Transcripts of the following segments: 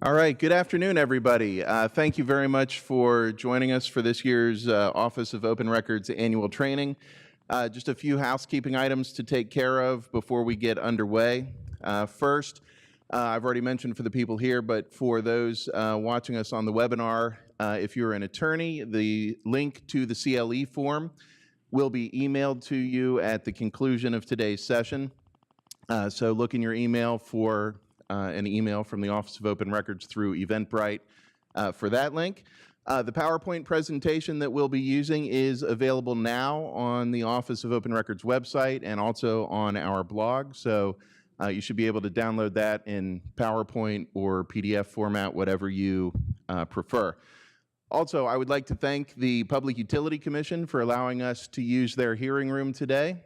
All right, good afternoon, everybody. Thank you very much for joining us for this year's Office of Open Records annual training. Just a few housekeeping items to take care of before we get underway. First, I've already mentioned for the people here, but for those watching us on the webinar, if you're an attorney, the link to the CLE form will be emailed to you at the conclusion of today's session. So look in your email for an email from the Office of Open Records through Eventbrite for that link. The PowerPoint presentation that we'll be using is available now on the Office of Open Records website and also on our blog. So you should be able to download that in PowerPoint or PDF format, whatever you prefer. Also, I would like to thank the Public Utility Commission for allowing us to use their hearing room today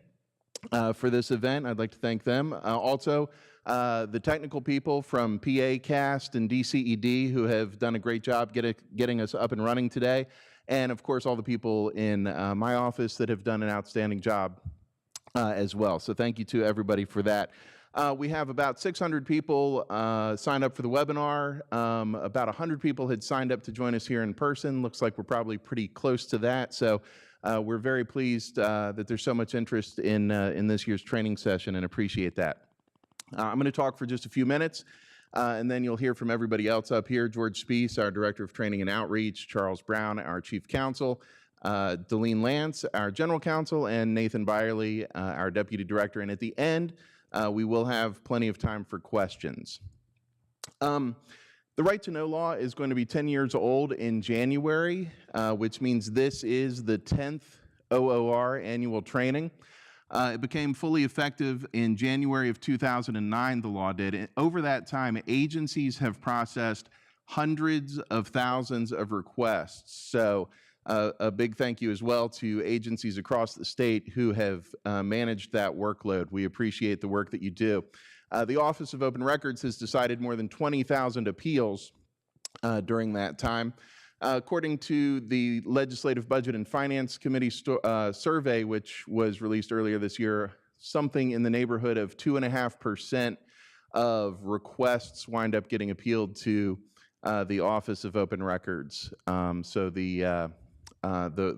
for this event. I'd like to thank them. Also, the technical people from PA Cast and DCED who have done a great job getting us up and running today. And of course, all the people in my office that have done an outstanding job as well. So thank you to everybody for that. We have about 600 people signed up for the webinar. About 100 people had signed up to join us here in person. Looks like we're probably pretty close to that. So we're very pleased that there's so much interest in this year's training session and appreciate that. I'm going to talk for just a few minutes, and then you'll hear from everybody else up here. George Spiess, our Director of Training and Outreach, Charles Brown, our Chief Counsel, Delene Lantz, our General Counsel, and Nathan Byerly, our Deputy Director. And at the end, we will have plenty of time for questions. The Right to Know law is going to be 10 years old in January, which means this is the 10th OOR annual training. It became fully effective in January of 2009, the law did. And over that time, agencies have processed hundreds of thousands of requests. So a big thank you as well to agencies across the state who have managed that workload. We appreciate the work that you do. The Office of Open Records has decided more than 20,000 appeals during that time. According to the Legislative Budget and Finance Committee survey, which was released earlier this year, something in the neighborhood of 2.5% of requests wind up getting appealed to the Office of Open Records. So the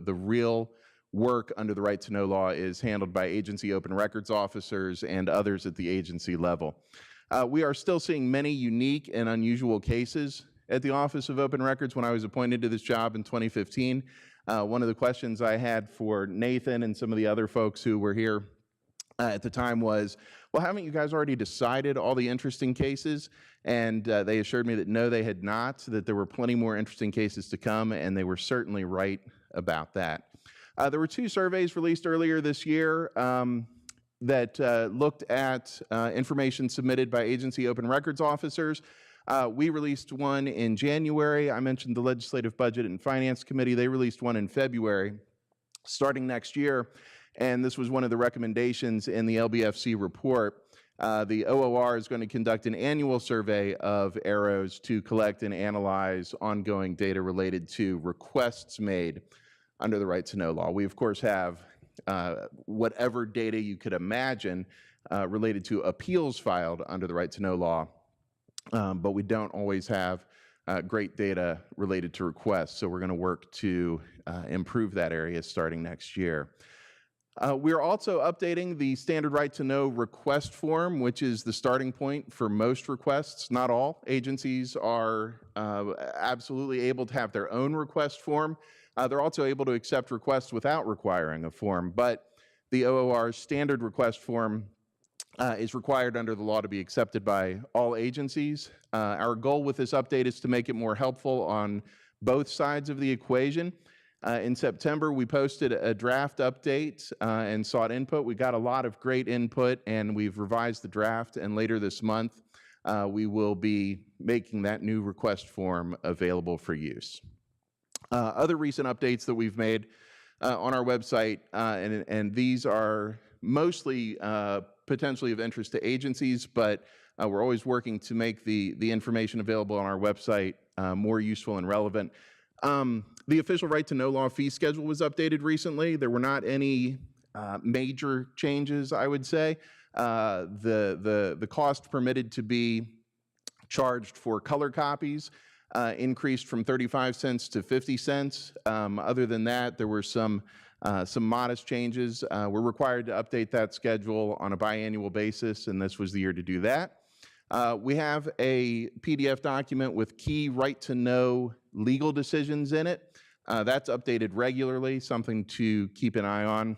real work under the Right to Know law is handled by agency open records officers and others at the agency level. We are still seeing many unique and unusual cases at the Office of Open Records. When I was appointed to this job in 2015, one of the questions I had for Nathan and some of the other folks who were here at the time was, well, haven't you guys already decided all the interesting cases? And they assured me that no, they had not, that there were plenty more interesting cases to come, and they were certainly right about that. There were two surveys released earlier this year that looked at information submitted by agency open records officers. We released one in January. I mentioned the Legislative Budget and Finance Committee. They released one in February, starting next year. And this was one of the recommendations in the LBFC report. The OOR is going to conduct an annual survey of arrows to collect and analyze ongoing data related to requests made under the Right to Know law. We, of course, have whatever data you could imagine related to appeals filed under the Right to Know law. But we don't always have great data related to requests, so we're going to work to improve that area starting next year. We're also updating the standard Right to Know request form, which is the starting point for most requests. Not all agencies are absolutely able to have their own request form. They're also able to accept requests without requiring a form, but the OOR's standard request form is required under the law to be accepted by all agencies. Our goal with this update is to make it more helpful on both sides of the equation. In September, we posted a draft update and sought input. We got a lot of great input, and we've revised the draft, and later this month, we will be making that new request form available for use. Other recent updates that we've made on our website, and these are mostly potentially of interest to agencies, but we're always working to make the information available on our website more useful and relevant. The official Right to Know law fee schedule was updated recently. There were not any major changes, I would say. The cost permitted to be charged for color copies increased from 35 cents to 50 cents. Other than that, there were some modest changes. We're required to update that schedule on a biannual basis, and this was the year to do that. We have a PDF document with key right-to-know legal decisions in it. That's updated regularly, something to keep an eye on.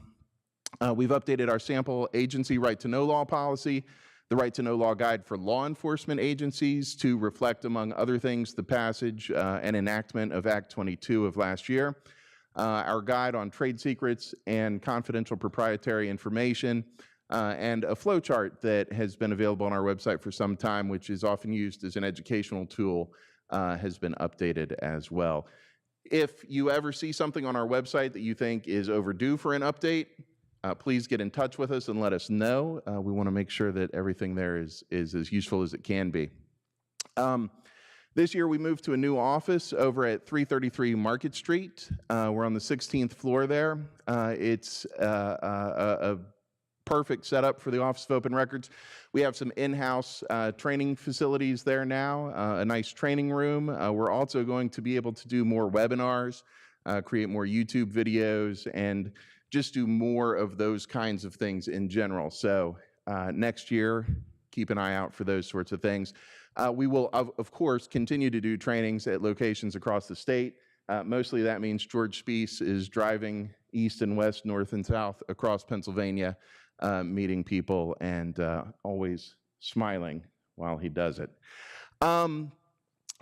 We've updated our sample agency right-to-know law policy, the right-to-know law guide for law enforcement agencies to reflect, among other things, the passage and enactment of Act 22 of last year, our guide on trade secrets and confidential proprietary information, and a flow chart that has been available on our website for some time, which is often used as an educational tool, has been updated as well. If you ever see something on our website that you think is overdue for an update, please get in touch with us and let us know. We want to make sure that everything there is as useful as it can be. This year we moved to a new office over at 333 Market Street. We're on the 16th floor there. It's a perfect setup for the Office of Open Records. We have some in-house training facilities there now, a nice training room. We're also going to be able to do more webinars, create more YouTube videos, and just do more of those kinds of things in general. So next year, keep an eye out for those sorts of things. We will, of course, continue to do trainings at locations across the state. Mostly that means George Spiess is driving east and west, north and south across Pennsylvania, meeting people and always smiling while he does it.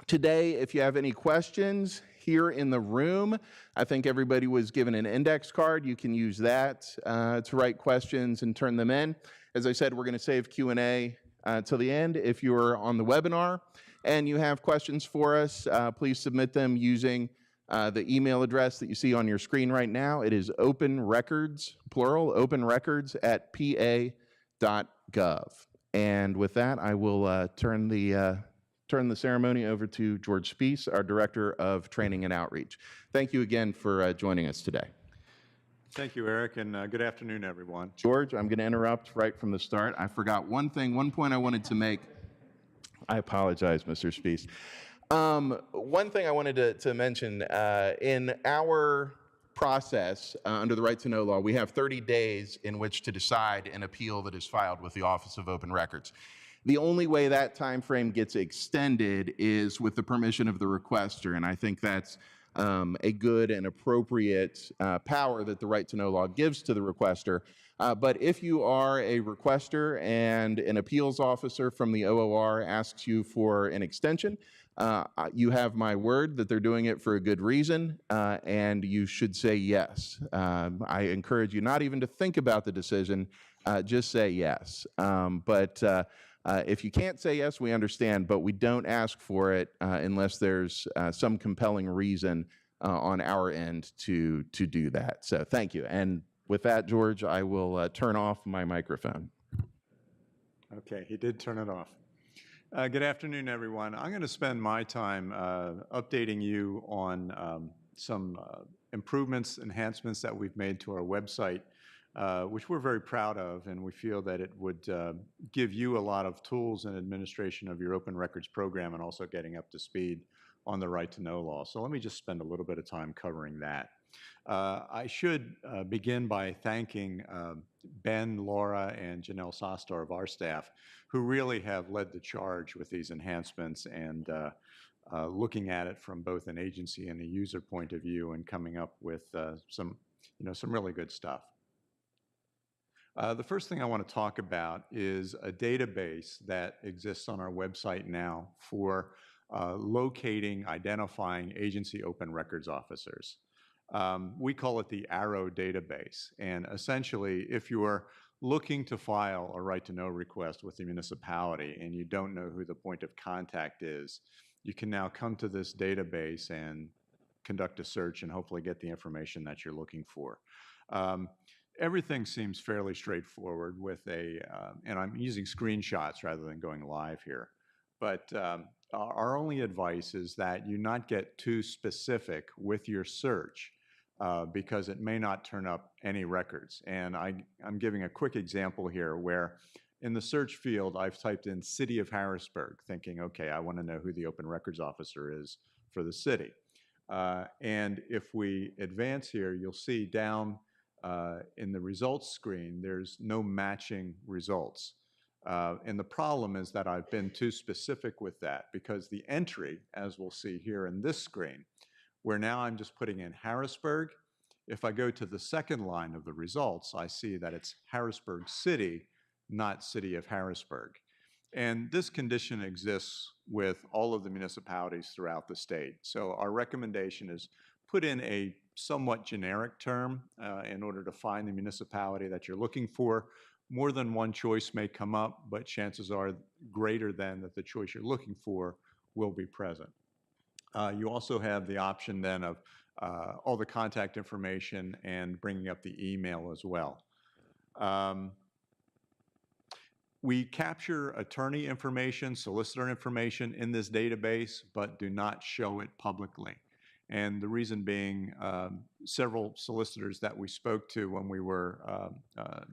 Today, if you have any questions here in the room, I think everybody was given an index card. You can use that to write questions and turn them in. As I said, we're going to save Q&A till the end. If you're on the webinar and you have questions for us, please submit them using the email address that you see on your screen right now. It is openrecords, plural, openrecords@pa.gov. And with that, I will turn the ceremony over to George Spiess, our Director of Training and Outreach. Thank you again for joining us today. Thank you, Eric, and good afternoon, everyone. George, I'm going to interrupt right from the start. I forgot one point I wanted to make. I apologize, Mr. Spiess. One thing I wanted to mention, in our process under the Right to Know law, we have 30 days in which to decide an appeal that is filed with the Office of Open Records. The only way that time frame gets extended is with the permission of the requester, and I think that's a good and appropriate power that the Right to Know law gives to the requester. But if you are a requester and an appeals officer from the OOR asks you for an extension, you have my word that they're doing it for a good reason, and you should say yes. I encourage you not even to think about the decision, just say yes. If you can't say yes, we understand, but we don't ask for it unless there's some compelling reason on our end to do that. So thank you. And with that, George, I will turn off my microphone. Okay, he did turn it off. Good afternoon, everyone. I'm going to spend my time updating you on some improvements, enhancements that we've made to our website, which we're very proud of, and we feel that it would give you a lot of tools in administration of your open records program and also getting up to speed on the Right to Know law. So let me just spend a little bit of time covering that. I should begin by thanking Ben, Laura, and Janelle Sostar of our staff, who really have led the charge with these enhancements and looking at it from both an agency and a user point of view and coming up with some really good stuff. The first thing I want to talk about is a database that exists on our website now for locating, identifying agency open records officers. We call it the Arrow database, and essentially if you're looking to file a right to know request with the municipality and you don't know who the point of contact is, you can now come to this database and conduct a search and hopefully get the information that you're looking for. Everything seems fairly straightforward with and I'm using screenshots rather than going live here, but our only advice is that you not get too specific with your search because it may not turn up any records. And I'm giving a quick example here where in the search field, I've typed in City of Harrisburg, thinking, okay, I want to know who the open records officer is for the city. And if we advance here, you'll see down in the results screen, there's no matching results. And the problem is that I've been too specific with that, because the entry, as we'll see here in this screen, where now I'm just putting in Harrisburg, if I go to the second line of the results, I see that it's Harrisburg City, not City of Harrisburg. And this condition exists with all of the municipalities throughout the state. So our recommendation is put in a somewhat generic term in order to find the municipality that you're looking for. More than one choice may come up, but chances are greater than that the choice you're looking for will be present. You also have the option then of all the contact information and bringing up the email as well. We capture attorney information, solicitor information in this database, but do not show it publicly. And the reason being, several solicitors that we spoke to when we were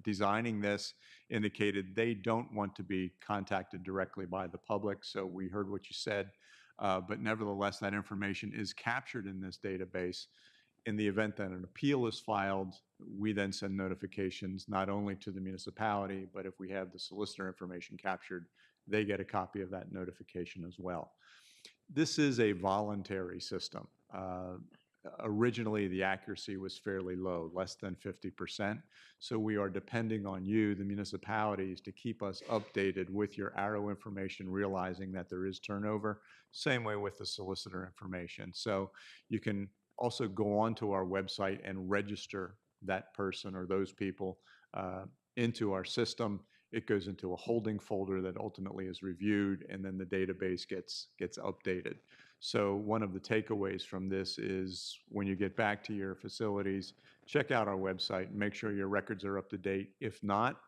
designing this indicated they don't want to be contacted directly by the public. So we heard what you said, but nevertheless, that information is captured in this database. In the event that an appeal is filed, we then send notifications not only to the municipality, but if we have the solicitor information captured, they get a copy of that notification as well. This is a voluntary system. Originally, the accuracy was fairly low, less than 50%. So we are depending on you, the municipalities, to keep us updated with your arrow information, realizing that there is turnover. Same way with the solicitor information. So you can also go onto our website and register that person or those people into our system. It goes into a holding folder that ultimately is reviewed, and then the database gets updated. So one of the takeaways from this is when you get back to your facilities, check out our website and make sure your records are up to date. If not,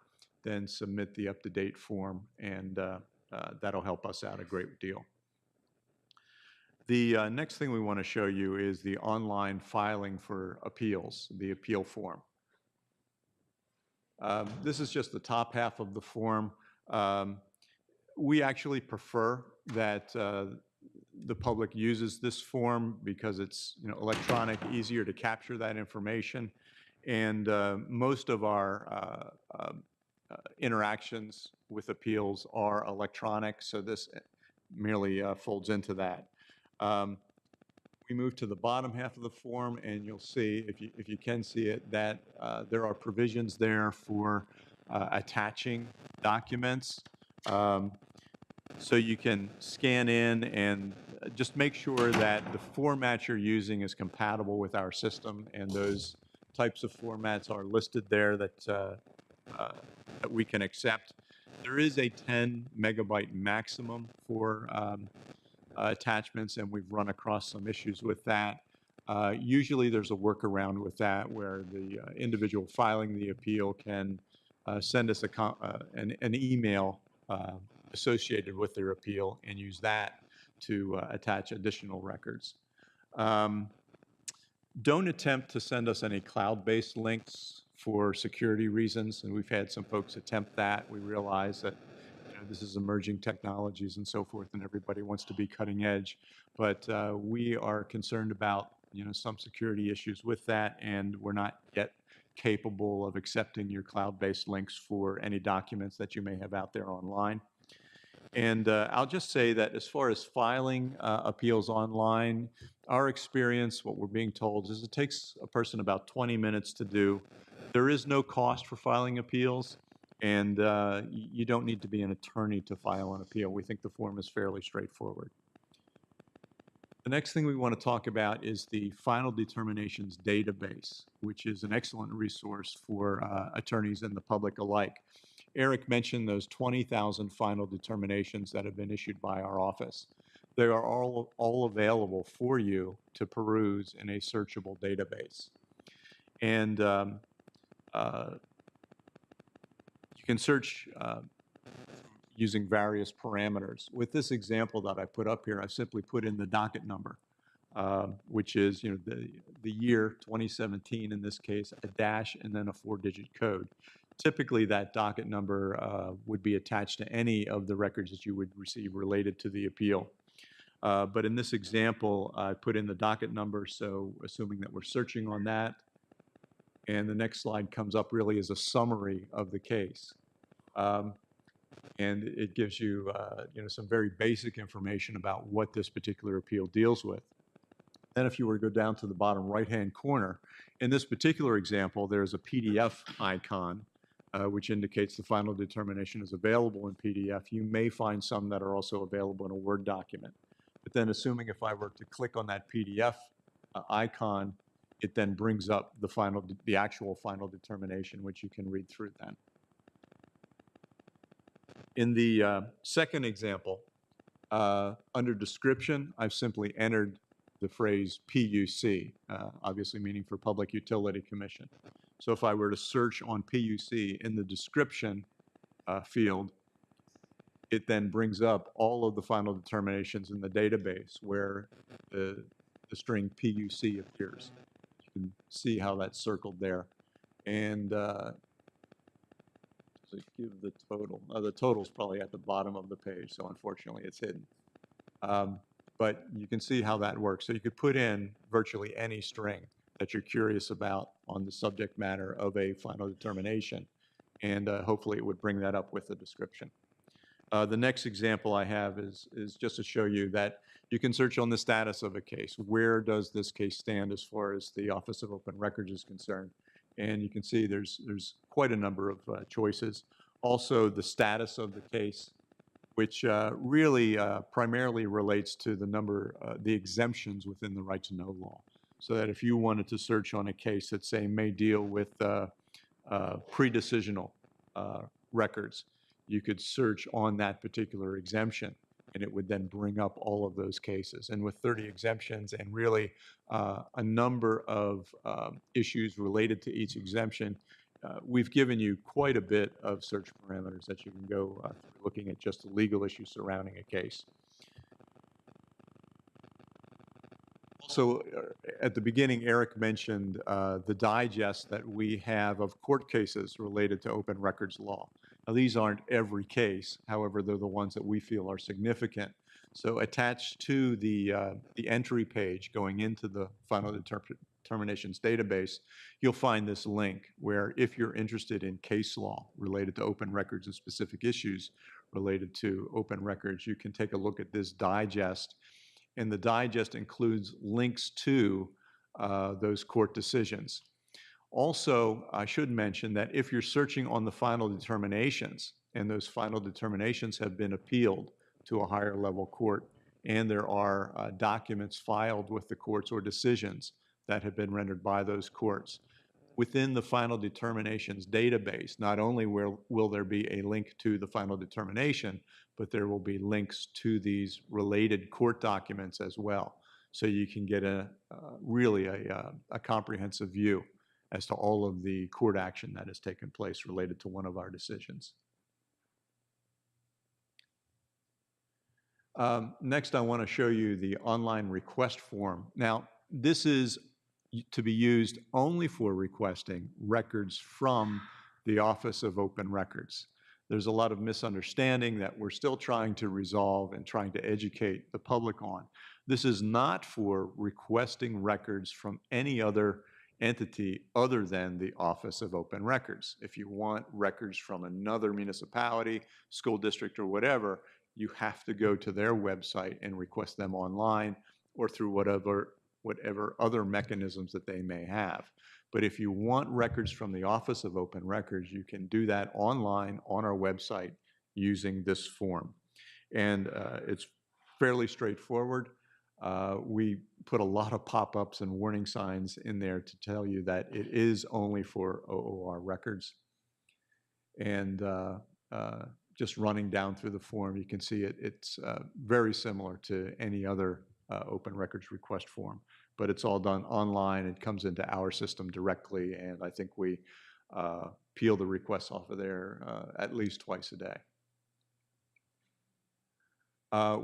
then submit the up-to-date form, and that'll help us out a great deal. The next thing we want to show you is the online filing for appeals, the appeal form. This is just the top half of the form. We actually prefer that the public uses this form because it's electronic, easier to capture that information, and most of our interactions with appeals are electronic, so this merely folds into that. We move to the bottom half of the form, and you'll see, if you can see it, that there are provisions there for attaching documents. So you can scan in and just make sure that the format you're using is compatible with our system, and those types of formats are listed there that we can accept. There is a 10 megabyte maximum for attachments, and we've run across some issues with that. Usually there's a workaround with that where the individual filing the appeal can send us an email associated with their appeal and use that to attach additional records. Don't attempt to send us any cloud-based links for security reasons, and we've had some folks attempt that. We realize that this is emerging technologies and so forth, and everybody wants to be cutting edge, but we are concerned about some security issues with that, and we're not yet capable of accepting your cloud-based links for any documents that you may have out there online. And I'll just say that as far as filing appeals online, our experience, what we're being told, is it takes a person about 20 minutes to do. There is no cost for filing appeals, and you don't need to be an attorney to file an appeal. We think the form is fairly straightforward. The next thing we want to talk about is the Final Determinations Database, which is an excellent resource for attorneys and the public alike. Erik mentioned those 20,000 final determinations that have been issued by our office. They are all available for you to peruse in a searchable database. And you can search using various parameters. With this example that I put up here, I simply put in the docket number, which is the year 2017 in this case, a dash, and then a 4-digit code. Typically, that docket number would be attached to any of the records that you would receive related to the appeal. But in this example, I put in the docket number, so assuming that we're searching on that, and the next slide comes up really as a summary of the case. And it gives you, some very basic information about what this particular appeal deals with. Then if you were to go down to the bottom right-hand corner, in this particular example, there's a PDF icon, which indicates the final determination is available in PDF. You may find some that are also available in a Word document. But then assuming if I were to click on that PDF icon, it then brings up the actual final determination, which you can read through then. In the second example, under description, I've simply entered the phrase PUC, obviously meaning for Public Utility Commission. So if I were to search on PUC in the description field, it then brings up all of the final determinations in the database where the string PUC appears. You can see how that's circled there. And so give the total. The total's probably at the bottom of the page, so unfortunately it's hidden. But you can see how that works. So you could put in virtually any string that you're curious about on the subject matter of a final determination, and hopefully it would bring that up with the description. The next example I have is just to show you that you can search on the status of a case. Where does this case stand as far as the Office of Open Records is concerned? And you can see there's quite a number of choices. Also, the status of the case, which really primarily relates to the exemptions within the right to know law. So that if you wanted to search on a case that, say, may deal with pre-decisional records, you could search on that particular exemption, and it would then bring up all of those cases. And with 30 exemptions and really a number of issues related to each exemption, we've given you quite a bit of search parameters that you can go looking at just the legal issues surrounding a case. Also, at the beginning, Erik mentioned the digest that we have of court cases related to open records law. Now, these aren't every case. However, they're the ones that we feel are significant. So attached to the entry page going into the final determinations database, you'll find this link where if you're interested in case law related to open records and specific issues related to open records, you can take a look at this digest. And the digest includes links to those court decisions. Also, I should mention that if you're searching on the final determinations, and those final determinations have been appealed to a higher level court, and there are documents filed with the courts or decisions that have been rendered by those courts, within the final determinations database, not only will there be a link to the final determination, but there will be links to these related court documents as well. So you can get really a comprehensive view as to all of the court action that has taken place related to one of our decisions. Next, I want to show you the online request form. Now, this is to be used only for requesting records from the Office of Open Records. There's a lot of misunderstanding that we're still trying to resolve and trying to educate the public on. This is not for requesting records from any other entity other than the Office of Open Records. If you want records from another municipality, school district, or whatever, you have to go to their website and request them online or through whatever other mechanisms that they may have. But if you want records from the Office of Open Records, you can do that online on our website using this form. And it's fairly straightforward. We put a lot of pop-ups and warning signs in there to tell you that it is only for OOR records. And just running down through the form, you can see it's very similar to any other open records request form, but it's all done online. It comes into our system directly, and I think we peel the requests off of there at least twice a day.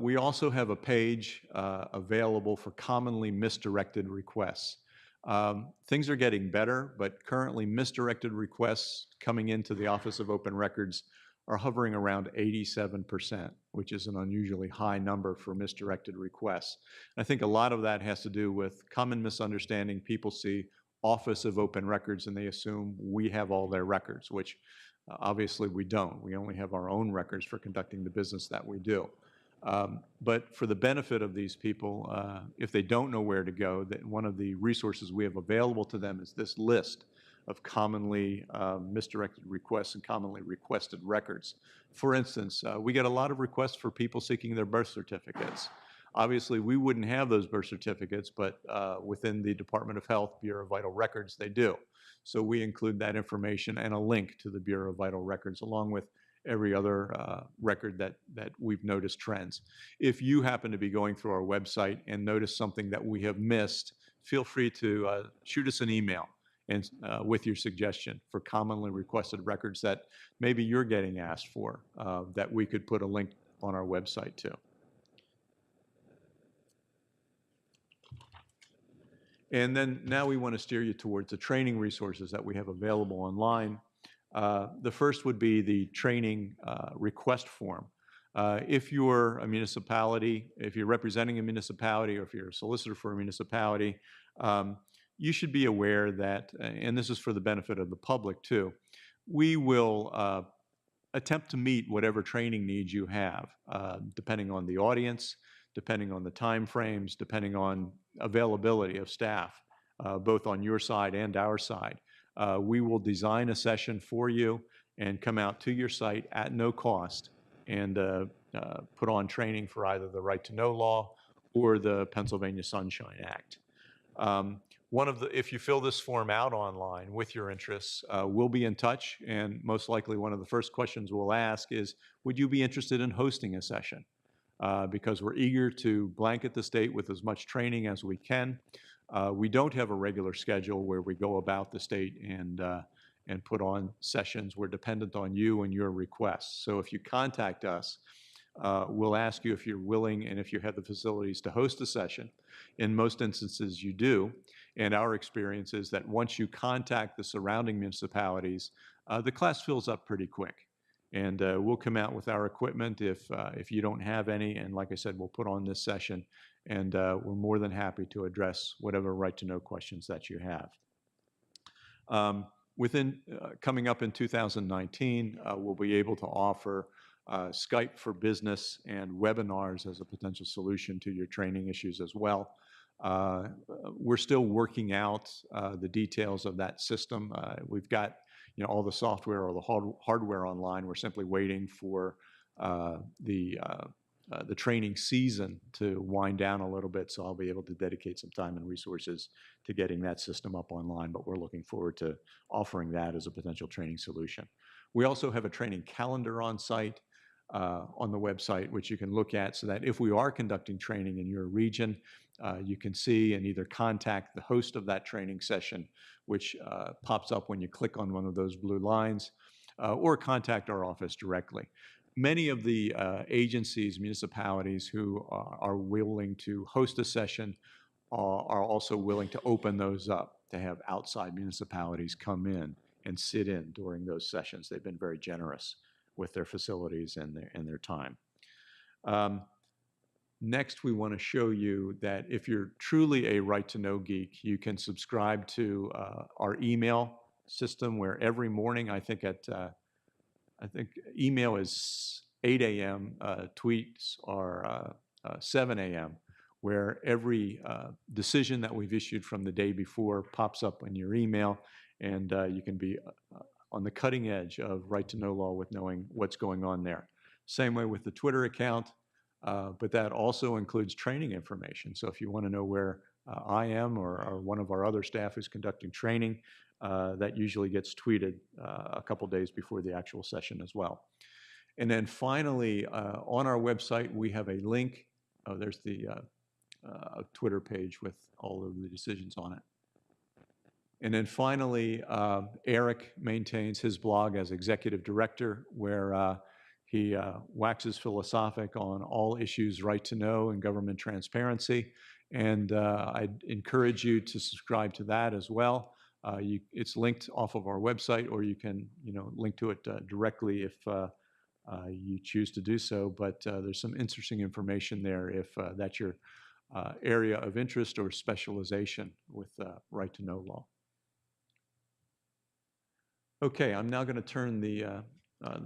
We also have a page available for commonly misdirected requests. Things are getting better, but currently misdirected requests coming into the Office of Open Records are hovering around 87%, which is an unusually high number for misdirected requests. I think a lot of that has to do with common misunderstanding. People see Office of Open Records and they assume we have all their records, which obviously we don't. We only have our own records for conducting the business that we do. But for the benefit of these people, if they don't know where to go, one of the resources we have available to them is this list of commonly misdirected requests and commonly requested records. For instance, we get a lot of requests for people seeking their birth certificates. Obviously, we wouldn't have those birth certificates, but within the Department of Health, Bureau of Vital Records, they do. So we include that information and a link to the Bureau of Vital Records, along with every other record that we've noticed trends. If you happen to be going through our website and notice something that we have missed, feel free to shoot us an email and with your suggestion for commonly requested records that maybe you're getting asked for, that we could put a link on our website to. And then now we want to steer you towards the training resources that we have available online. The first would be the training request form. If you're a municipality, if you're representing a municipality, or if you're a solicitor for a municipality, you should be aware that, and this is for the benefit of the public too, we will attempt to meet whatever training needs you have, depending on the audience, depending on the time frames, depending on availability of staff, both on your side and our side. We will design a session for you and come out to your site at no cost and put on training for either the Right to Know law or the Pennsylvania Sunshine Act. If you fill this form out online with your interests, we'll be in touch, and most likely one of the first questions we'll ask is, would you be interested in hosting a session? Because we're eager to blanket the state with as much training as we can. We don't have a regular schedule where we go about the state and put on sessions. We're dependent on you and your requests. So if you contact us, we'll ask you if you're willing and if you have the facilities to host a session. In most instances, you do. And our experience is that once you contact the surrounding municipalities, the class fills up pretty quick. And we'll come out with our equipment if you don't have any. And like I said, we'll put on this session. And we're more than happy to address whatever right to know questions that you have. Coming up in 2019, we'll be able to offer Skype for Business and webinars as a potential solution to your training issues as well. We're still working out the details of that system. We've got all the software or the hardware online. We're simply waiting for the training season to wind down a little bit, so I'll be able to dedicate some time and resources to getting that system up online, but we're looking forward to offering that as a potential training solution. We also have a training calendar on site, on the website, which you can look at so that if we are conducting training in your region, you can see and either contact the host of that training session, which pops up when you click on one of those blue lines, or contact our office directly. Many of the agencies, municipalities who are willing to host a session are also willing to open those up to have outside municipalities come in and sit in during those sessions. They've been very generous with their facilities and their time. Next, we want to show you that if you're truly a Right to Know geek, you can subscribe to our email system where every morning, I think email is 8 a.m., tweets are 7 a.m., where every decision that we've issued from the day before pops up in your email, and you can be on the cutting edge of Right to Know law with knowing what's going on there. Same way with the Twitter account, but that also includes training information. So if you want to know where I am or one of our other staff is conducting training, that usually gets tweeted a couple days before the actual session as well. And then finally, on our website, we have a link. Oh, there's the Twitter page with all of the decisions on it. And then finally, Erik maintains his blog as executive director, where He waxes philosophic on all issues right to know and government transparency. And I'd encourage you to subscribe to that as well. It's linked off of our website, or you can, link to it directly if you choose to do so. But there's some interesting information there if that's your area of interest or specialization with right to know law. Okay, I'm now going to turn the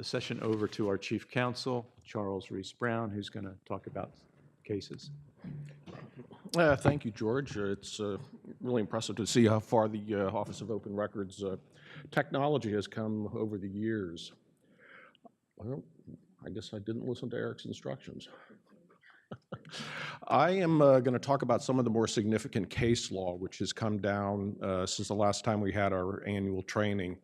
session over to our Chief Counsel, Charles Reese Brown, who's going to talk about cases. Thank you, George. It's really impressive to see how far the Office of Open Records technology has come over the years. Well, I guess I didn't listen to Erik's instructions. I am going to talk about some of the more significant case law which has come down since the last time we had our annual training.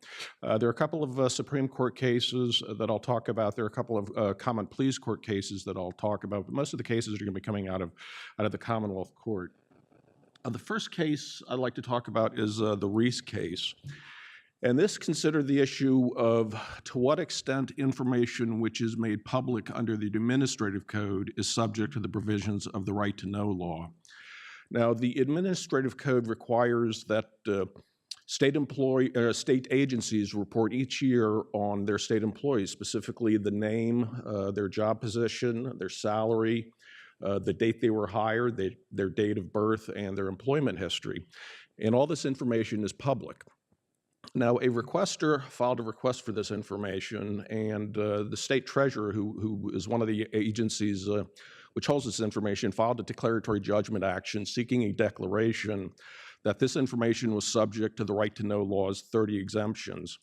There are a couple of Supreme Court cases that I'll talk about. There are a couple of Common Pleas Court cases that I'll talk about, but most of the cases are going to be coming out of the Commonwealth Court. The first case I'd like to talk about is the Reese case. And this considered the issue of to what extent information which is made public under the Administrative Code is subject to the provisions of the Right to Know law. Now, the Administrative Code requires that state agencies report each year on their state employees, specifically the name, their job position, their salary, the date they were hired, their date of birth, and their employment history. And all this information is public. Now, a requester filed a request for this information, and the state treasurer, who is one of the agencies which holds this information, filed a declaratory judgment action seeking a declaration that this information was subject to the Right to Know law's 30 exemptions.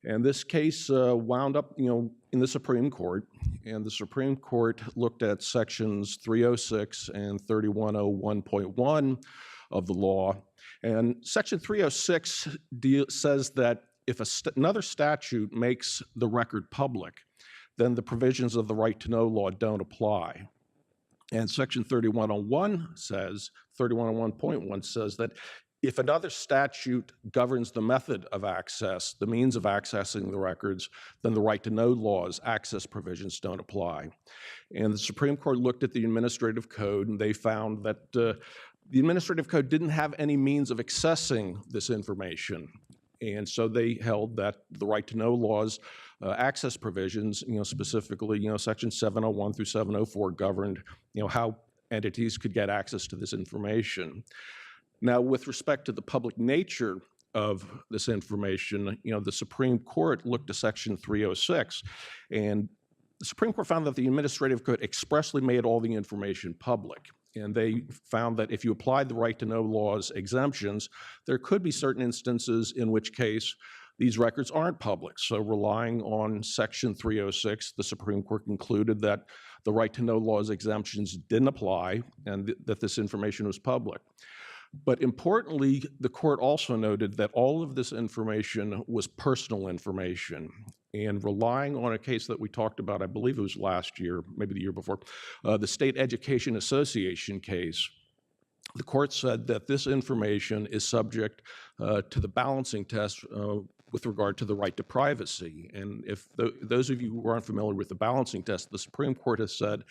And this case wound up, in the Supreme Court, and the Supreme Court looked at sections 306 and 3101.1 of the law. And Section 306 says that if another statute makes the record public, then the provisions of the Right to Know law don't apply. And Section 3101.1 says that if another statute governs the method of access, the means of accessing the records, then the Right to Know law's access provisions don't apply. And the Supreme Court looked at the Administrative Code, and they found that the Administrative Code didn't have any means of accessing this information. And so they held that the Right to Know law's access provisions, specifically, Section 701 through 704 governed, how entities could get access to this information. Now, with respect to the public nature of this information, the Supreme Court looked at Section 306, and the Supreme Court found that the Administrative Code expressly made all the information public. And they found that if you applied the Right to Know law's exemptions, there could be certain instances in which case these records aren't public. So relying on Section 306, the Supreme Court concluded that the Right to Know law's exemptions didn't apply and that this information was public. But importantly, the court also noted that all of this information was personal information. And relying on a case that we talked about, I believe it was last year, maybe the year before, the State Education Association case, the court said that this information is subject to the balancing test with regard to the right to privacy. And if those of you who aren't familiar with the balancing test, the Supreme Court has said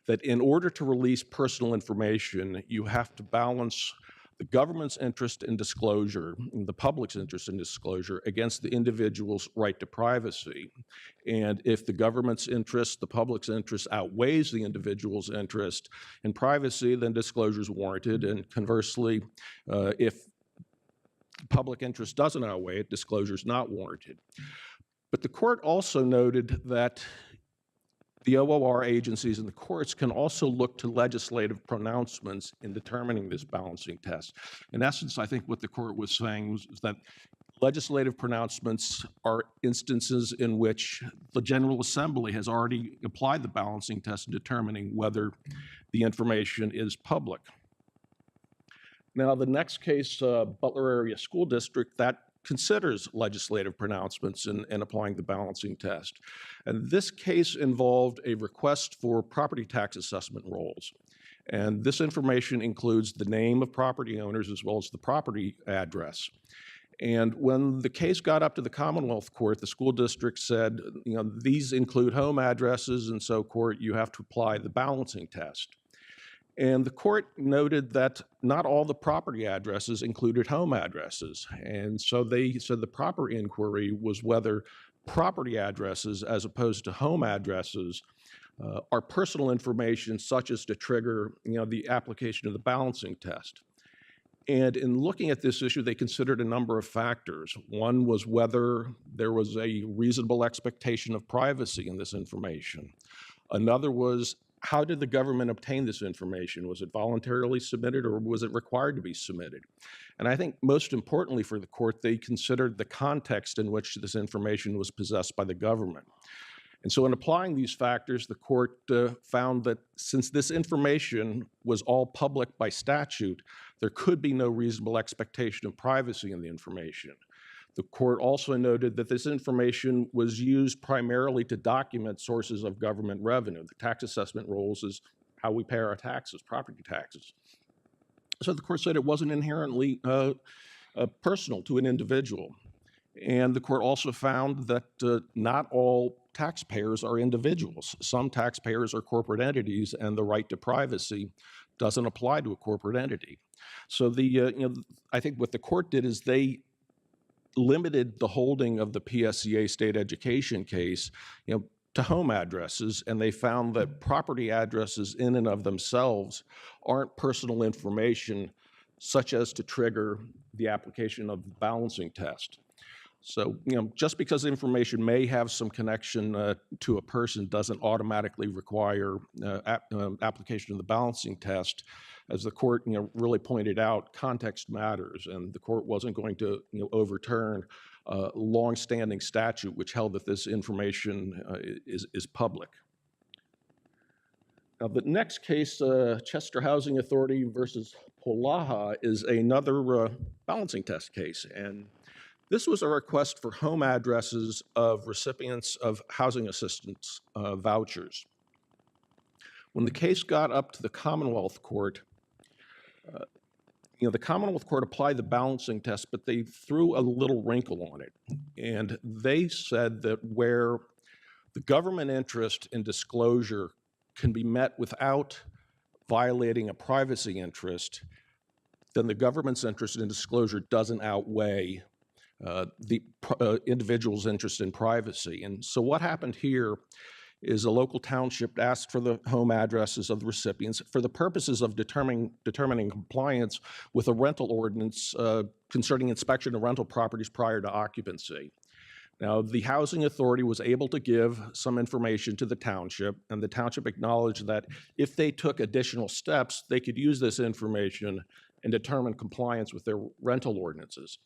that in order to release personal information, you have to balance the government's interest in disclosure, the public's interest in disclosure, against the individual's right to privacy. And if the government's interest, the public's interest, outweighs the individual's interest in privacy, then disclosure is warranted. And conversely, if public interest doesn't outweigh it, disclosure is not warranted. But the court also noted that the OOR agencies and the courts can also look to legislative pronouncements in determining this balancing test. In essence, I think what the court was saying was that legislative pronouncements are instances in which the General Assembly has already applied the balancing test in determining whether the information is public. Now, the next case, Butler Area School District, that considers legislative pronouncements in applying the balancing test. And this case involved a request for property tax assessment rolls. And this information includes the name of property owners as well as the property address. And when the case got up to the Commonwealth Court, the school district said, these include home addresses, and so court, you have to apply the balancing test. And the court noted that not all the property addresses included home addresses. And so they said the proper inquiry was whether property addresses, as opposed to home addresses, are personal information such as to trigger the application of the balancing test. And in looking at this issue, they considered a number of factors. One was whether there was a reasonable expectation of privacy in this information. Another was, how did the government obtain this information? Was it voluntarily submitted, or was it required to be submitted? And I think most importantly for the court, they considered the context in which this information was possessed by the government. And so in applying these factors, the court found that since this information was all public by statute, there could be no reasonable expectation of privacy in the information. The court also noted that this information was used primarily to document sources of government revenue. The tax assessment rolls is how we pay our taxes, property taxes. So the court said it wasn't inherently personal to an individual. And the court also found that not all taxpayers are individuals. Some taxpayers are corporate entities, and the right to privacy doesn't apply to a corporate entity. So I think what the court did is they limited the holding of the PSCA state education case, to home addresses, and they found that property addresses in and of themselves aren't personal information such as to trigger the application of the balancing test. So, just because information may have some connection to a person doesn't automatically require application of the balancing test. As the court, really pointed out, context matters, and the court wasn't going to, overturn a long-standing statute which held that this information is public. Now, the next case, Chester Housing Authority versus Polaha, is another balancing test case, and this was a request for home addresses of recipients of housing assistance vouchers. When the case got up to the Commonwealth Court, the Commonwealth Court applied the balancing test, but they threw a little wrinkle on it. And they said that where the government interest in disclosure can be met without violating a privacy interest, then the government's interest in disclosure doesn't outweigh the individual's interest in privacy. And so what happened here is a local township asked for the home addresses of the recipients for the purposes of determining compliance with a rental ordinance concerning inspection of rental properties prior to occupancy. Now, the housing authority was able to give some information to the township, and the township acknowledged that if they took additional steps, they could use this information and determine compliance with their rental ordinances.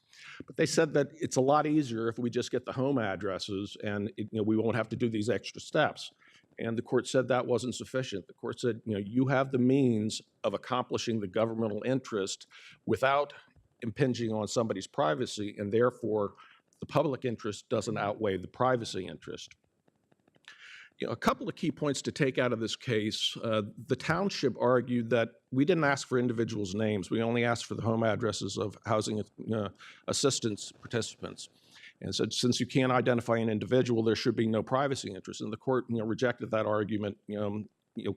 But they said that it's a lot easier if we just get the home addresses and we won't have to do these extra steps. And the court said that wasn't sufficient. The court said, you have the means of accomplishing the governmental interest without impinging on somebody's privacy, and therefore the public interest doesn't outweigh the privacy interest. A couple of key points to take out of this case. The township argued that we didn't ask for individuals' names. We only asked for the home addresses of housing assistance participants. And said, since you can't identify an individual, there should be no privacy interest. And the court rejected that argument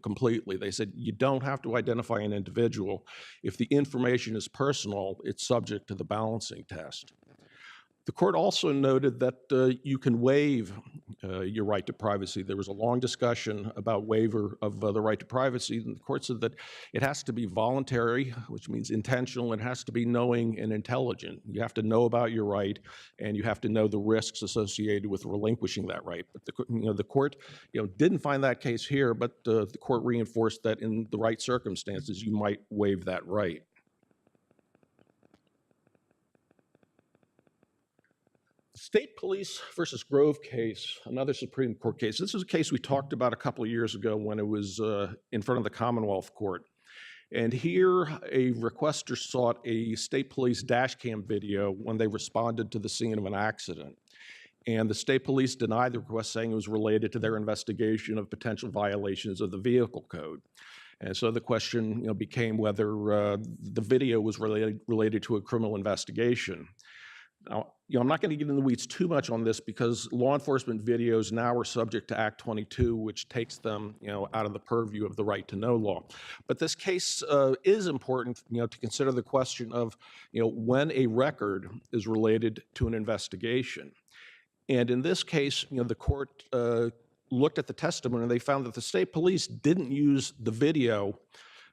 completely. They said, you don't have to identify an individual. If the information is personal, it's subject to the balancing test. The court also noted that you can waive your right to privacy. There was a long discussion about waiver of the right to privacy, and the court said that it has to be voluntary, which means intentional. It has to be knowing and intelligent. You have to know about your right, and you have to know the risks associated with relinquishing that right. But the court didn't find that case here, but the court reinforced that in the right circumstances, you might waive that right. State Police versus Grove case, another Supreme Court case. This is a case we talked about a couple of years ago when it was in front of the Commonwealth Court. And here, a requester sought a state police dash cam video when they responded to the scene of an accident. And the state police denied the request, saying it was related to their investigation of potential violations of the vehicle code. And so the question became whether the video was related to a criminal investigation. Now, I'm not going to get in the weeds too much on this because law enforcement videos now are subject to Act 22, which takes them, out of the purview of the right to know law. But this case is important, to consider the question of, when a record is related to an investigation. And in this case, the court looked at the testimony and they found that the state police didn't use the video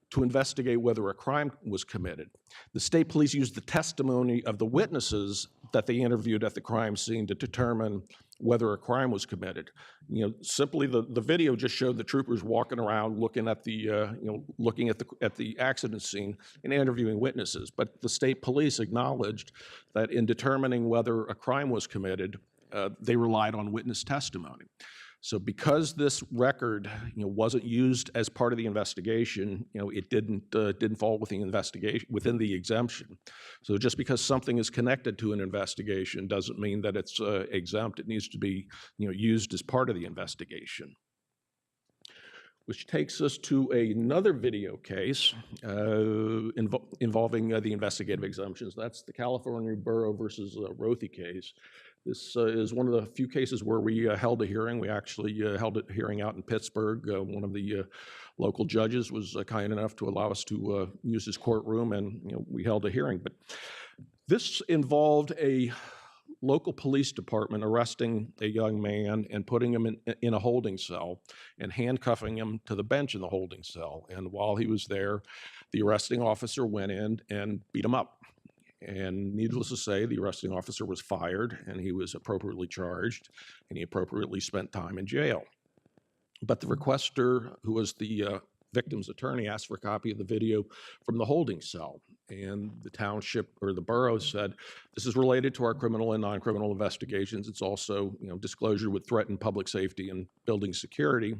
to investigate whether a crime was committed. The state police used the testimony of the witnesses that they interviewed at the crime scene to determine whether a crime was committed. Simply the video just showed the troopers walking around looking at the at the accident scene and interviewing witnesses. But the state police acknowledged that in determining whether a crime was committed, they relied on witness testimony. So because this record, wasn't used as part of the investigation, it didn't fall within the exemption. So just because something is connected to an investigation doesn't mean that it's exempt. It needs to be, used as part of the investigation. Which takes us to another video case involving the investigative exemptions. That's the California Borough versus Rothy case. This is one of the few cases where we held a hearing. We actually held a hearing out in Pittsburgh. One of the local judges was kind enough to allow us to use his courtroom, and we held a hearing. But this involved a local police department arresting a young man and putting him in a holding cell and handcuffing him to the bench in the holding cell. And while he was there, the arresting officer went in and beat him up. And needless to say, the arresting officer was fired and he was appropriately charged and he appropriately spent time in jail. But the requester, who was the victim's attorney, asked for a copy of the video from the holding cell. And the township or the borough said, this is related to our criminal and non-criminal investigations. It's also, disclosure would threaten public safety and building security.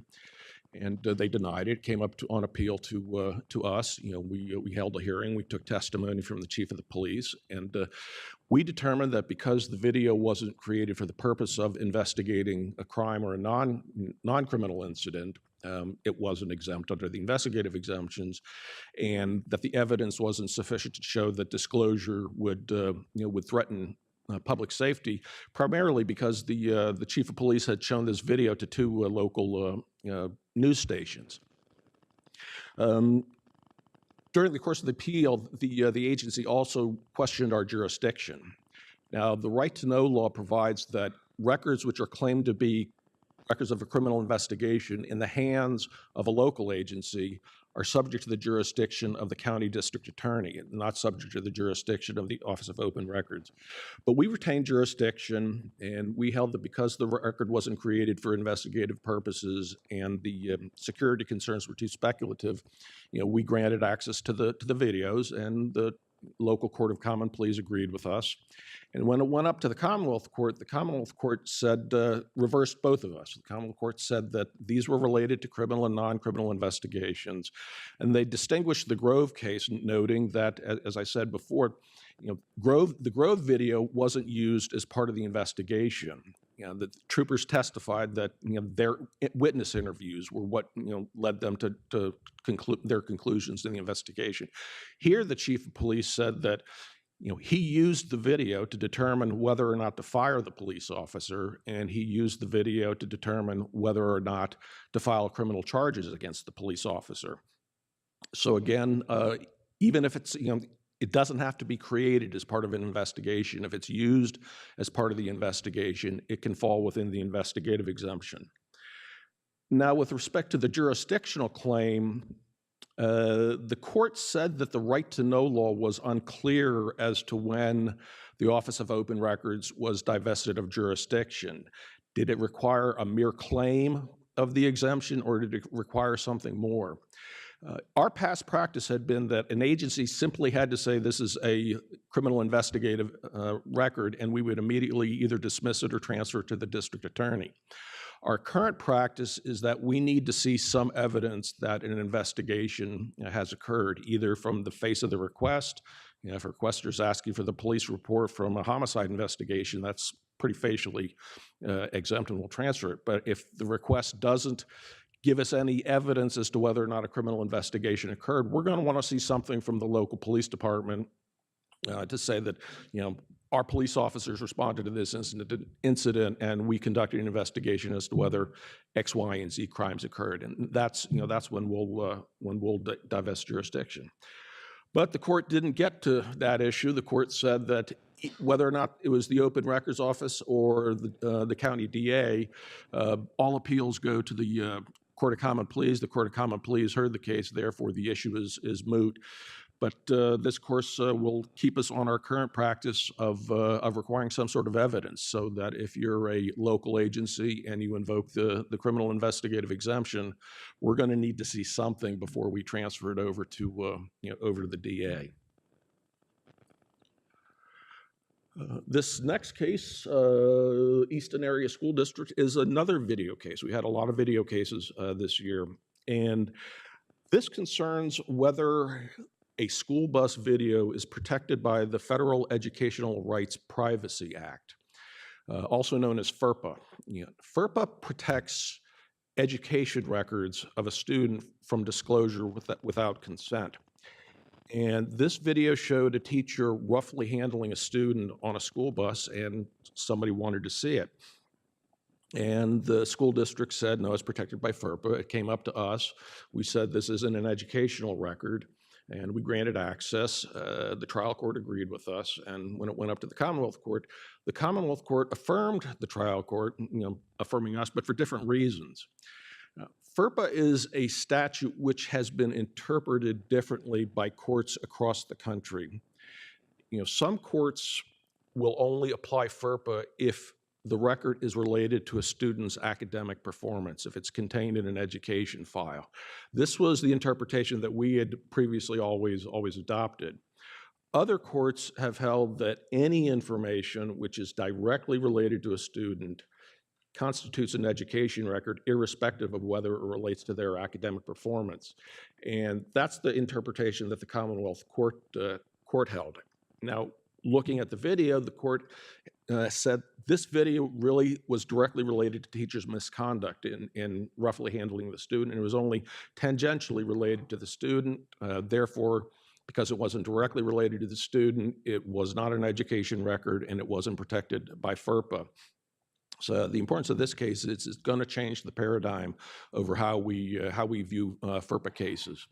And they denied it. Came up on appeal to us. We held a hearing. We took testimony from the chief of the police, and we determined that because the video wasn't created for the purpose of investigating a crime or a non-criminal incident, it wasn't exempt under the investigative exemptions, and that the evidence wasn't sufficient to show that disclosure would threaten public safety, primarily because the chief of police had shown this video to two local news stations. During the course of the appeal, the agency also questioned our jurisdiction. Now, the right to know law provides that records which are claimed to be records of a criminal investigation in the hands of a local agency are subject to the jurisdiction of the county district attorney, not subject to the jurisdiction of the Office of Open Records. But we retained jurisdiction, and we held that because the record wasn't created for investigative purposes and the security concerns were too speculative, we granted access to the videos, and the local court of common pleas agreed with us. And when it went up to the Commonwealth Court said, reversed both of us. The Commonwealth Court said that these were related to criminal and non-criminal investigations. And they distinguished the Grove case, noting that, as I said before, the Grove video wasn't used as part of the investigation. The troopers testified that their witness interviews were what led them to conclude their conclusions in the investigation. Here, the chief of police said that he used the video to determine whether or not to fire the police officer, and he used the video to determine whether or not to file criminal charges against the police officer. So again, even if it's it doesn't have to be created as part of an investigation. If it's used as part of the investigation, it can fall within the investigative exemption. Now, with respect to the jurisdictional claim, the court said that the right to know law was unclear as to when the Office of Open Records was divested of jurisdiction. Did it require a mere claim of the exemption, or did it require something more? Our past practice had been that an agency simply had to say this is a criminal investigative record, and we would immediately either dismiss it or transfer it to the district attorney. Our current practice is that we need to see some evidence that an investigation has occurred, either from the face of the request. If a requester is asking for the police report from a homicide investigation, that's pretty facially exempt and we'll transfer it. But if the request doesn't give us any evidence as to whether or not a criminal investigation occurred, we're going to want to see something from the local police department to say that, our police officers responded to this incident, and we conducted an investigation as to whether X, Y, and Z crimes occurred. And that's when we'll divest jurisdiction. But the court didn't get to that issue. The court said that whether or not it was the Open Records Office or the county DA, all appeals go to the Court of Common Pleas. The Court of Common Pleas heard the case, therefore the issue is moot. But this course will keep us on our current practice of requiring some sort of evidence, so that if you're a local agency and you invoke the criminal investigative exemption, we're going to need to see something before we transfer it over to the DA. This next case, Easton Area School District, is another video case. We had a lot of video cases this year, and this concerns whether a school bus video is protected by the Federal Educational Rights Privacy Act, also known as FERPA. FERPA protects education records of a student from disclosure without consent. And this video showed a teacher roughly handling a student on a school bus, and somebody wanted to see it. And the school district said, no, it's protected by FERPA. It came up to us. We said this isn't an educational record, and we granted access. The trial court agreed with us, and when it went up to the Commonwealth Court affirmed the trial court, affirming us, but for different reasons. FERPA is a statute which has been interpreted differently by courts across the country. Some courts will only apply FERPA if the record is related to a student's academic performance, if it's contained in an education file. This was the interpretation that we had previously always adopted. Other courts have held that any information which is directly related to a student constitutes an education record, irrespective of whether it relates to their academic performance. And that's the interpretation that the Commonwealth Court held. Now, looking at the video, the court said this video really was directly related to teachers' misconduct in roughly handling the student, and it was only tangentially related to the student. Therefore, because it wasn't directly related to the student, it was not an education record, and it wasn't protected by FERPA. So the importance of this case is it's going to change the paradigm over how we view FERPA cases.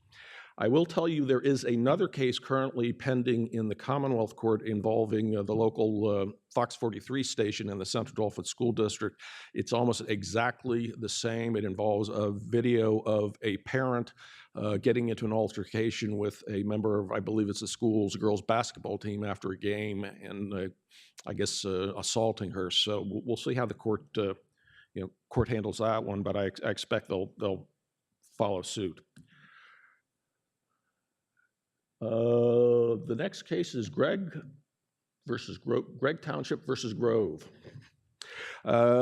I will tell you there is another case currently pending in the Commonwealth Court involving the local Fox 43 station in the Central Dauphin School District. It's almost exactly the same. It involves a video of a parent getting into an altercation with a member of, I believe it's the school's girls basketball team after a game, and I guess assaulting her. So we'll see how the court handles that one, but I expect they'll follow suit. The next case is Gregg Township versus Grove.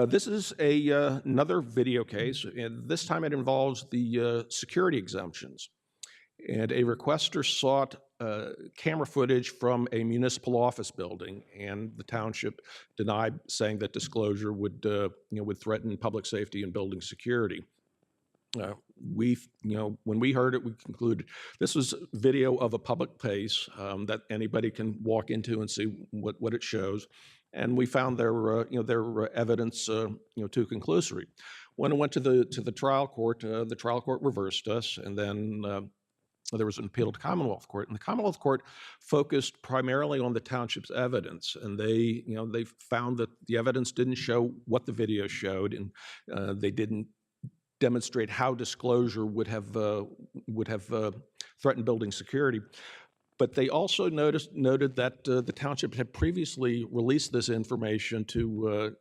This is another video case, and this time it involves the security exemptions. And a requester sought camera footage from a municipal office building, and the township denied, saying that disclosure would threaten public safety and building security. When we heard it, we concluded this was video of a public place that anybody can walk into and see what it shows, and we found their evidence too conclusory. When it went to the trial court reversed us, and then there was an appeal to Commonwealth Court, and the Commonwealth Court focused primarily on the township's evidence, and they found that the evidence didn't show what the video showed, and they didn't demonstrate how disclosure would have threatened building security. But they also noted that the township had previously released this information to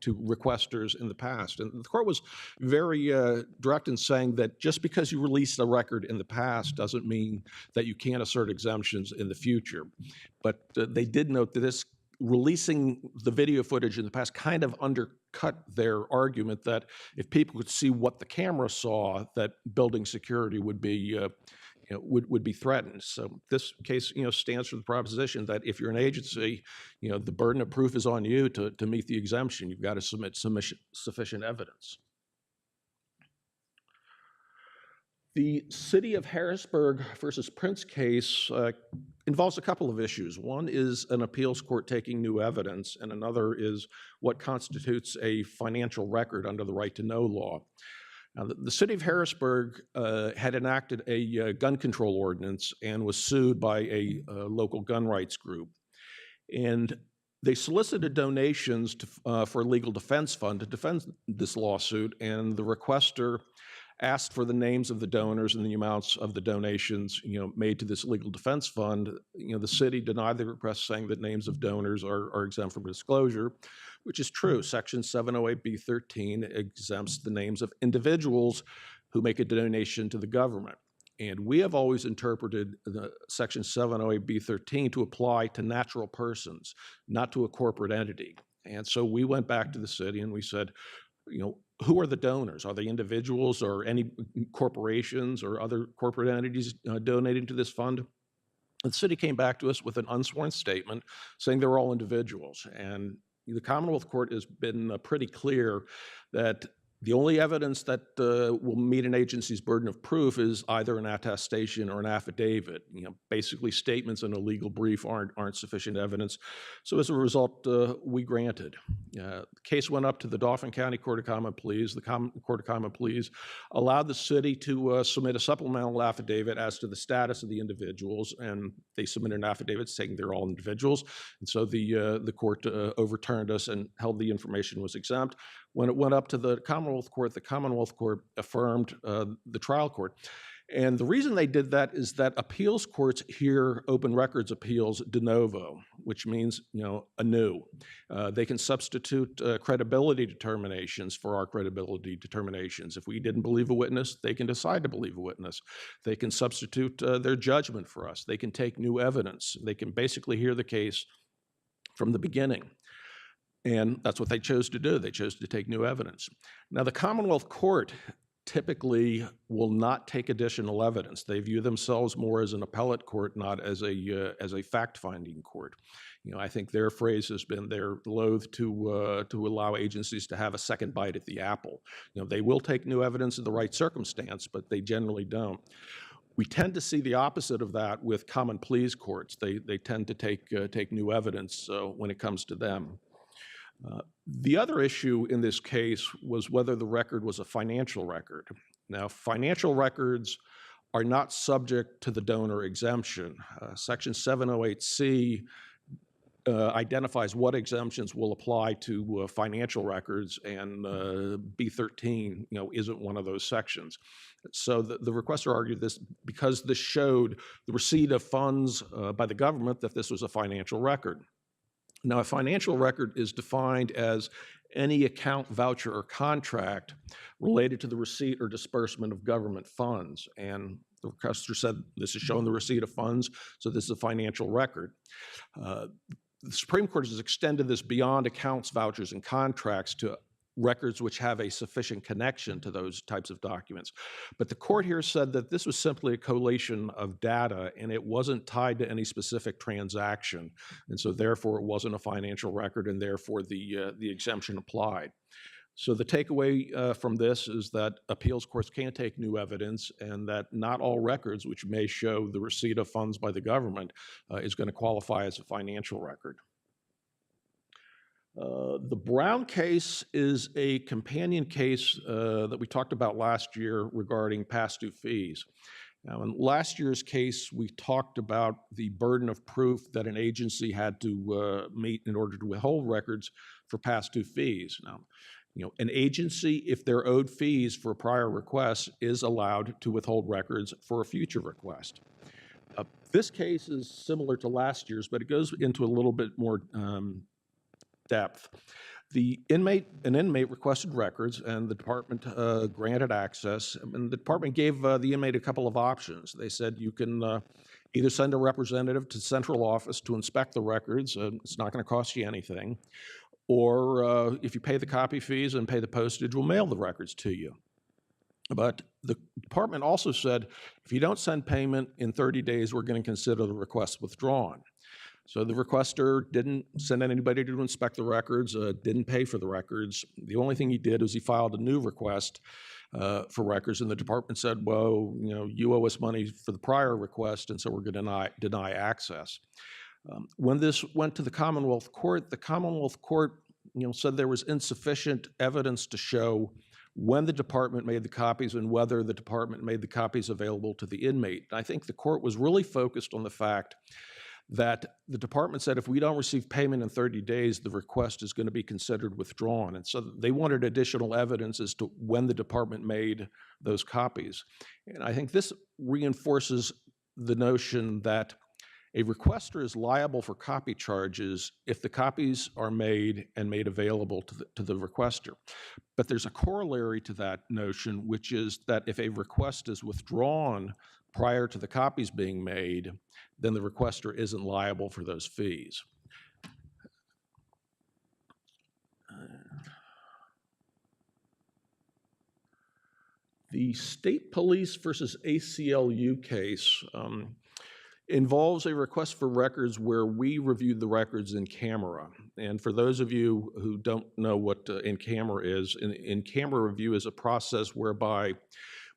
requesters in the past. And the court was very direct in saying that just because you released a record in the past doesn't mean that you can't assert exemptions in the future. But they did note that this releasing the video footage in the past kind of undercut their argument that if people could see what the camera saw, that building security would be threatened. So this case, stands for the proposition that if you're an agency, the burden of proof is on you to meet the exemption. You've got to submit sufficient evidence. The City of Harrisburg versus Prince case involves a couple of issues. One is an appeals court taking new evidence, and another is what constitutes a financial record under the right to know law. Now, the City of Harrisburg had enacted a gun control ordinance and was sued by a local gun rights group. And they solicited donations for a legal defense fund to defend this lawsuit, and the requester asked for the names of the donors and the amounts of the donations, made to this legal defense fund. The city denied the request, saying that names of donors are exempt from disclosure, which is true. Section 708B13 exempts the names of individuals who make a donation to the government. And we have always interpreted Section 708B13 to apply to natural persons, not to a corporate entity. And so we went back to the city and we said, who are the donors? Are they individuals or any corporations or other corporate entities donating to this fund? The city came back to us with an unsworn statement saying they're all individuals. And the Commonwealth Court has been pretty clear that the only evidence that will meet an agency's burden of proof is either an attestation or an affidavit. Basically, statements in a legal brief aren't sufficient evidence. So as a result, we granted. The case went up to the Dauphin County Court of Common Pleas. The Court of Common Pleas allowed the city to submit a supplemental affidavit as to the status of the individuals, and they submitted an affidavit saying they're all individuals. And so the court overturned us and held the information was exempt. When it went up to the Commonwealth Court affirmed the trial court. And the reason they did that is that appeals courts hear open records appeals de novo, which means, anew. They can substitute credibility determinations for our credibility determinations. If we didn't believe a witness, they can decide to believe a witness. They can substitute their judgment for us. They can take new evidence. They can basically hear the case from the beginning. And that's what they chose to do. They chose to take new evidence. Now, the Commonwealth Court typically will not take additional evidence. They view themselves more as an appellate court, not as a fact-finding court. I think their phrase has been they're loath to allow agencies to have a second bite at the apple. They will take new evidence in the right circumstance, but they generally don't. We tend to see the opposite of that with common pleas courts. They tend to take new evidence when it comes to them. The other issue in this case was whether the record was a financial record. Now, financial records are not subject to the donor exemption. Section 708C identifies what exemptions will apply to financial records, and B13 isn't one of those sections. So the requester argued this because this showed the receipt of funds by the government that this was a financial record. Now, a financial record is defined as any account, voucher, or contract related to the receipt or disbursement of government funds. And the requester said this is showing the receipt of funds, so this is a financial record. The Supreme Court has extended this beyond accounts, vouchers, and contracts to records which have a sufficient connection to those types of documents. But the court here said that this was simply a collation of data and it wasn't tied to any specific transaction. And so therefore it wasn't a financial record, and therefore the exemption applied. So the takeaway from this is that appeals courts can't take new evidence, and that not all records which may show the receipt of funds by the government is going to qualify as a financial record. The Brown case is a companion case that we talked about last year regarding past due fees. Now, in last year's case, we talked about the burden of proof that an agency had to meet in order to withhold records for past due fees. Now, an agency, if they're owed fees for a prior request, is allowed to withhold records for a future request. This case is similar to last year's, but it goes into a little bit more depth. An inmate requested records, and the department granted access. And the department gave the inmate a couple of options. They said you can either send a representative to central office to inspect the records. It's not going to cost you anything. Or if you pay the copy fees and pay the postage, we'll mail the records to you. But the department also said, if you don't send payment in 30 days, we're going to consider the request withdrawn. So the requester didn't send anybody to inspect the records, didn't pay for the records. The only thing he did was he filed a new request for records, and the department said, well, you owe us money for the prior request, and so we're going to deny access. When this went to the Commonwealth Court said there was insufficient evidence to show when the department made the copies and whether the department made the copies available to the inmate. I think the court was really focused on the fact that the department said if we don't receive payment in 30 days, the request is going to be considered withdrawn. And so they wanted additional evidence as to when the department made those copies. And I think this reinforces the notion that a requester is liable for copy charges if the copies are made and made available to the requester. But there's a corollary to that notion, which is that if a request is withdrawn prior to the copies being made, then the requester isn't liable for those fees. The state police versus ACLU case involves a request for records where we reviewed the records in camera. And for those of you who don't know what in camera is, in camera review is a process whereby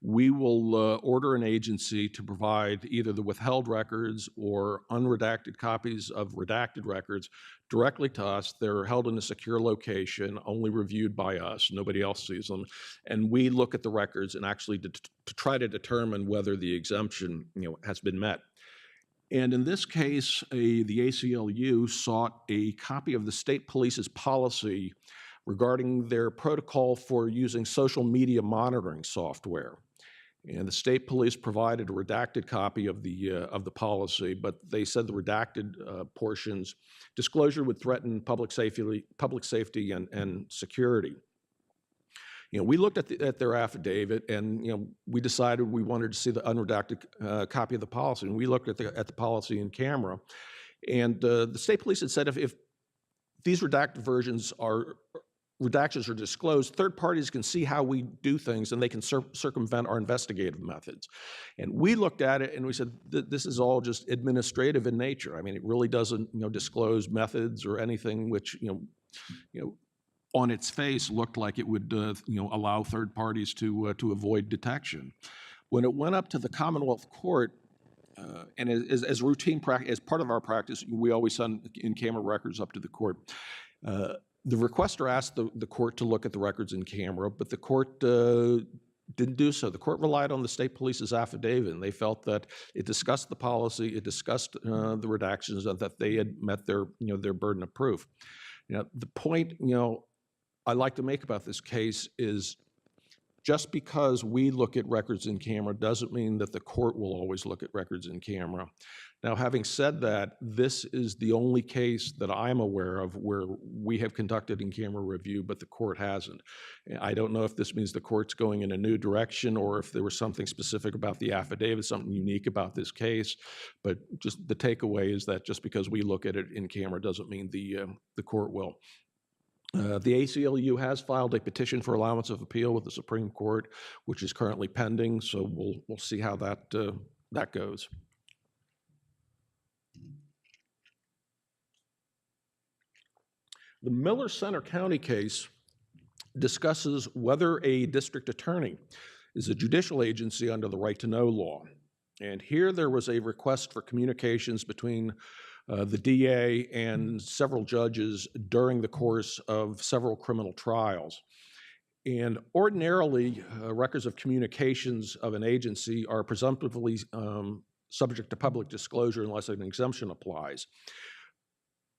we will order an agency to provide either the withheld records or unredacted copies of redacted records directly to us. They're held in a secure location, only reviewed by us. Nobody else sees them. And we look at the records and actually to try to determine whether the exemption has been met. And in this case, the ACLU sought a copy of the state police's policy regarding their protocol for using social media monitoring software. And the state police provided a redacted copy of the policy, but they said the redacted portions disclosure would threaten public safety and security. We looked at their affidavit, and we decided we wanted to see the unredacted copy of the policy. And we looked at the policy in camera, and the state police had said if these redacted redactions are disclosed, third parties can see how we do things, and they can circumvent our investigative methods. And we looked at it, and we said this is all just administrative in nature. I mean, it really doesn't disclose methods or anything which on its face looked like it would allow third parties to avoid detection. When it went up to the Commonwealth Court, and as routine practice, as part of our practice, we always send in-camera records up to the court. The requester asked the court to look at the records in camera, but the court didn't do so. The court relied on the state police's affidavit, and they felt that it discussed the policy, it discussed the redactions, and that they had met their burden of proof. The point I like to make about this case is just because we look at records in camera doesn't mean that the court will always look at records in camera. Now, having said that, this is the only case that I'm aware of where we have conducted in-camera review, but the court hasn't. I don't know if this means the court's going in a new direction or if there was something specific about the affidavit, something unique about this case, but just the takeaway is that just because we look at it in camera doesn't mean the court will. The ACLU has filed a petition for allowance of appeal with the Supreme Court, which is currently pending, so we'll see how that goes. The Miller Center County case discusses whether a district attorney is a judicial agency under the right to know law. And here there was a request for communications between the DA and several judges during the course of several criminal trials. And ordinarily, records of communications of an agency are presumptively subject to public disclosure unless an exemption applies.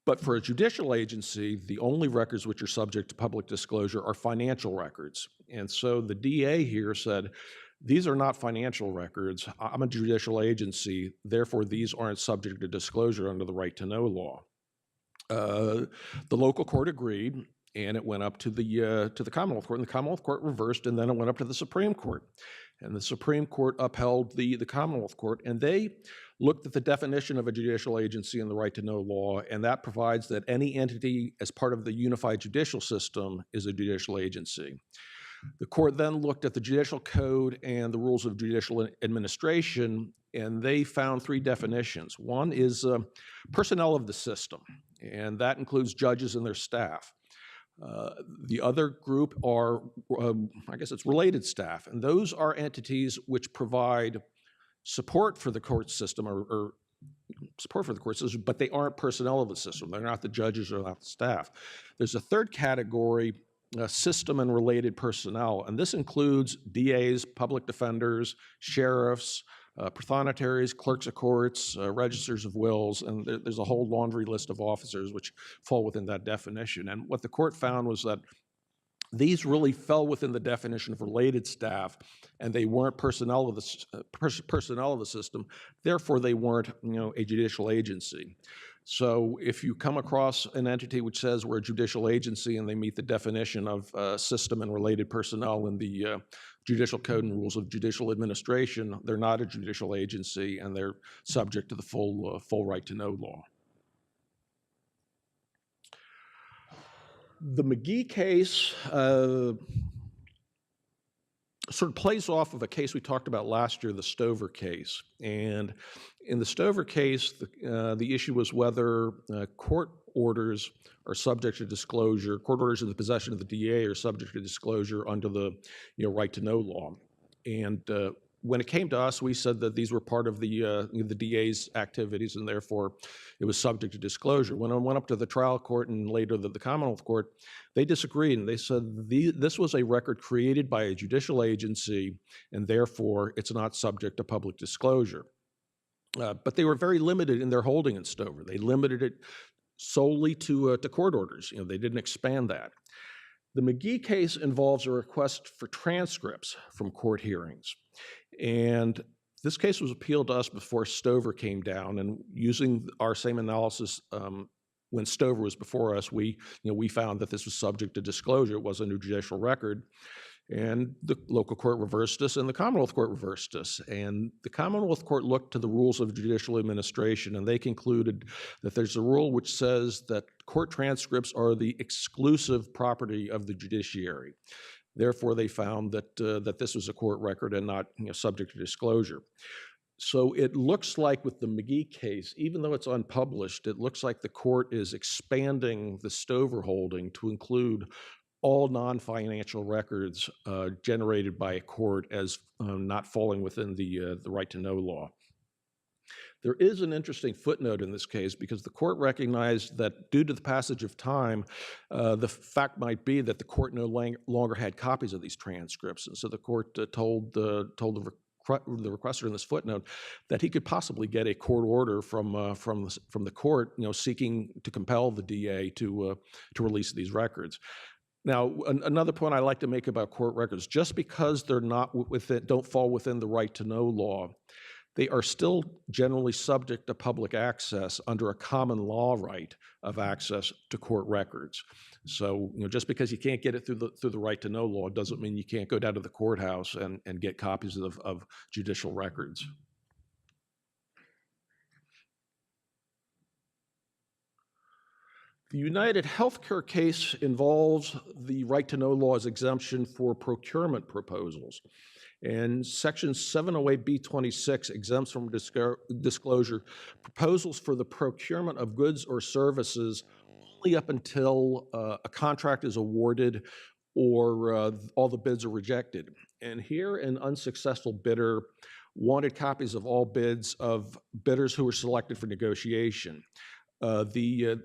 But for a judicial agency, the only records which are subject to public disclosure are financial records. And so the DA here said, these are not financial records. I'm a judicial agency, therefore these aren't subject to disclosure under the right to know law. The local court agreed, and it went up to the Commonwealth Court, and the Commonwealth Court reversed, and then it went up to the Supreme Court. And the Supreme Court upheld the Commonwealth Court, and they looked at the definition of a judicial agency in the right to know law, and that provides that any entity as part of the unified judicial system is a judicial agency. The court then looked at the judicial code and the rules of judicial administration, and they found three definitions. One is personnel of the system, and that includes judges and their staff. The other group are, I guess it's related staff, and those are entities which provide support for the court system or support for the court system, but they aren't personnel of the system. They're not the judges or not the staff. There's a third category, system and related personnel, and this includes DAs, public defenders, sheriffs, prothonotarians, clerks of courts, registers of wills, and there's a whole laundry list of officers which fall within that definition. And what the court found was that these really fell within the definition of related staff, and they weren't personnel of the system. Therefore, they weren't, a judicial agency. So, if you come across an entity which says we're a judicial agency and they meet the definition of system and related personnel in the Judicial Code and Rules of Judicial Administration, they're not a judicial agency and they're subject to the full right to know law. The McGee case sort of plays off of a case we talked about last year, the Stover case. And in the Stover case, the issue was whether court orders are subject to disclosure, court orders in the possession of the DA are subject to disclosure under the right to know law. And when it came to us, we said that these were part of the DA's activities, and therefore it was subject to disclosure. When I went up to the trial court and later the Commonwealth Court, they disagreed, and they said this was a record created by a judicial agency, and therefore it's not subject to public disclosure. But they were very limited in their holding in Stover. They limited it solely to court orders. They didn't expand that. The McGee case involves a request for transcripts from court hearings. And this case was appealed to us before Stover came down, and using our same analysis when Stover was before us, we found that this was subject to disclosure. It wasn't a judicial record. And the local court reversed us, and the Commonwealth Court reversed us. And the Commonwealth Court looked to the rules of judicial administration, and they concluded that there's a rule which says that court transcripts are the exclusive property of the judiciary. Therefore, they found that that this was a court record and not subject to disclosure. So it looks like with the McGee case, even though it's unpublished, it looks like the court is expanding the Stover holding to include all non-financial records generated by a court as not falling within the right to know law. There is an interesting footnote in this case because the court recognized that due to the passage of time, the fact might be that the court no longer had copies of these transcripts, and so the court told the requester in this footnote that he could possibly get a court order from the court, seeking to compel the DA to release these records. Now, another point I like to make about court records, just because they're don't fall within the right to know law, they are still generally subject to public access under a common law right of access to court records. So, just because you can't get it through the right to know law doesn't mean you can't go down to the courthouse and get copies of judicial records. The United Healthcare case involves the right to know law's exemption for procurement proposals. And Section 708B26 exempts from disclosure proposals for the procurement of goods or services only up until a contract is awarded or all the bids are rejected. And here, an unsuccessful bidder wanted copies of all bids of bidders who were selected for negotiation. The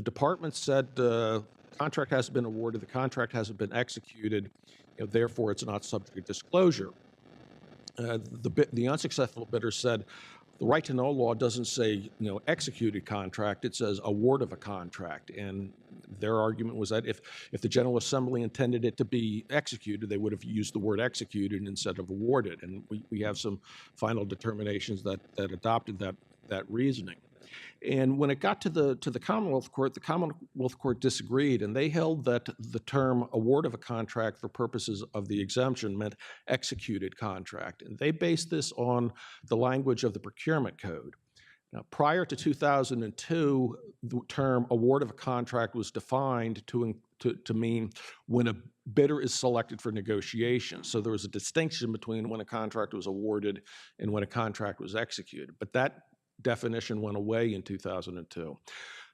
department said the contract hasn't been awarded, the contract hasn't been executed, therefore it's not subject to disclosure. The unsuccessful bidder said the right to know law doesn't say executed contract, it says award of a contract. And their argument was that if the General Assembly intended it to be executed, they would have used the word executed instead of awarded. And we have some final determinations that adopted that reasoning. And when it got to the Commonwealth Court disagreed, and they held that the term award of a contract for purposes of the exemption meant executed contract. And they based this on the language of the procurement code. Now, prior to 2002, the term award of a contract was defined to mean when a bidder is selected for negotiation. So there was a distinction between when a contract was awarded and when a contract was executed. But that definition went away in 2002.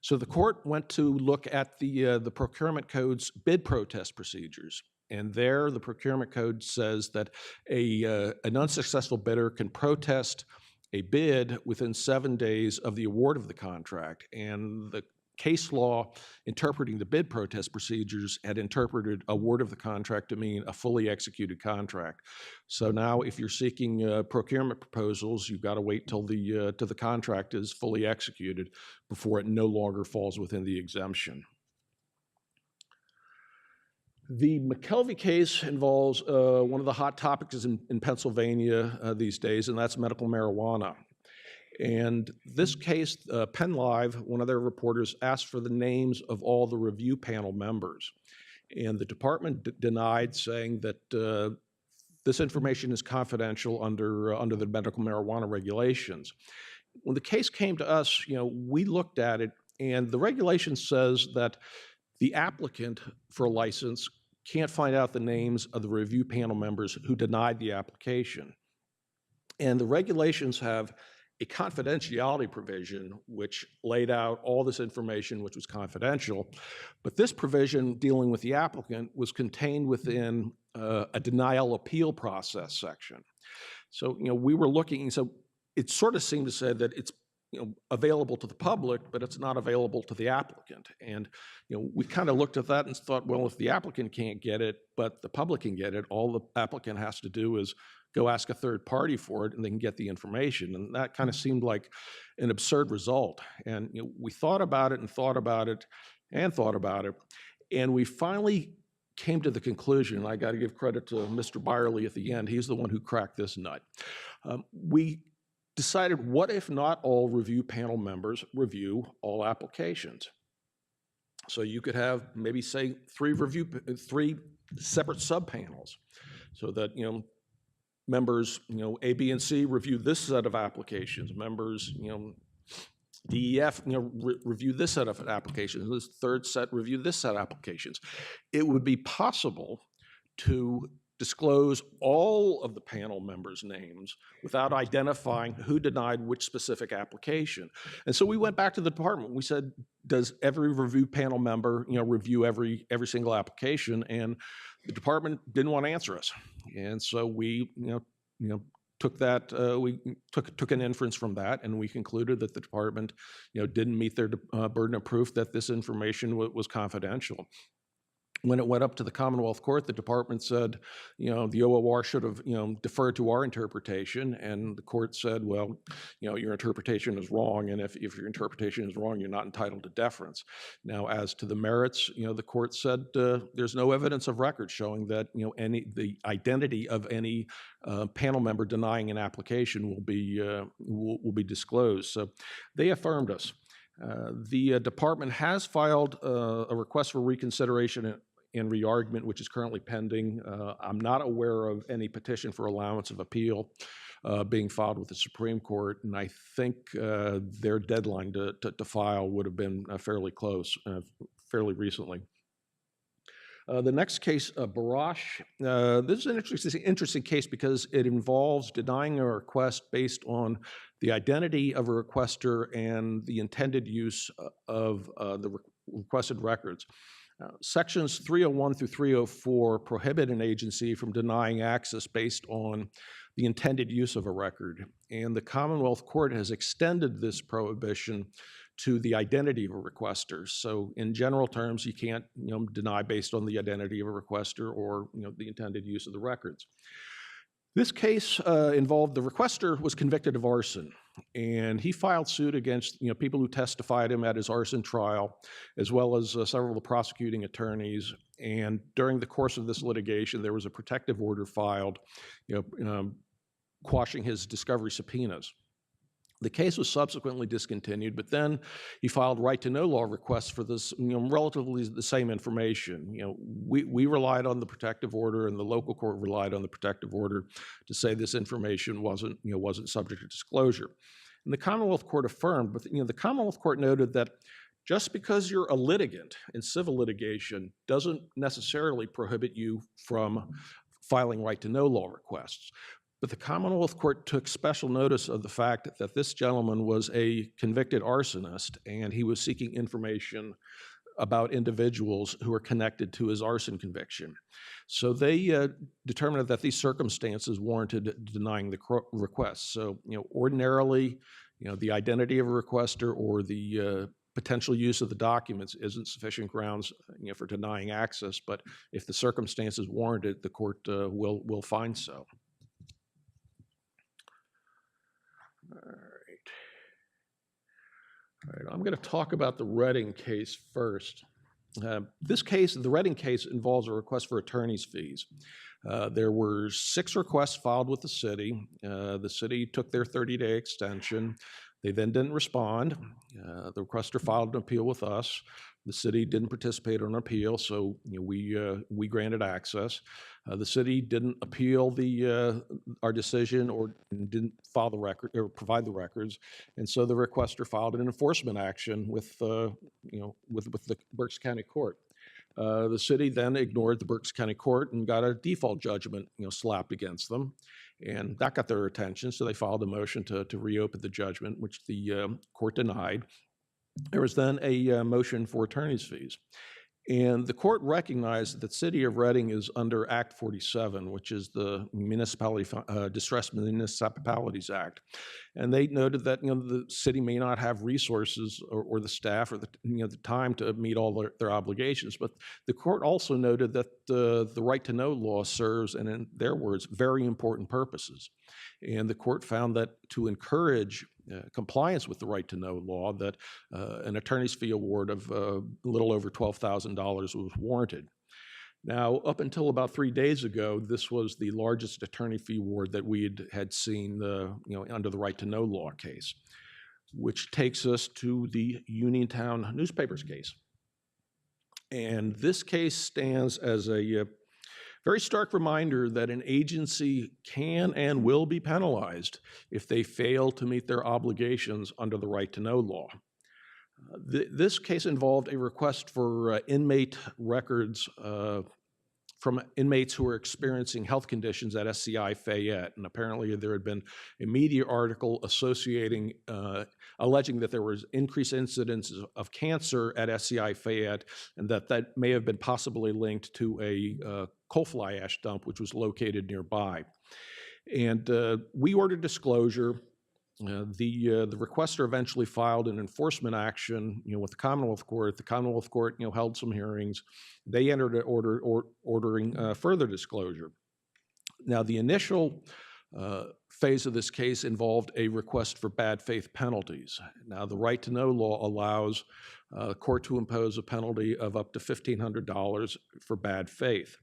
So the court went to look at the procurement code's bid protest procedures. And there, the procurement code says that an unsuccessful bidder can protest a bid within 7 days of the award of the contract. And the case law interpreting the bid protest procedures had interpreted award of the contract to mean a fully executed contract. So now if you're seeking procurement proposals, you've got to wait till the contract is fully executed before it no longer falls within the exemption. The McKelvey case involves one of the hot topics in Pennsylvania these days, and that's medical marijuana. And this case, Penn Live, one of their reporters, asked for the names of all the review panel members. And the department denied, saying that this information is confidential under the medical marijuana regulations. When the case came to us, we looked at it, and the regulation says that the applicant for a license can't find out the names of the review panel members who denied the application. And the regulations have a confidentiality provision which laid out all this information which was confidential, but this provision dealing with the applicant was contained within a denial appeal process section. So, we were looking, so it sort of seemed to say that it's available to the public, but it's not available to the applicant. And we kind of looked at that and thought, well, if the applicant can't get it, but the public can get it, all the applicant has to do is go ask a third party for it and they can get the information. And that kind of seemed like an absurd result. And we thought about it and thought about it and thought about it. And we finally came to the conclusion, and I got to give credit to Mr. Byerly at the end, he's the one who cracked this nut. We decided, what if not all review panel members review all applications? So you could have maybe, say, three separate subpanels, so that members A, B, and C review this set of applications. Members D, E, F review this set of applications. This third set review this set of applications. It would be possible to disclose all of the panel members' names without identifying who denied which specific application. And so we went back to the department. We said, does every review panel member review every single application? And the department didn't want to answer us. And so we took that, we took an inference from that, and we concluded that the department didn't meet their burden of proof that this information was confidential. When it went up to the Commonwealth Court, the department said, the OOR should have, deferred to our interpretation, and the court said, well, your interpretation is wrong, and if your interpretation is wrong, you're not entitled to deference. Now, as to the merits, the court said there's no evidence of record showing that, the identity of any panel member denying an application will be disclosed. So they affirmed us. The department has filed a request for reconsideration and re-argument, which is currently pending. I'm not aware of any petition for allowance of appeal being filed with the Supreme Court, and I think their deadline to file would have been fairly close, fairly recently. The next case, Barash, this is an interesting case because it involves denying a request based on the identity of a requester and the intended use of the requested records. Sections 301 through 304 prohibit an agency from denying access based on the intended use of a record, and the Commonwealth Court has extended this prohibition to the identity of a requester. So in general terms, you can't deny based on the identity of a requester or the intended use of the records. This case involved the requester was convicted of arson, and he filed suit against people who testified him at his arson trial, as well as several of the prosecuting attorneys. And during the course of this litigation, there was a protective order filed, quashing his discovery subpoenas. The case was subsequently discontinued, but then he filed right-to-know law requests for this, relatively the same information. We relied on the protective order, and the local court relied on the protective order to say this information wasn't subject to disclosure. And the Commonwealth Court affirmed, but the Commonwealth Court noted that just because you're a litigant in civil litigation doesn't necessarily prohibit you from filing right-to-know law requests. But the Commonwealth Court took special notice of the fact that this gentleman was a convicted arsonist, and he was seeking information about individuals who were connected to his arson conviction. So they determined that these circumstances warranted denying the request. So, ordinarily, the identity of a requester or the potential use of the documents isn't sufficient grounds, for denying access. But if the circumstances warrant it, the court will find so. All right, I'm going to talk about the Redding case first. This case, the Redding case, involves a request for attorney's fees. There were 6 requests filed with the city. The city took their 30-day extension. They then didn't respond. The requester filed an appeal with us. The city didn't participate on appeal, so we granted access. The city didn't appeal our decision or didn't file the record or provide the records, and so the requester filed an enforcement action with the Berks County Court. The city then ignored the Berks County Court and got a default judgment slapped against them, and that got their attention. So they filed a motion to reopen the judgment, which the court denied. There was then a motion for attorney's fees. And the court recognized that the city of Reading is under Act 47, which is the Distressed Municipalities Act. And they noted that the city may not have resources or the staff or the time to meet all their obligations. But the court also noted that the right to know law serves, and in their words, very important purposes. And the court found that to encourage compliance with the right to know law, that an attorney's fee award of a little over $12,000 was warranted. Now, up until about 3 days ago, this was the largest attorney fee award that we had seen under the right to know law case, which takes us to the Uniontown newspapers case. And this case stands as a very stark reminder that an agency can and will be penalized if they fail to meet their obligations under the right to know law. This case involved a request for inmate records from inmates who were experiencing health conditions at SCI Fayette. And apparently there had been a media article alleging that there was increased incidences of cancer at SCI Fayette, and that may have been possibly linked to a coal fly ash dump, which was located nearby. And we ordered disclosure. The requester eventually filed an enforcement action, with the Commonwealth Court. The Commonwealth Court, held some hearings. They entered an order ordering further disclosure. Now, the initial phase of this case involved a request for bad faith penalties. Now, the right to know law allows the court to impose a penalty of up to $1,500 for bad faith.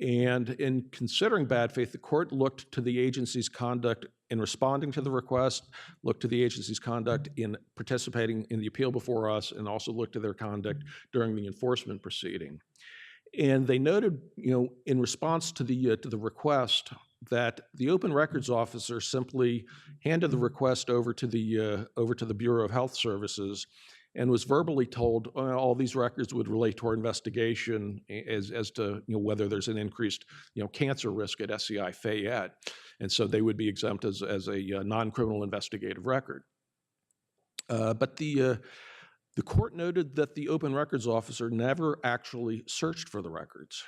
And in considering bad faith, the court looked to the agency's conduct in responding to the request, looked to the agency's conduct in participating in the appeal before us, and also looked to their conduct during the enforcement proceeding. And they noted, in response to the request, that the open records officer simply handed the request over to the Bureau of Health Services and was verbally told all these records would relate to our investigation as to whether there's an increased cancer risk at SCI Fayette, and so they would be exempt as a non-criminal investigative record. But the court noted that the open records officer never actually searched for the records.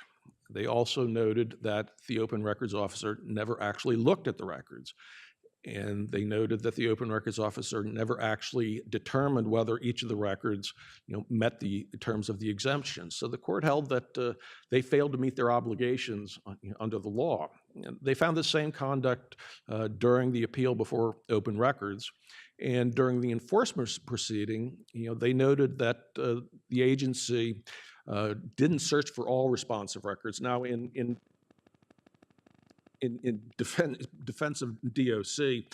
They also noted that the open records officer never actually looked at the records. And they noted that the open records officer never actually determined whether each of the records met the terms of the exemption. So the court held that they failed to meet their obligations under the law. And they found the same conduct during the appeal before open records. And during the enforcement proceeding, they noted that the agency didn't search for all responsive records. Now, in defense of DOC,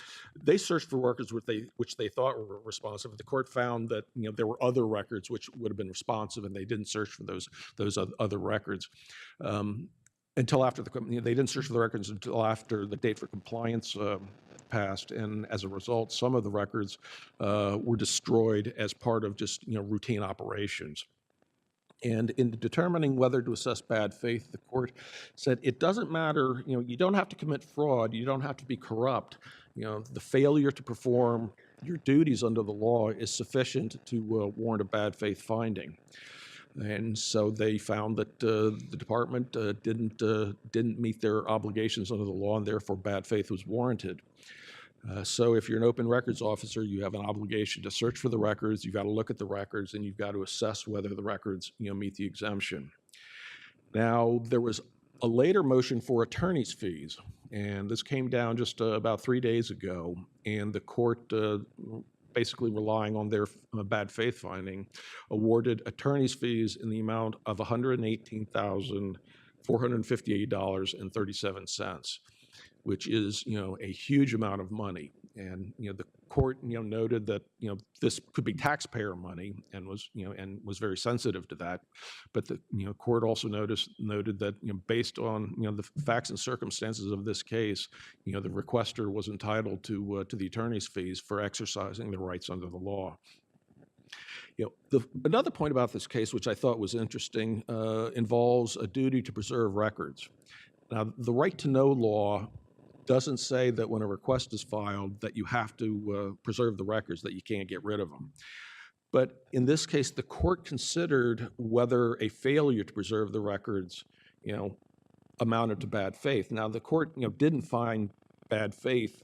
they searched for records which they thought were responsive. The court found that there were other records which would have been responsive, and they didn't search for those other records until after they didn't search for the records until after the date for compliance passed, and as a result, some of the records were destroyed as part of just routine operations. And in determining whether to assess bad faith, the court said it doesn't matter, you don't have to commit fraud, you don't have to be corrupt. The failure to perform your duties under the law is sufficient to warrant a bad faith finding. And so they found that the department didn't meet their obligations under the law, and therefore bad faith was warranted. So if you're an open records officer, you have an obligation to search for the records, you've got to look at the records, and you've got to assess whether the records meet the exemption. Now, there was a later motion for attorney's fees, and this came down just about 3 days ago, and the court, basically relying on their bad faith finding, awarded attorney's fees in the amount of $118,458.37. which is, a huge amount of money. And, the court, noted that, this could be taxpayer money and was very sensitive to that. But the, court also noted that, based on, the facts and circumstances of this case, the requester was entitled to the attorney's fees for exercising their rights under the law. Another point about this case, which I thought was interesting, involves a duty to preserve records. Now, the right to know law doesn't say that when a request is filed that you have to preserve the records, that you can't get rid of them. But in this case, the court considered whether a failure to preserve the records, amounted to bad faith. Now, the court, didn't find bad faith,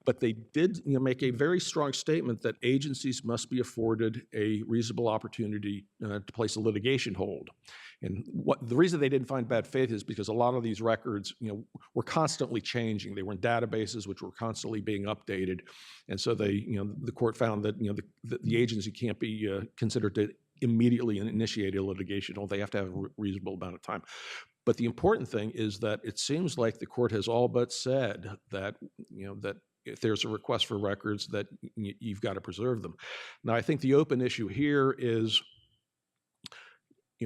but they did, make a very strong statement that agencies must be afforded a reasonable opportunity to place a litigation hold. And the reason they didn't find bad faith is because a lot of these records, were constantly changing. They were in databases which were constantly being updated, and so they, the court found that, the agency can't be considered to immediately initiate a litigation hold. They have to have a reasonable amount of time. But the important thing is that it seems like the court has all but said that, that if there's a request for records, that you've got to preserve them. Now, I think the open issue here is,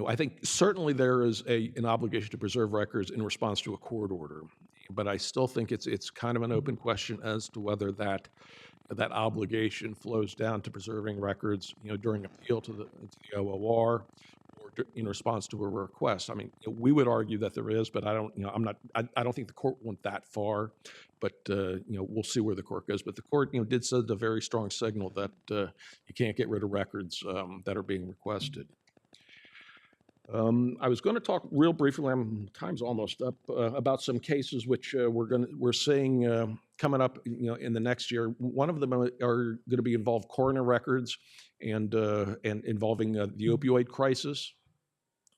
I think certainly there is an obligation to preserve records in response to a court order, but I still think it's kind of an open question as to whether that obligation flows down to preserving records, during appeal to the OOR, or in response to a request. I mean, we would argue that there is, but I don't, I don't think the court went that far. But we'll see where the court goes. But the court, did send a very strong signal that you can't get rid of records that are being requested. I was going to talk real briefly, time's almost up, about some cases which we're seeing coming up, in the next year. One of them are going to be involved coroner records and involving the opioid crisis.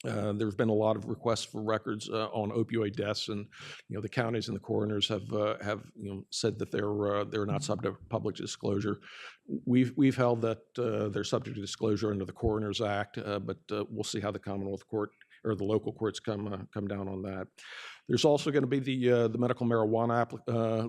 There's been a lot of requests for records on opioid deaths, and the counties and the coroners have said that they're not subject to public disclosure. We've held that they're subject to disclosure under the Coroners Act, but we'll see how the Commonwealth Court or the local courts come down on that. There's also going to be the medical marijuana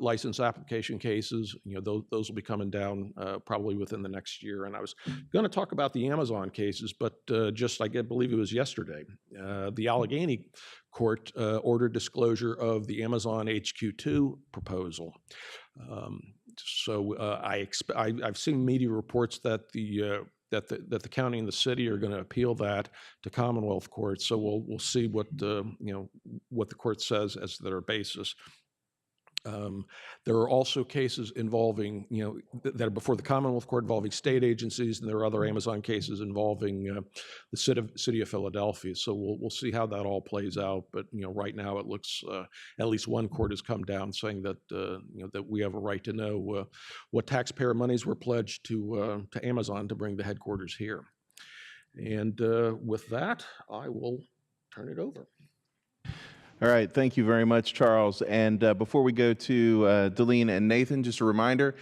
license application cases. Those will be coming down probably within the next year. And I was going to talk about the Amazon cases, but just I believe it was yesterday, the Allegheny Court ordered disclosure of the Amazon HQ2 proposal. I've seen media reports that that the county and the city are going to appeal that to Commonwealth Court. So we'll see what what the court says as their basis. There are also cases involving, that are before the Commonwealth Court involving state agencies, and there are other Amazon cases involving the city of Philadelphia. So we'll see how that all plays out. But right now it looks at least one court has come down saying that that we have a right to know what taxpayer monies were pledged to Amazon to bring the headquarters here. And with that, I will turn it over. All right, thank you very much, Charles. And before we go to Delene and Nathan, just a reminder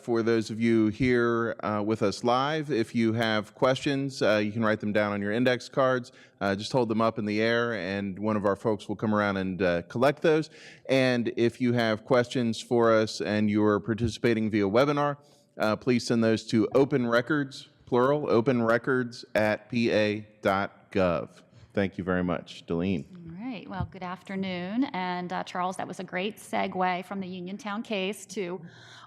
for those of you here with us live, if you have questions, you can write them down on your index cards. Just hold them up in the air, and one of our folks will come around and collect those. And if you have questions for us and you're participating via webinar, please send those to open records, plural, openrecords@pa.gov. Thank you very much. Delene. All right. right, well, good afternoon. And Charles, that was a great segue from the Uniontown case to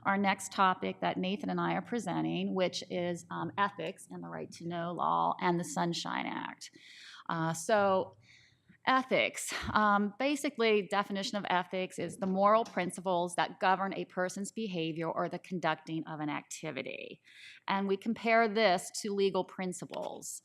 our next topic that Nathan and I are presenting, which is ethics and the right to know law and the Sunshine Act. Ethics. Basically, definition of ethics is the moral principles that govern a person's behavior or the conducting of an activity. And we compare this to legal principles,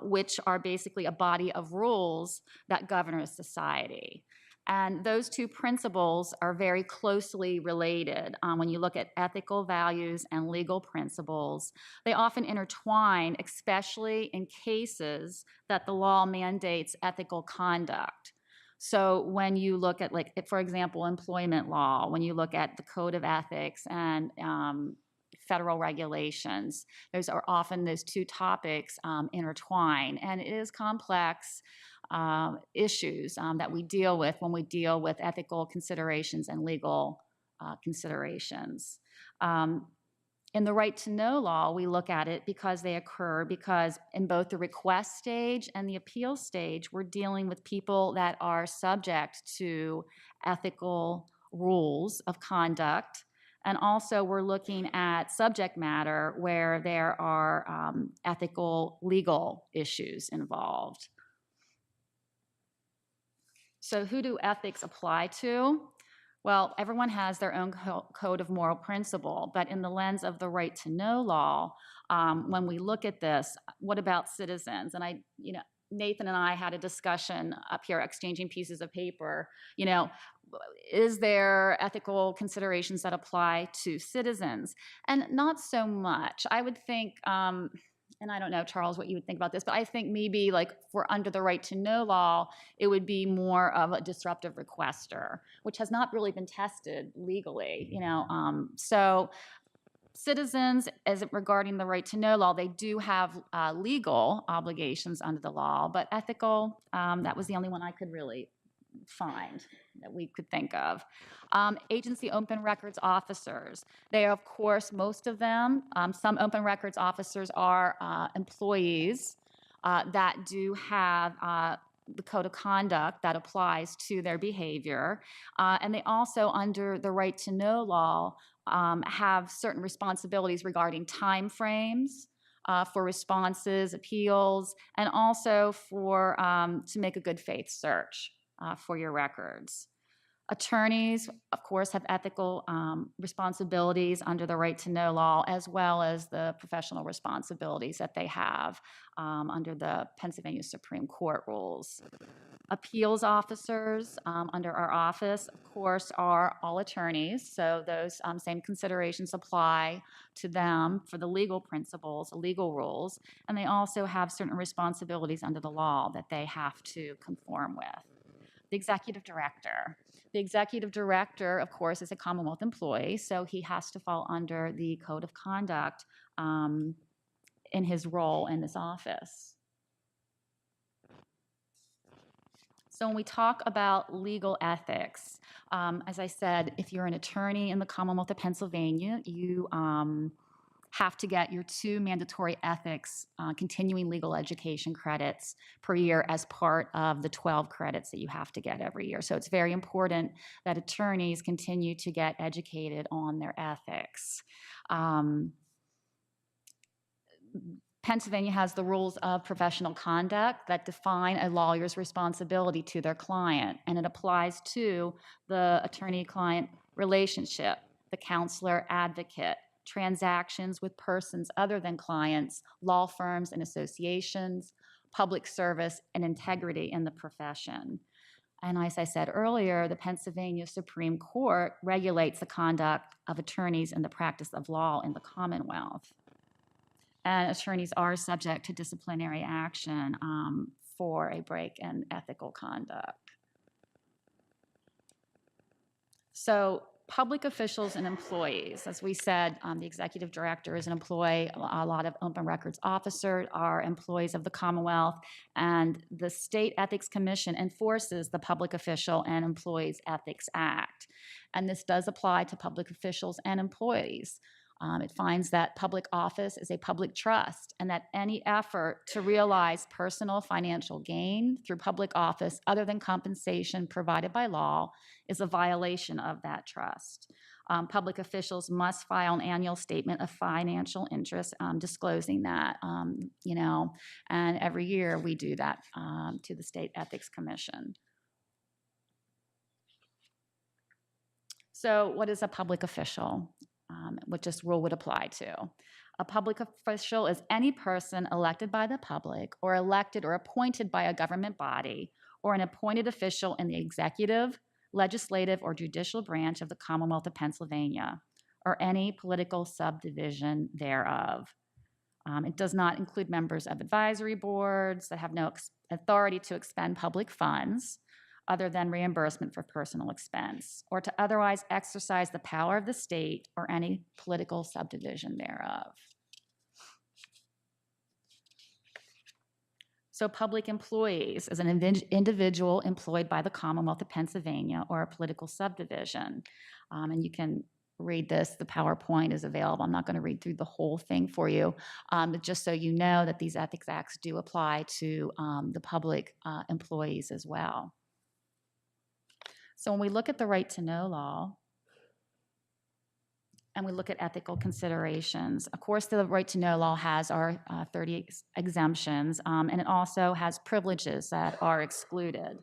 which are basically a body of rules that govern a society. And those two principles are very closely related. When you look at ethical values and legal principles, they often intertwine, especially in cases that the law mandates ethical conduct. So when you look at, like, for example, employment law, when you look at the code of ethics and federal regulations, those are often those two topics intertwine. And it is complex issues that we deal with when we deal with ethical considerations and legal considerations. In the right to know law, we look at it because they occur because in both the request stage and the appeal stage, we're dealing with people that are subject to ethical rules of conduct. And also we're looking at subject matter where there are ethical legal issues involved. So who do ethics apply to? Well, everyone has their own code of moral principle, but in the lens of the right to know law, when we look at this, what about citizens? And Nathan and I had a discussion up here exchanging pieces of paper. Is there ethical considerations that apply to citizens? And not so much. I would think, and I don't know, Charles, what you would think about this, but I think maybe like for under the right to know law, it would be more of a disruptive requester, which has not really been tested legally, So citizens, as regarding the right to know law, they do have legal obligations under the law, but ethical, that was the only one I could really find that we could think of. Agency open records officers. They are, of course, most of them, some open records officers are employees that do have the code of conduct that applies to their behavior. And they also, under the right to know law, have certain responsibilities regarding time frames for responses, appeals, and also for to make a good faith search for your records. Attorneys, of course, have ethical responsibilities under the right to know law, as well as the professional responsibilities that they have under the Pennsylvania Supreme Court rules. Appeals officers under our office, of course, are all attorneys, so those same considerations apply to them for the legal principles, legal rules, and they also have certain responsibilities under the law that they have to conform with. The executive director. The executive director, of course, is a Commonwealth employee, so he has to fall under the code of conduct in his role in this office. So when we talk about legal ethics, as I said, if you're an attorney in the Commonwealth of Pennsylvania, you have to get your 2 mandatory ethics continuing legal education credits per year as part of the 12 credits that you have to get every year. So it's very important that attorneys continue to get educated on their ethics. Pennsylvania has the rules of professional conduct that define a lawyer's responsibility to their client, and it applies to the attorney-client relationship, the counselor-advocate, transactions with persons other than clients, law firms and associations, public service, and integrity in the profession. And as I said earlier, the Pennsylvania Supreme Court regulates the conduct of attorneys in the practice of law in the Commonwealth. And attorneys are subject to disciplinary action for a break in ethical conduct. So public officials and employees, as we said, the executive director is an employee. A lot of open records officers are employees of the Commonwealth, and the State Ethics Commission enforces the Public Official and Employees Ethics Act. And this does apply to public officials and employees. It finds that public office is a public trust and that any effort to realize personal financial gain through public office other than compensation provided by law is a violation of that trust. Public officials must file an annual statement of financial interest disclosing that, and every year we do that to the State Ethics Commission. So what is a public official? What this rule would apply to. A public official is any person elected by the public or elected or appointed by a government body or an appointed official in the executive, legislative, or judicial branch of the Commonwealth of Pennsylvania or any political subdivision thereof. It does not include members of advisory boards that have no authority to expend public funds other than reimbursement for personal expense, or to otherwise exercise the power of the state or any political subdivision thereof. So public employees is an individual employed by the Commonwealth of Pennsylvania or a political subdivision. And you can read this, the PowerPoint is available. I'm not going to read through the whole thing for you, but just so you know that these ethics acts do apply to the public employees as well. So when we look at the right to know law, and we look at ethical considerations, of course, the right to know law has our 30 exemptions, and it also has privileges that are excluded.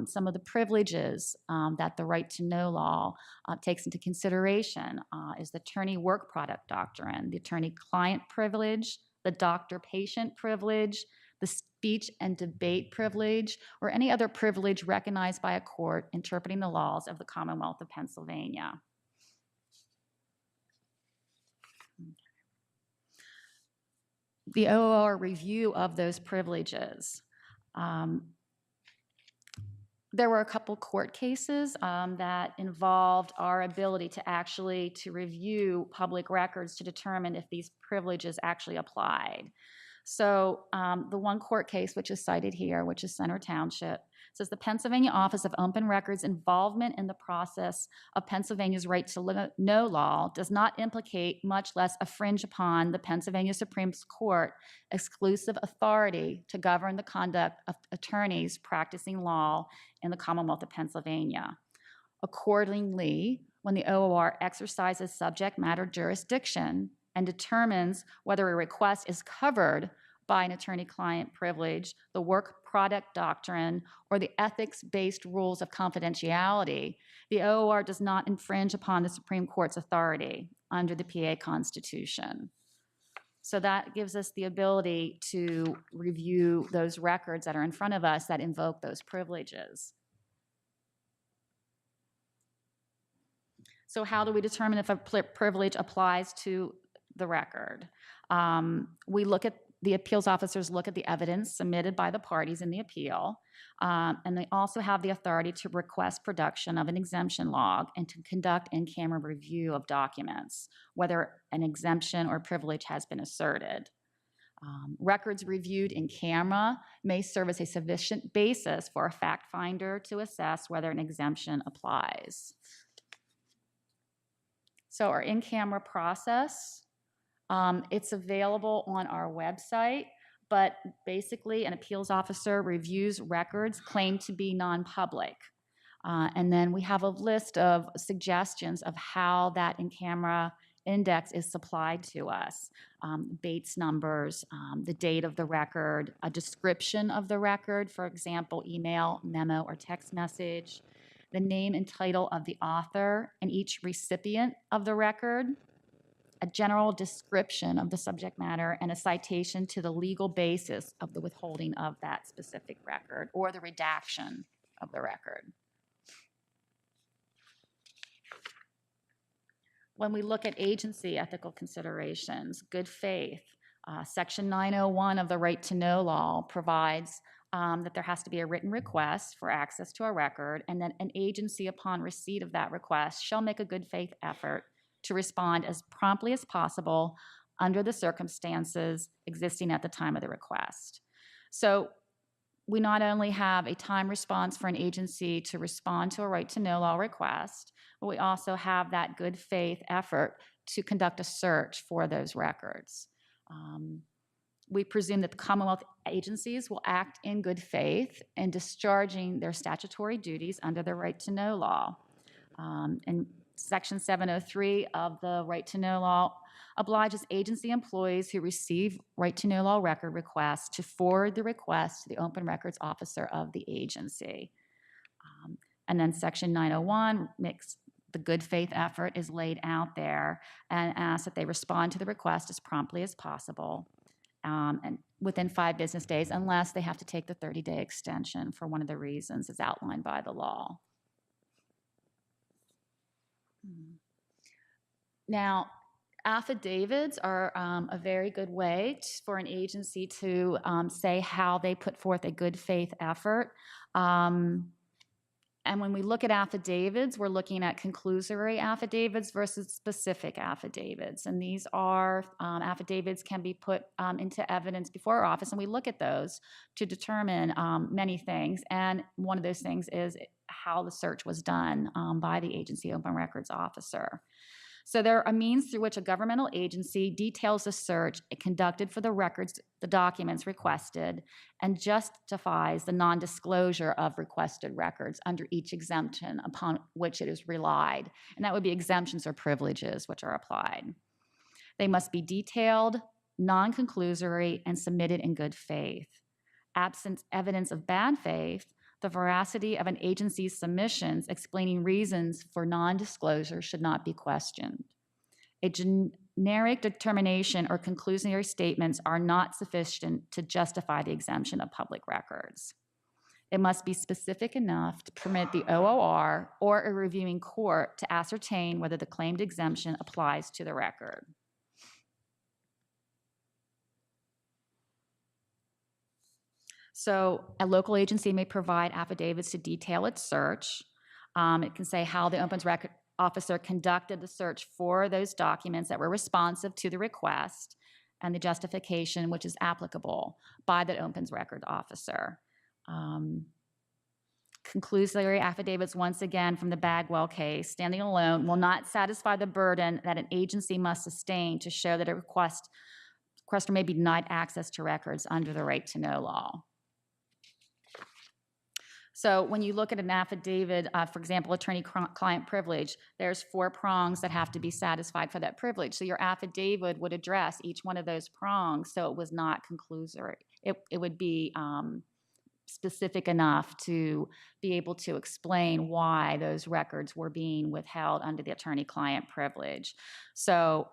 Some of the privileges that the right to know law takes into consideration is the attorney work product doctrine, the attorney-client privilege, the doctor-patient privilege, the speech and debate privilege, or any other privilege recognized by a court interpreting the laws of the Commonwealth of Pennsylvania. The OOR review of those privileges. There were a couple court cases that involved our ability to actually review public records to determine if these privileges actually applied. So the one court case, which is cited here, which is Center Township, says the Pennsylvania Office of Open Records' involvement in the process of Pennsylvania's right to know law does not implicate, much less infringe upon, the Pennsylvania Supreme Court exclusive authority to govern the conduct of attorneys practicing law in the Commonwealth of Pennsylvania. Accordingly, when the OOR exercises subject matter jurisdiction and determines whether a request is covered by an attorney-client privilege, the work product doctrine, or the ethics-based rules of confidentiality, the OOR does not infringe upon the Supreme Court's authority under the PA Constitution. So that gives us the ability to review those records that are in front of us that invoke those privileges. So how do we determine if a privilege applies to the record? The appeals officers look at the evidence submitted by the parties in the appeal, and they also have the authority to request production of an exemption log and to conduct in-camera review of documents, whether an exemption or privilege has been asserted. Records reviewed in camera may serve as a sufficient basis for a fact finder to assess whether an exemption applies. So our in-camera process, it's available on our website, but basically an appeals officer reviews records claimed to be non-public. And then we have a list of suggestions of how that in-camera index is supplied to us. Bates numbers, the date of the record, a description of the record, for example, email, memo, or text message, the name and title of the author and each recipient of the record, a general description of the subject matter, and a citation to the legal basis of the withholding of that specific record or the redaction of the record. When we look at agency ethical considerations, good faith, Section 901 of the Right to Know law provides that there has to be a written request for access to a record, and that an agency, upon receipt of that request, shall make a good faith effort to respond as promptly as possible under the circumstances existing at the time of the request. So we not only have a time response for an agency to respond to a right to know law request, but we also have that good faith effort to conduct a search for those records. We presume that the Commonwealth agencies will act in good faith in discharging their statutory duties under the right to know law. And Section 703 of the right to know law obliges agency employees who receive right to know law record requests to forward the request to the open records officer of the agency. And then Section 901 makes the good faith effort is laid out there and asks that they respond to the request as promptly as possible and within 5 business days, unless they have to take the 30-day extension for one of the reasons as outlined by the law. Now, affidavits are a very good way for an agency to say how they put forth a good faith effort. And when we look at affidavits, we're looking at conclusory affidavits versus specific affidavits. And these are affidavits can be put into evidence before our office, and we look at those to determine many things. And one of those things is how the search was done by the agency open records officer. So they're a means through which a governmental agency details a search it conducted for the records, the documents requested, and justifies the non-disclosure of requested records under each exemption upon which it is relied. And that would be exemptions or privileges which are applied. They must be detailed, non-conclusory, and submitted in good faith. Absent evidence of bad faith, the veracity of an agency's submissions explaining reasons for non-disclosure should not be questioned. A generic determination or conclusory statements are not sufficient to justify the exemption of public records. It must be specific enough to permit the OOR or a reviewing court to ascertain whether the claimed exemption applies to the record. So a local agency may provide affidavits to detail its search. It can say how the opens record officer conducted the search for those documents that were responsive to the request and the justification which is applicable by the opens record officer. Conclusory affidavits, once again, from the Bagwell case, standing alone, will not satisfy the burden that an agency must sustain to show that a requester may be denied access to records under the right to know law. So when you look at an affidavit, for example, attorney-client privilege, there's 4 prongs that have to be satisfied for that privilege. So your affidavit would address each one of those prongs, so it was not conclusory. It would be specific enough to be able to explain why those records were being withheld under the attorney-client privilege. So,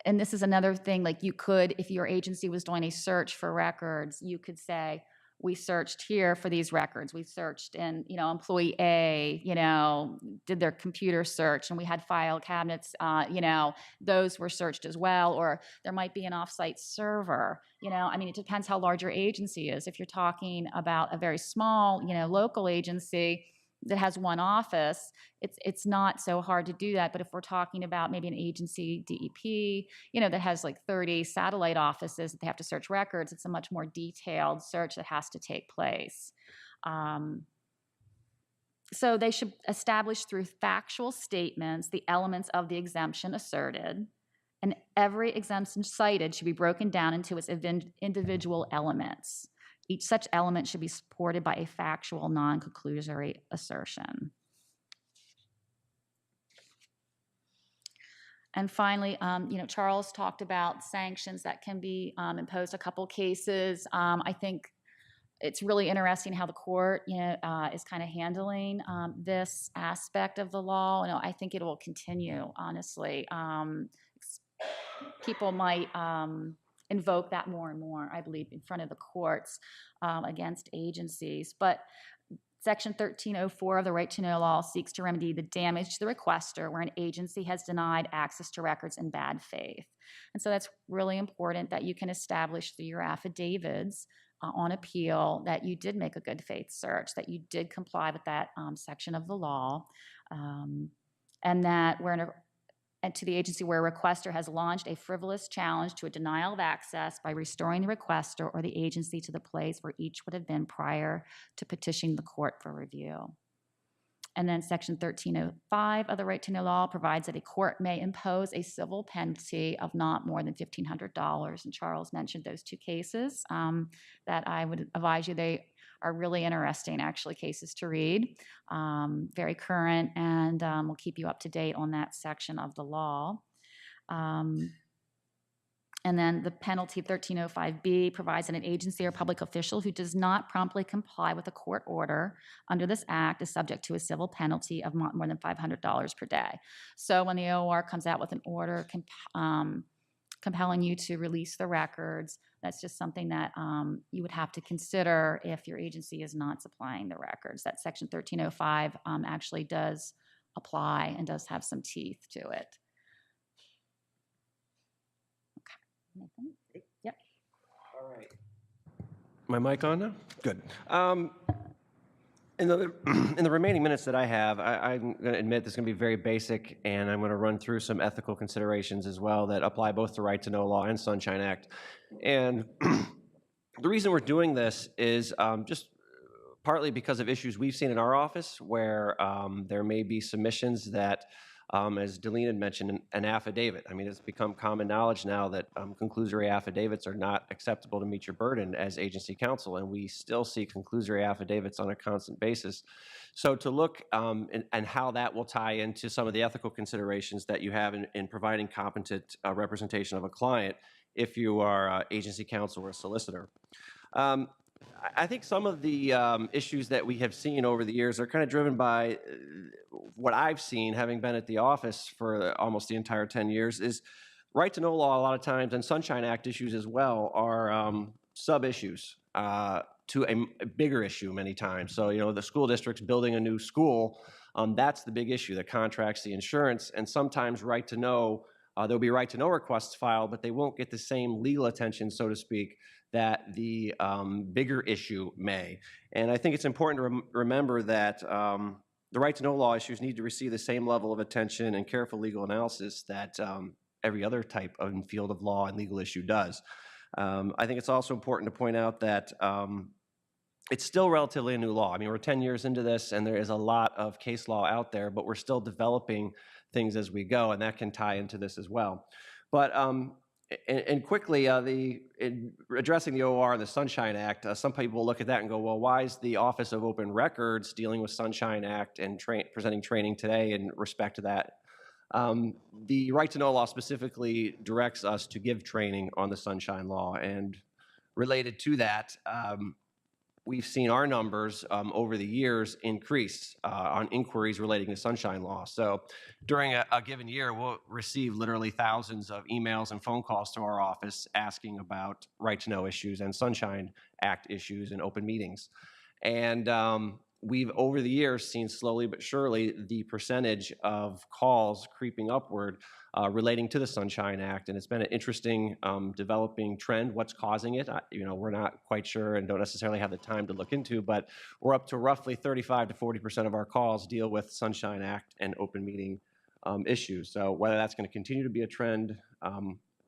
and this is another thing, like you could, if your agency was doing a search for records, you could say, we searched here for these records. We searched in, employee A, did their computer search, and we had file cabinets, those were searched as well. Or there might be an offsite server, it depends how large your agency is. If you're talking about a very small, local agency that has one office, it's not so hard to do that. But if we're talking about maybe an agency, DEP, that has like 30 satellite offices that they have to search records, it's a much more detailed search that has to take place. So they should establish through factual statements the elements of the exemption asserted, and every exemption cited should be broken down into its individual elements. Each such element should be supported by a factual, non-conclusory assertion. And finally, Charles talked about sanctions that can be imposed. A couple cases. I think it's really interesting how the court, is kind of handling this aspect of the law. I think it will continue. Honestly, people might invoke that more and more, I believe, in front of the courts against agencies. But Section 1304 of the Right to Know Law seeks to remedy the damage to the requester where an agency has denied access to records in bad faith. And so that's really important that you can establish through your affidavits on appeal that you did make a good faith search, that you did comply with that section of the law, and that where and to the agency where a requester has launched a frivolous challenge to a denial of access by restoring the requester or the agency to the place where each would have been prior to petitioning the court for review. And then Section 1305 of the Right to Know law provides that a court may impose a civil penalty of not more than $1,500. And Charles mentioned those two cases that I would advise you, they are really interesting, actually, cases to read, very current, and we'll keep you up to date on that section of the law. And then the penalty of 1305B provides that an agency or public official who does not promptly comply with a court order under this act is subject to a civil penalty of not more than $500 per day. So when the OOR comes out with an order compelling you to release the records, that's just something that you would have to consider if your agency is not supplying the records. That Section 1305 actually does apply and does have some teeth to it. Yep. All right. My mic on now? Good. In the remaining minutes that I have, I'm going to admit this is going to be very basic, and I'm going to run through some ethical considerations as well that apply both to Right to Know law and Sunshine Act. And the reason we're doing this is just partly because of issues we've seen in our office where there may be submissions that as Delene had mentioned, an affidavit. I mean, it's become common knowledge now that conclusory affidavits are not acceptable to meet your burden as agency counsel, and we still see conclusory affidavits on a constant basis. So to look and how that will tie into some of the ethical considerations that you have in providing competent representation of a client if you are agency counsel or a solicitor. I think some of the issues that we have seen over the years are kind of driven by what I've seen, having been at the office for almost the entire 10 years, is Right to Know law a lot of times, and Sunshine Act issues as well, are sub-issues to a bigger issue many times. So, you know, the school district's building a new school, that's the big issue, the contracts, the insurance, and sometimes Right to Know, there'll be Right to Know requests filed, but they won't get the same legal attention, so to speak, that the bigger issue may. And I think it's important to remember that the Right to Know law issues need to receive the same level of attention and careful legal analysis that every other type of field of law and legal issue does. I think it's also important to point out that it's still relatively a new law. I mean, we're 10 years into this, and there is a lot of case law out there, but we're still developing things as we go, and that can tie into this as well. But and quickly, in addressing the OOR and the Sunshine Act, some people look at that and go, well, why is the Office of Open Records dealing with Sunshine Act and presenting training today in respect to that? The Right to Know law specifically directs us to give training on the Sunshine Law, and related to that, we've seen our numbers over the years increase on inquiries relating to Sunshine Law. So during a given year, we'll receive literally thousands of emails and phone calls to our office asking about Right to Know issues and Sunshine Act issues and open meetings. And we've, over the years, seen slowly but surely the percentage of calls creeping upward relating to the Sunshine Act, and it's been an interesting developing trend. What's causing it, you know, we're not quite sure and don't necessarily have the time to look into, but we're up to roughly 35 to 40% of our calls deal with Sunshine Act and open meeting issues. So whether that's going to continue to be a trend,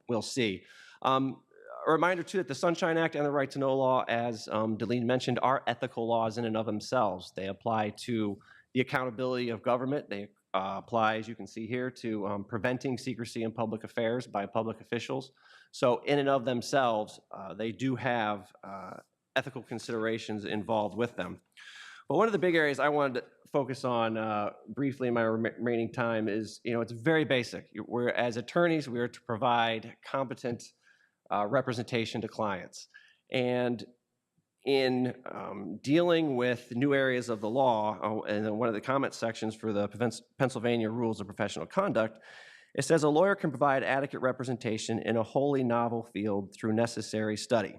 we'll see. A reminder, too, that the Sunshine Act and the Right to Know law, as Delene mentioned, are ethical laws in and of themselves. They apply to the accountability of government. They apply, as you can see here, to preventing secrecy in public affairs by public officials. So in and of themselves, they do have ethical considerations involved with them. But one of the big areas I wanted to focus on briefly in my remaining time is, you know, it's very basic. We're, as attorneys, we're to provide competent representation to clients. And in dealing with new areas of the law, and in one of the comment sections for the Pennsylvania Rules of Professional Conduct, it says a lawyer can provide adequate representation in a wholly novel field through necessary study.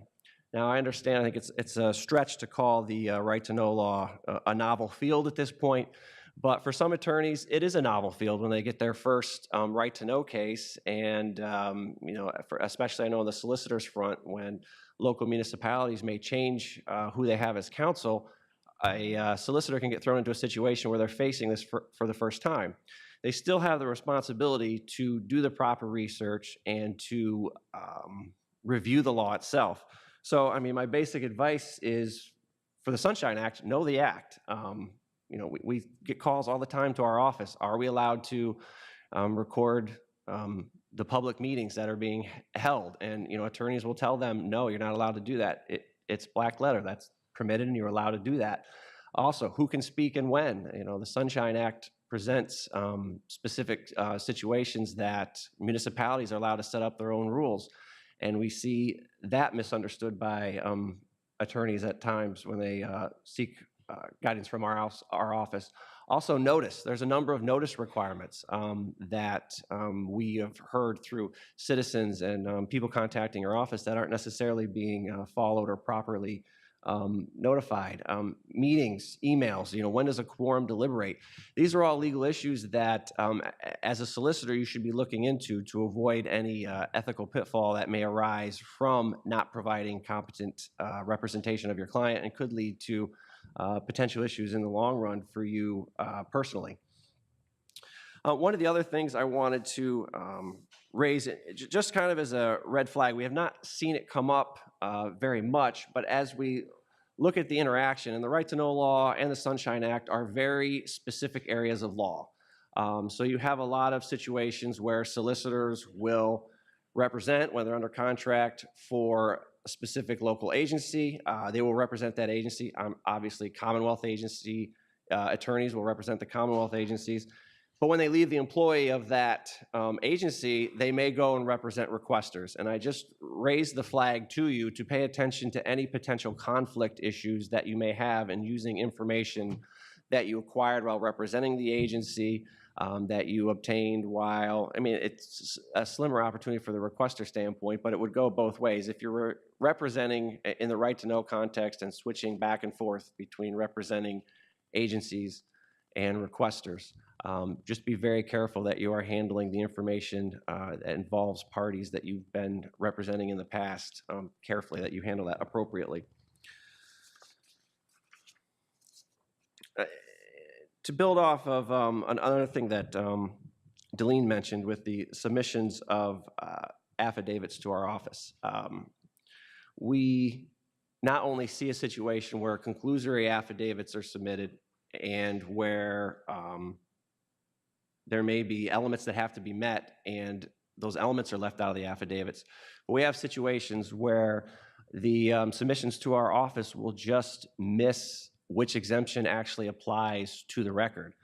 Now, I understand, I think it's a stretch to call the Right to Know law a novel field at this point, but for some attorneys, it is a novel field when they get their first Right to Know case, and you know, especially I know on the solicitor's front, when local municipalities may change who they have as counsel, a solicitor can get thrown into a situation where they're facing this for the first time. they still have the responsibility to do the proper research and to review the law itself. So, I mean, my basic advice is for the Sunshine Act, know the act. You know, we get calls all the time to our office. Are we allowed to record the public meetings that are being held? And, you know, attorneys will tell them, no, you're not allowed to do that. It's black letter. That's permitted and you're allowed to do that. Also, who can speak and when? You know, the Sunshine Act presents specific situations that municipalities are allowed to set up their own rules. And we see that misunderstood by attorneys at times when they seek guidance from our office. Also notice, there's a number of notice requirements that we have heard through citizens and people contacting our office that aren't necessarily being followed or properly notified. Meetings, emails, you know, when does a quorum deliberate? These are all legal issues that as a solicitor you should be looking into to avoid any ethical pitfall that may arise from not providing competent representation of your client and could lead to potential issues in the long run for you personally. One of the other things I wanted to raise, just kind of as a red flag, we have not seen it come up very much, but as we look at the interaction, and the Right to Know law and the Sunshine Act are very specific areas of law. So you have a lot of situations where solicitors will represent, when they're under contract for a specific local agency, they will represent that agency. Obviously, Commonwealth agency attorneys will represent the Commonwealth agencies. But when they leave the employee of that agency, they may go and represent requesters. And I just raised the flag to you to pay attention to any potential conflict issues that you may have in using information that you acquired while representing the agency, that you obtained while, I mean, it's a slimmer opportunity for the requester standpoint, but it would go both ways. If you're representing in the Right to Know context and switching back and forth between representing agencies and requesters, just be very careful that you are handling the information that involves parties that you've been representing in the past carefully, that you handle that appropriately. To build off of another thing that Delene mentioned with the submissions of affidavits to our office, we not only see a situation where conclusory affidavits are submitted and where there may be elements that have to be met and those elements are left out of the affidavits, but we have situations where the submissions to our office will just miss which exemption actually applies to the record.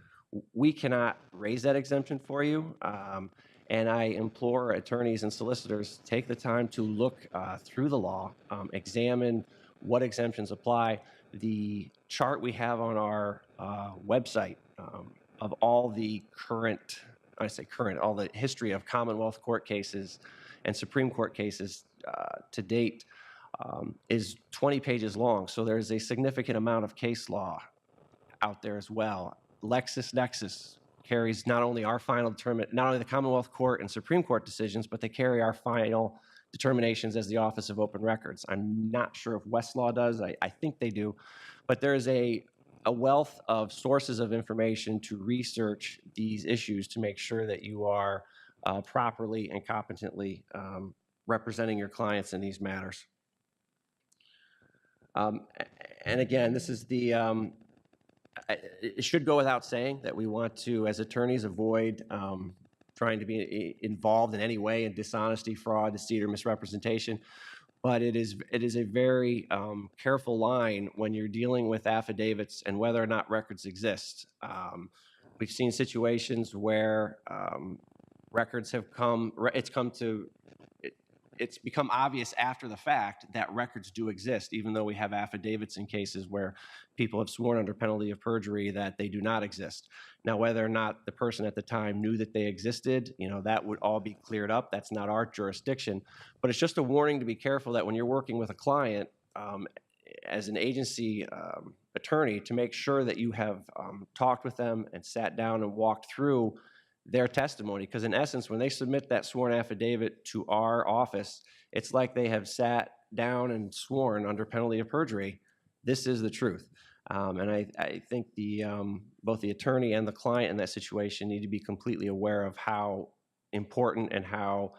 We cannot raise that exemption for you, and I implore attorneys and solicitors, take the time to look through the law, examine what exemptions apply. The chart we have on our website of all the current, I say current, all the history of Commonwealth court cases and Supreme Court cases to date is 20 pages long. So there's a significant amount of case law out there as well. LexisNexis carries not only our final determination, not only the Commonwealth Court and Supreme Court decisions, but they carry our final determinations as the Office of Open Records. I'm not sure if Westlaw does. I think they do. But there is a wealth of sources of information to research these issues to make sure that you are properly and competently representing your clients in these matters. And again, this is the, it should go without saying that we want to, as attorneys, avoid trying to be involved in any way in dishonesty, fraud, deceit, or misrepresentation. But it is a very careful line when you're dealing with affidavits and whether or not records exist. We've seen situations where records have it's become obvious after the fact that records do exist, even though we have affidavits in cases where people have sworn under penalty of perjury that they do not exist. Now, whether or not the person at the time knew that they existed, you know, that would all be cleared up. That's not our jurisdiction. But it's just a warning to be careful that when you're working with a client as an agency attorney, to make sure that you have talked with them and sat down and walked through their testimony, because in essence, when they submit that sworn affidavit to our office, it's like they have sat down and sworn under penalty of perjury. This is the truth. And I think both the attorney and the client in that situation need to be completely aware of how important and how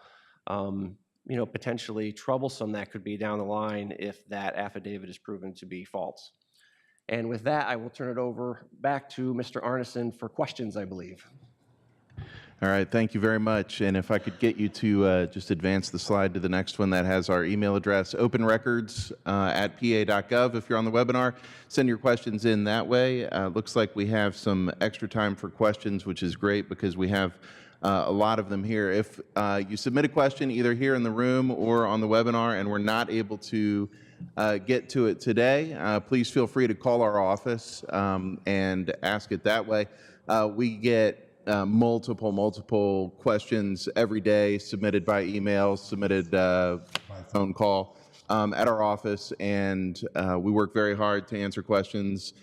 potentially troublesome that could be down the line if that affidavit is proven to be false. And with that, I will turn it over back to Mr. Arneson for questions, I believe. All right, thank you very much. And if I could get you to just advance the slide to the next one that has our email address, openrecords@pa.gov. If you're on the webinar, send your questions in that way. Looks like we have some extra time for questions, which is great because we have a lot of them here. If you submit a question either here in the room or on the webinar and we're not able to get to it today, please feel free to call our office and ask it that way. We get multiple questions every day submitted by email, submitted by phone call at our office, and we work very hard to answer questions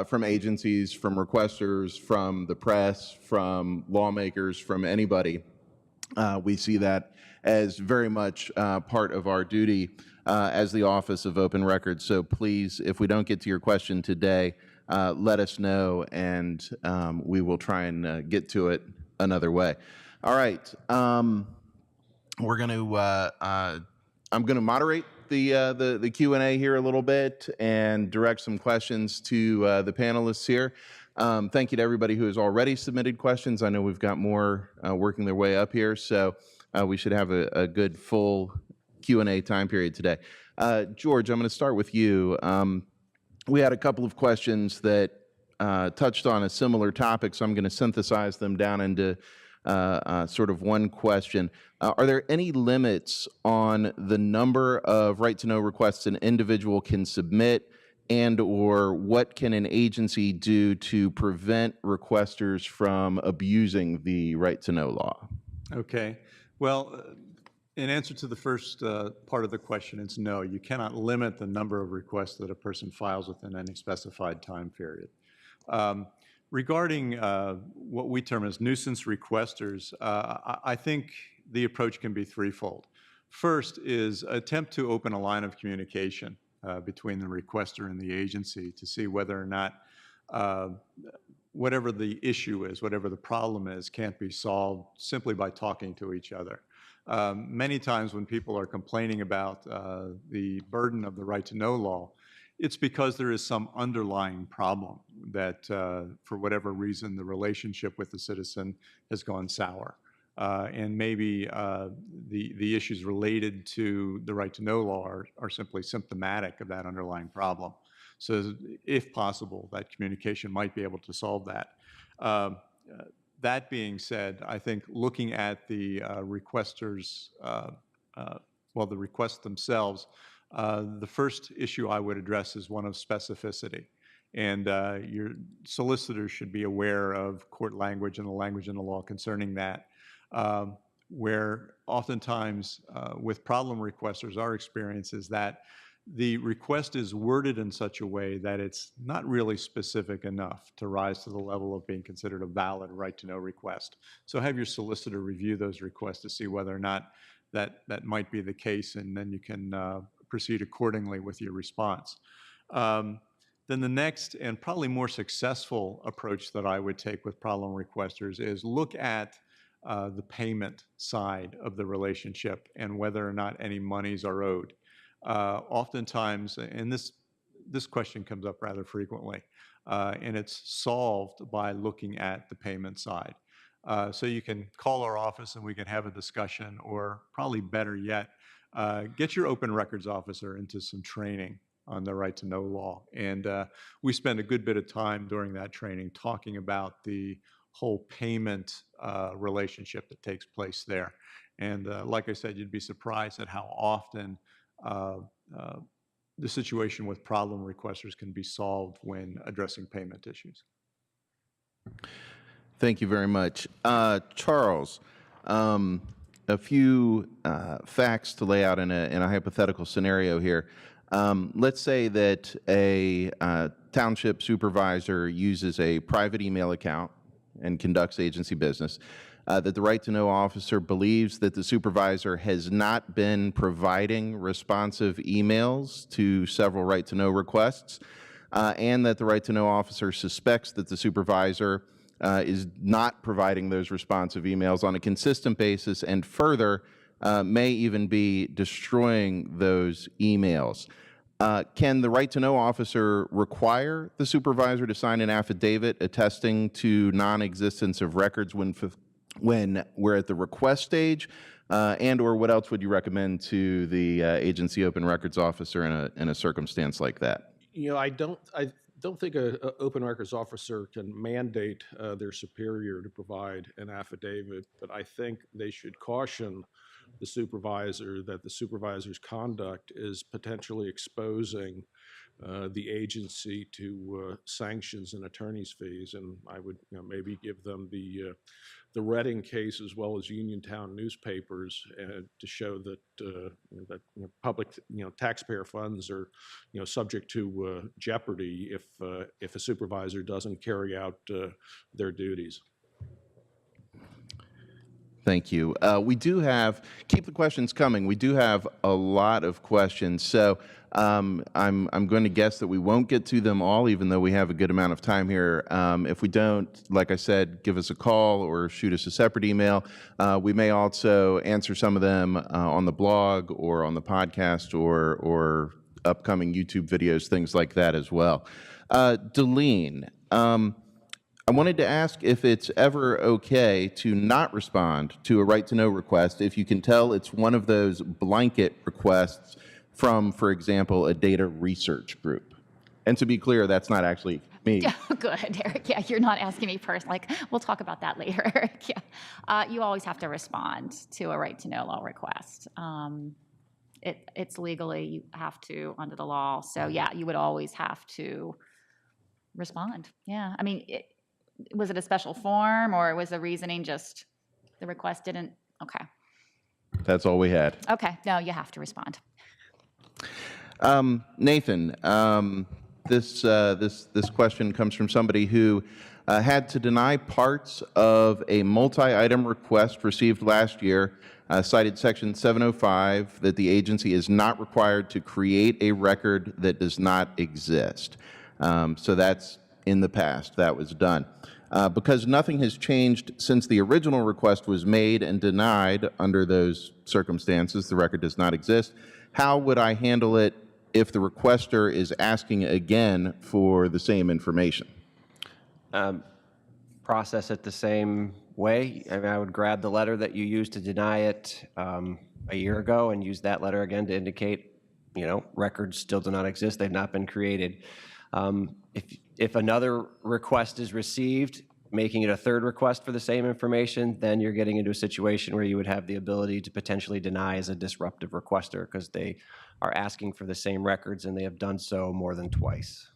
from agencies, from requesters, from the press, from lawmakers, from anybody. We see that as very much part of our duty as the Office of Open Records. So please, if we don't get to your question today, let us know, and we will try and get to it another way. All right, we're going to. I'm going to moderate the Q&A here a little bit and direct some questions to the panelists here. Thank you to everybody who has already submitted questions. I know we've got more working their way up here, so we should have a good full Q&A time period today. George, I'm going to start with you. We had a couple of questions that touched on a similar topic, so I'm going to synthesize them down into sort of one question. Are there any limits on the number of right-to-know requests an individual can submit, and or what can an agency do to prevent requesters from abusing the right-to-know law? Okay. Well, in answer to the first part of the question, it's no. You cannot limit the number of requests that a person files within any specified time period. Regarding what we term as nuisance requesters, I think the approach can be threefold. First is attempt to open a line of communication between the requester and the agency to see whether or not whatever the issue is, whatever the problem is, can't be solved simply by talking to each other. Many times when people are complaining about the burden of the right-to-know law, it's because there is some underlying problem that, for whatever reason, the relationship with the citizen has gone sour. And maybe the issues related to the right-to-know law are simply symptomatic of that underlying problem. So if possible, that communication might be able to solve that. That being said, I think looking at the requesters, the requests themselves, the first issue I would address is one of specificity. And your solicitors should be aware of court language and the language in the law concerning that, where oftentimes with problem requesters, our experience is that the request is worded in such a way that it's not really specific enough to rise to the level of being considered a valid right-to-know request. So have your solicitor review those requests to see whether or not that might be the case, and then you can proceed accordingly with your response. Then the next and probably more successful approach that I would take with problem requesters is look at the payment side of the relationship and whether or not any monies are owed. Oftentimes, and this question comes up rather frequently, and it's solved by looking at the payment side. So you can call our office and we can have a discussion, or probably better yet, get your open records officer into some training on the right-to-know law. And we spend a good bit of time during that training talking about the whole payment relationship that takes place there. And like I said, you'd be surprised at how often the situation with problem requesters can be solved when addressing payment issues. Thank you very much. Charles, a few facts to lay out in a hypothetical scenario here. Let's say that a township supervisor uses a private email account and conducts agency business, that the right-to-know officer believes that the supervisor has not been providing responsive emails to several right-to-know requests. and that the right-to-know officer suspects that the supervisor is not providing those responsive emails on a consistent basis, and further, may even be destroying those emails. Can the right-to-know officer require the supervisor to sign an affidavit attesting to non-existence of records when we're at the request stage? And/or what else would you recommend to the agency open records officer in a circumstance like that? I don't think a open records officer can mandate their superior to provide an affidavit, but I think they should caution the supervisor that the supervisor's conduct is potentially exposing the agency to sanctions and attorney's fees, and I would maybe give them the Reading case as well as Uniontown newspapers to show that public taxpayer funds are subject to jeopardy if a supervisor doesn't carry out their duties. Thank you. We do have, keep the questions coming. We do have a lot of questions. So I'm going to guess that we won't get to them all, even though we have a good amount of time here. If we don't, like I said, give us a call or shoot us a separate email. We may also answer some of them on the blog or on the podcast or upcoming YouTube videos, things like that as well. Delene, I wanted to ask if it's ever okay to not respond to a right-to-know request if you can tell it's one of those blanket requests from, for example, a data research group. And to be clear, that's not actually me. Yeah, good, Eric. Yeah, you're not asking me first. Like, we'll talk about that later, Eric. Yeah. You always have to respond to a right-to-know law request. It's legally, you have to under the law. So, yeah, you would always have to respond. Yeah, I mean, was it a special form, or was the reasoning just the request didn't? Okay. That's all we had. Okay. No, you have to respond. Nathan, this question comes from somebody who had to deny parts of a multi-item request received last year, cited Section 705, that the agency is not required to create a record that does not exist. So that's in the past. That was done. Because nothing has changed since the original request was made and denied under those circumstances, the record does not exist. How would I handle it if the requester is asking again for the same information? Process it the same way. I mean, I would grab the letter that you used to deny it a year ago and use that letter again to indicate, records still do not exist. They've not been created. If another request is received, making it a third request for the same information, then you're getting into a situation where you would have the ability to potentially deny as a disruptive requester because they are asking for the same records and they have done so more than twice.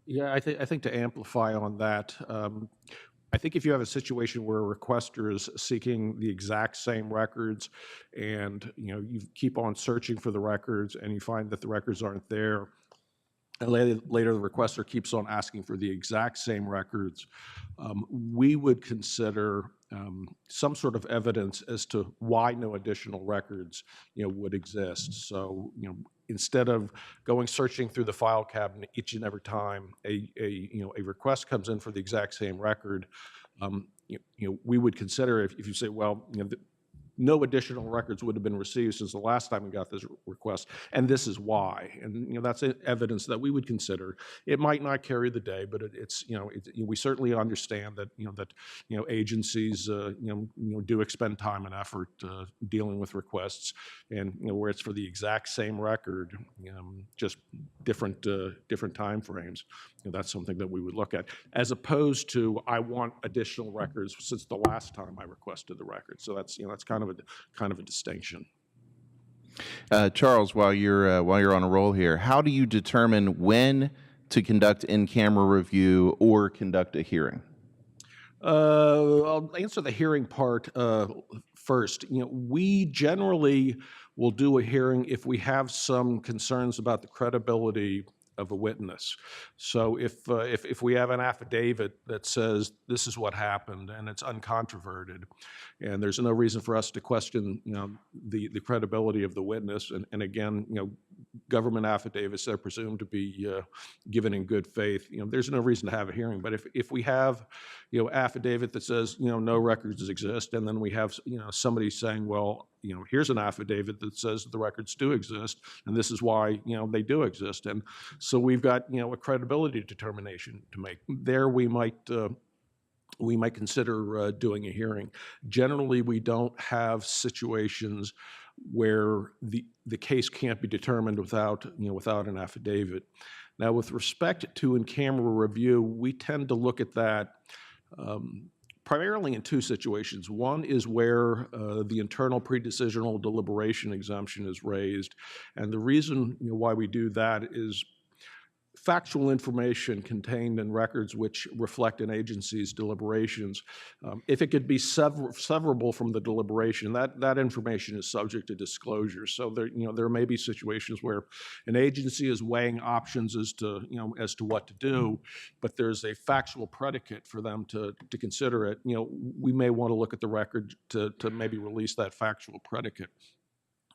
Yeah, I think to amplify on that, I think if you have a situation where a requester is seeking the exact same records and you keep on searching for the records and you find that the records aren't there, and later the requester keeps on asking for the exact same records, we would consider some sort of evidence as to why no additional records would exist. So instead of going searching through the file cabinet each and every time a request comes in for the exact same record, we would consider if you say, well, no additional records would have been received since the last time we got this request, and this is why. And that's evidence that we would consider. It might not carry the day, but we certainly understand that agencies do expend time and effort dealing with requests, and where it's for the exact same record, just different time frames. That's something that we would look at, as opposed to I want additional records since the last time I requested the record. So that's kind of a distinction. Charles, while you're on a roll here, how do you determine when to conduct in-camera review or conduct a hearing? I'll answer the hearing part first. We generally will do a hearing if we have some concerns about the credibility of a witness. So if we have an affidavit that says this is what happened and it's uncontroverted, and there's no reason for us to question the credibility of the witness, and again government affidavits, they're presumed to be given in good faith. There's no reason to have a hearing. But if we have, affidavit that says, no records exist, and then we have, somebody saying, well, here's an affidavit that says the records do exist, and this is why, they do exist. And so we've got, a credibility determination to make. There we might consider doing a hearing. Generally, we don't have situations where the case can't be determined without an affidavit. Now, with respect to in-camera review, we tend to look at that primarily in two situations. One is where the internal pre-decisional deliberation exemption is raised, and the reason why we do that is factual information contained in records which reflect an agency's deliberations. If it could be severable from the deliberation, that information is subject to disclosure. So there may be situations where an agency is weighing options as to what to do, but there's a factual predicate for them to consider it. We may want to look at the record to maybe release that factual predicate.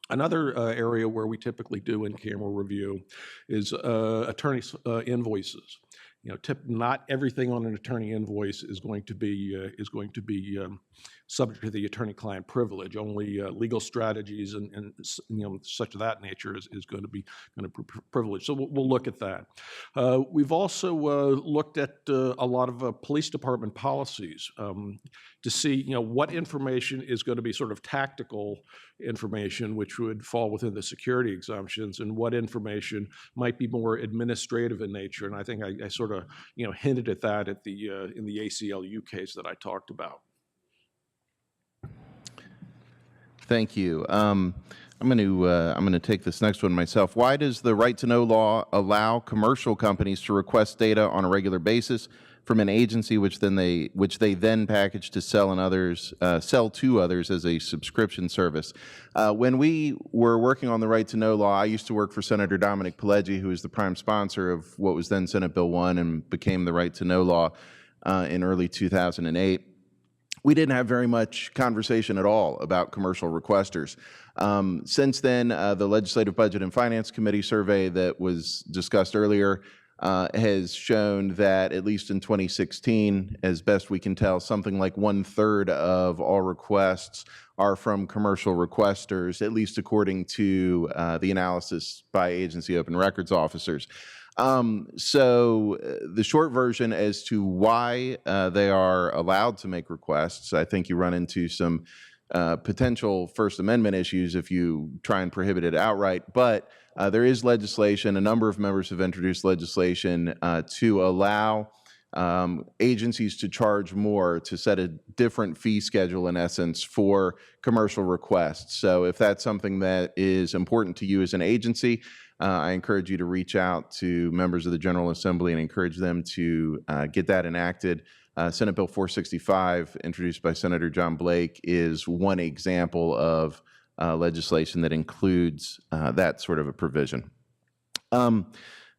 Another area where we typically do in-camera review is attorneys' invoices. Not everything on an attorney invoice is going to be subject to the attorney-client privilege. Only legal strategies and such of that nature is going to be privileged. So we'll look at that. We've also looked at a lot of police department policies to see what information is going to be sort of tactical information, which would fall within the security exemptions, and what information might be more administrative in nature. And I think I sort of hinted at that at in the ACLU case that I talked about. Thank you. I'm going to take this next one myself. Why does the right to know law allow commercial companies to request data on a regular basis from an agency which they then package to sell to others as a subscription service? When we were working on the right to know law, I used to work for Senator Dominic Pileggi, who was the prime sponsor of what was then Senate Bill 1 and became the right to know law in early 2008. We didn't have very much conversation at all about commercial requesters. Since then, the Legislative Budget and Finance Committee survey that was discussed earlier has shown that, at least in 2016, as best we can tell, something like 1/3 of all requests are from commercial requesters, at least according to the analysis by agency open records officers. So the short version as to why they are allowed to make requests, I think you run into some potential First Amendment issues if you try and prohibit it outright, but there is legislation. A number of members have introduced legislation to allow agencies to charge more, to set a different fee schedule, in essence, for commercial requests. So if that's something that is important to you as an agency, I encourage you to reach out to members of the General Assembly and encourage them to get that enacted. Senate Bill 465, introduced by Senator John Blake, is one example of legislation that includes that sort of a provision.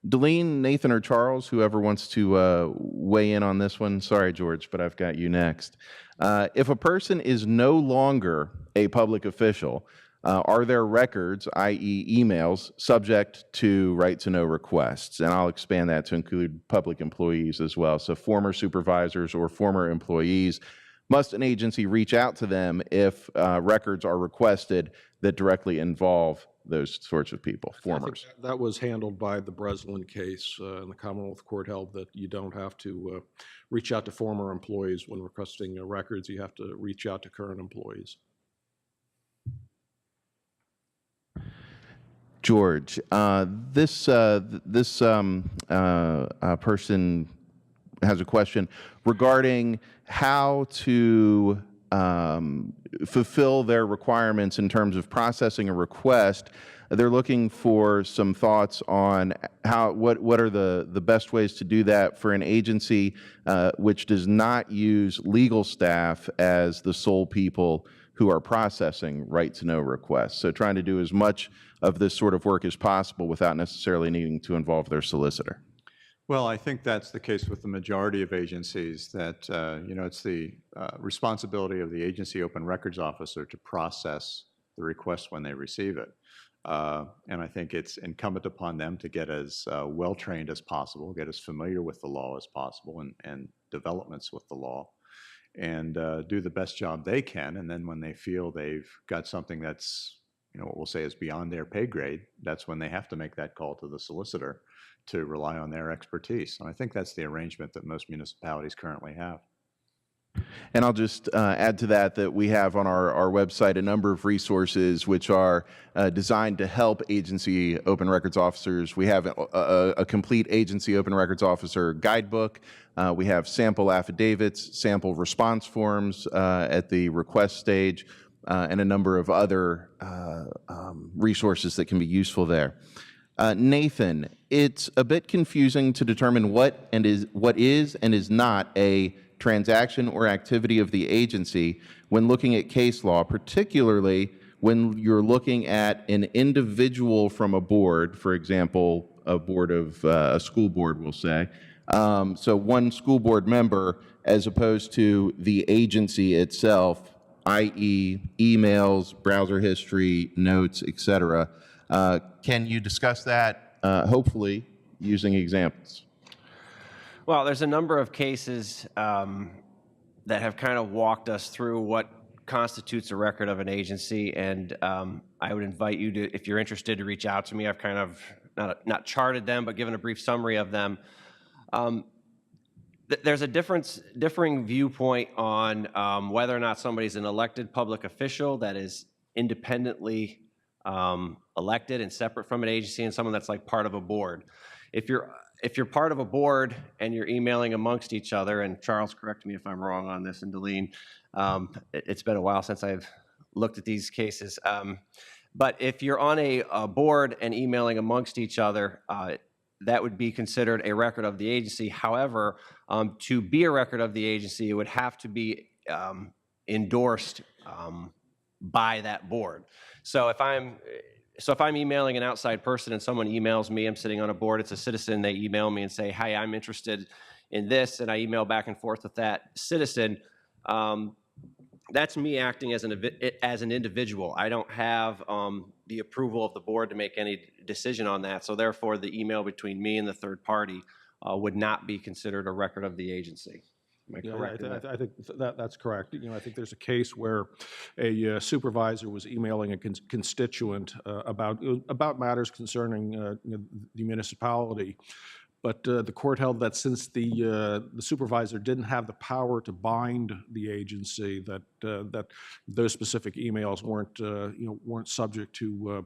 Delene, Nathan, or Charles, whoever wants to weigh in on this one. Sorry, George, but I've got you next. If a person is no longer a public official, are their records, i.e. emails, subject to right-to-know requests? And I'll expand that to include public employees as well. So former supervisors or former employees, must an agency reach out to them if records are requested that directly involve those sorts of people, formers? That was handled by the Breslin case, and the Commonwealth Court held that you don't have to reach out to former employees when requesting records. You have to reach out to current employees. George, this person has a question regarding how to fulfill their requirements in terms of processing a request. They're looking for some thoughts on what are the best ways to do that for an agency which does not use legal staff as the sole people who are processing right-to-know requests. So trying to do as much of this sort of work as possible without necessarily needing to involve their solicitor. Well, I think that's the case with the majority of agencies, that it's the responsibility of the agency open records officer to process the request when they receive it. And I think it's incumbent upon them to get as well-trained as possible, get as familiar with the law as possible and developments with the law, and do the best job they can. And then when they feel they've got something that's, what we'll say is beyond their pay grade, that's when they have to make that call to the solicitor to rely on their expertise. And I think that's the arrangement that most municipalities currently have. And I'll just add to that we have on our website a number of resources which are designed to help agency open records officers. We have a complete agency open records officer guidebook. We have sample affidavits, sample response forms at the request stage, and a number of other resources that can be useful there. Nathan, it's a bit confusing to determine what is and is not a transaction or activity of the agency when looking at case law, particularly when you're looking at an individual from a board, for example, a board of a school board, we'll say. So one school board member as opposed to the agency itself, i.e. emails, browser history, notes, etc. Can you discuss that, hopefully, using examples? Well, there's a number of cases that have kind of walked us through what constitutes a record of an agency, and I would invite you to, if you're interested, to reach out to me. I've kind of not charted them, but given a brief summary of them. There's a differing viewpoint on whether or not somebody's an elected public official that is independently elected and separate from an agency, and someone that's like part of a board. If you're part of a board and you're emailing amongst each other, and Charles, correct me if I'm wrong on this, and Delene, it's been a while since I've looked at these cases. But if you're on a board and emailing amongst each other, that would be considered a record of the agency. However, to be a record of the agency, it would have to be endorsed by that board. So if I'm emailing an outside person and someone emails me, I'm sitting on a board, it's a citizen, they email me and say, "Hi, I'm interested in this," and I email back and forth with that citizen, that's me acting as an individual. I don't have the approval of the board to make any decision on that, so therefore the email between me and the third party would not be considered a record of the agency. Am I correct? I think that's correct. I think there's a case where a supervisor was emailing a constituent about matters concerning the municipality, but the court held that since the supervisor didn't have the power to bind the agency, that those specific emails weren't subject to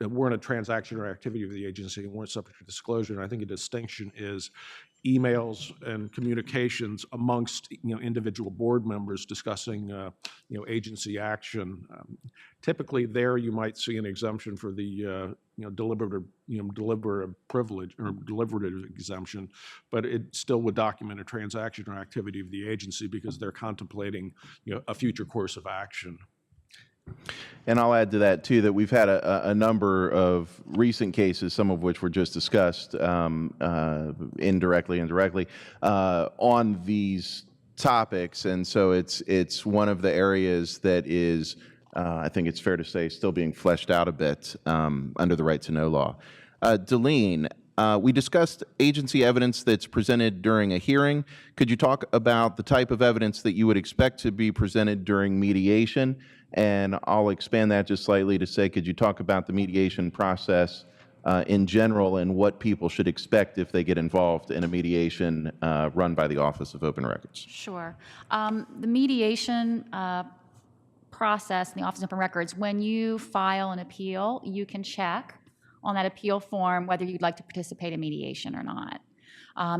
weren't a transaction or activity of the agency and weren't subject to disclosure. And I think a distinction is emails and communications amongst individual board members discussing agency action. Typically, there you might see an exemption for the deliberative privilege or deliberative exemption, but it still would document a transaction or activity of the agency because they're contemplating a future course of action. And I'll add to that, too, that we've had a number of recent cases, some of which were just discussed indirectly and directly, on these topics. And so it's one of the areas that is, I think it's fair to say, still being fleshed out a bit under the right to know law. Delene, we discussed agency evidence that's presented during a hearing. Could you talk about the type of evidence that you would expect to be presented during mediation? And I'll expand that just slightly to say, could you talk about the mediation process in general and what people should expect if they get involved in a mediation run by the Office of Open Records? Sure. The mediation process in the Office of Open Records, when you file an appeal, you can check on that appeal form whether you'd like to participate in mediation or not.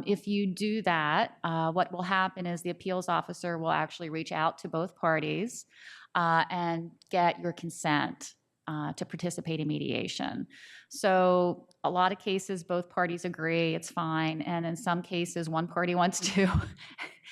If you do that, what will happen is the appeals officer will actually reach out to both parties and get your consent to participate in mediation. So a lot of cases, both parties agree it's fine, and in some cases, one party wants to,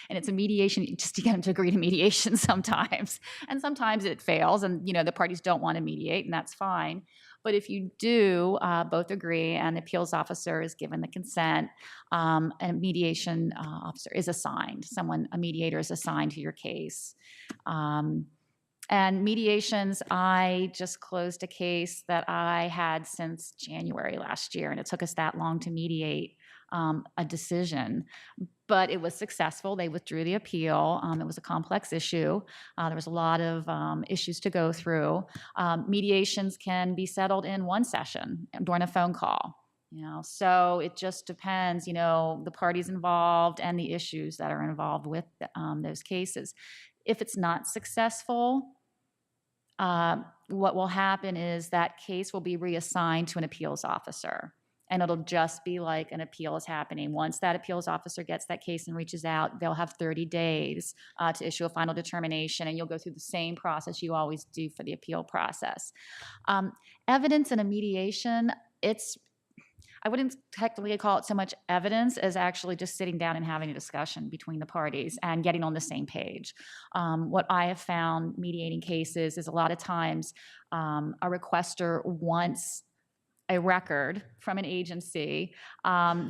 and it's a mediation, just to get them to agree to mediation sometimes. And sometimes it fails, and the parties don't want to mediate, and that's fine. But if you do both agree and the appeals officer is given the consent, and a mediation officer is assigned, a mediator is assigned to your case. And mediations, I just closed a case that I had since January last year, and it took us that long to mediate a decision. But it was successful. They withdrew the appeal. It was a complex issue. There was a lot of issues to go through. Mediations can be settled in one session during a phone call. So it just depends, the parties involved and the issues that are involved with those cases. If it's not successful, what will happen is that case will be reassigned to an appeals officer. And it'll just be like an appeal is happening. Once that appeals officer gets that case and reaches out, they'll have 30 days to issue a final determination, and you'll go through the same process you always do for the appeal process. Evidence in a mediation, I wouldn't technically call it so much evidence as actually just sitting down and having a discussion between the parties and getting on the same page. What I have found mediating cases is a lot of times a requester wants a record from an agency.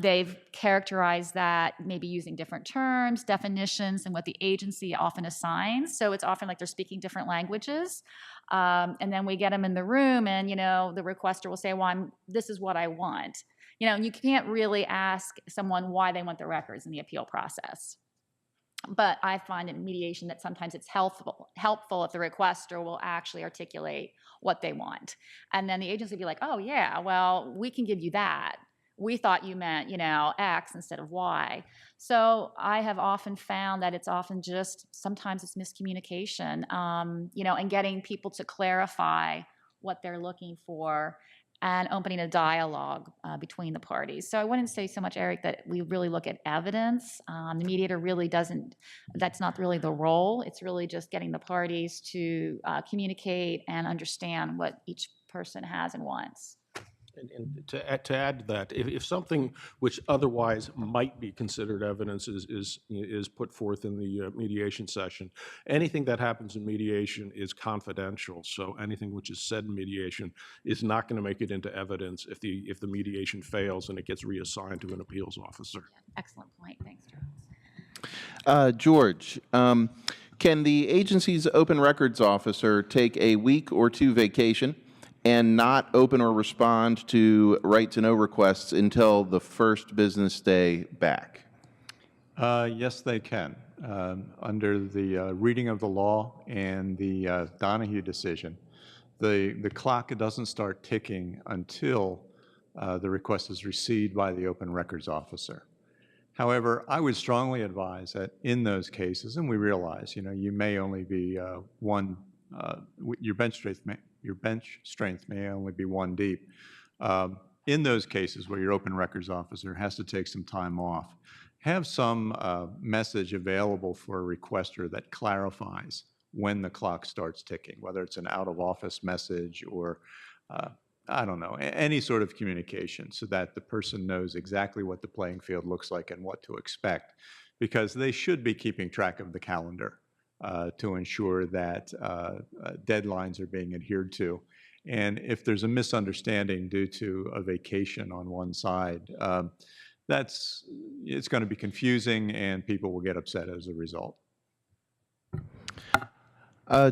They've characterized that maybe using different terms, definitions, and what the agency often assigns. So it's often like they're speaking different languages. And then we get them in the room and, the requester will say, well, this is what I want. And you can't really ask someone why they want the records in the appeal process. But I find in mediation that sometimes it's helpful if the requester will actually articulate what they want. And then the agency will be like, oh, yeah, well, we can give you that. We thought you meant, X instead of Y. So I have often found that it's often just, sometimes it's miscommunication, and getting people to clarify what they're looking for and opening a dialogue between the parties. So I wouldn't say so much, Eric, that we really look at evidence. The mediator really doesn't, that's not really the role. It's really just getting the parties to communicate and understand what each person has and wants. And to add to that, if something which otherwise might be considered evidence is put forth in the mediation session, anything that happens in mediation is confidential. So anything which is said in mediation is not going to make it into evidence if the mediation fails and it gets reassigned to an appeals officer. Yeah, excellent point. Thanks, Charles. George, can the agency's open records officer take a week or two vacation and not open or respond to right-to-know requests until the first business day back? Yes, they can. Under the reading of the law and the Donahue decision, the clock doesn't start ticking until the request is received by the open records officer. However, I would strongly advise that in those cases, and we realize, you may only be your bench strength may only be one deep. In those cases where your open records officer has to take some time off, have some message available for a requester that clarifies when the clock starts ticking, whether it's an out-of-office message or, I don't know, any sort of communication so that the person knows exactly what the playing field looks like and what to expect, because they should be keeping track of the calendar to ensure that deadlines are being adhered to. And if there's a misunderstanding due to a vacation on one side, it's going to be confusing and people will get upset as a result.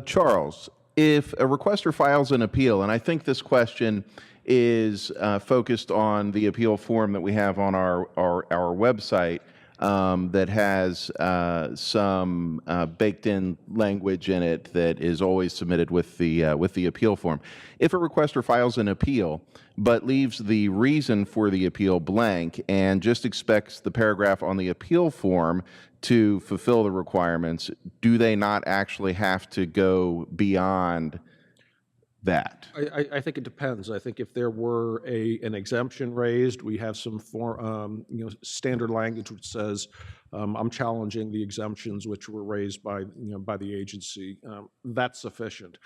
Charles, if a requester files an appeal, and I think this question is focused on the appeal form that we have on our website, that has some baked-in language in it that is always submitted with the appeal form. If a requester files an appeal but leaves the reason for the appeal blank and just expects the paragraph on the appeal form to fulfill the requirements, do they not actually have to go beyond that? I think it depends. I think if there were an exemption raised, we have some standard language which says, I'm challenging the exemptions which were raised by the agency. That's sufficient.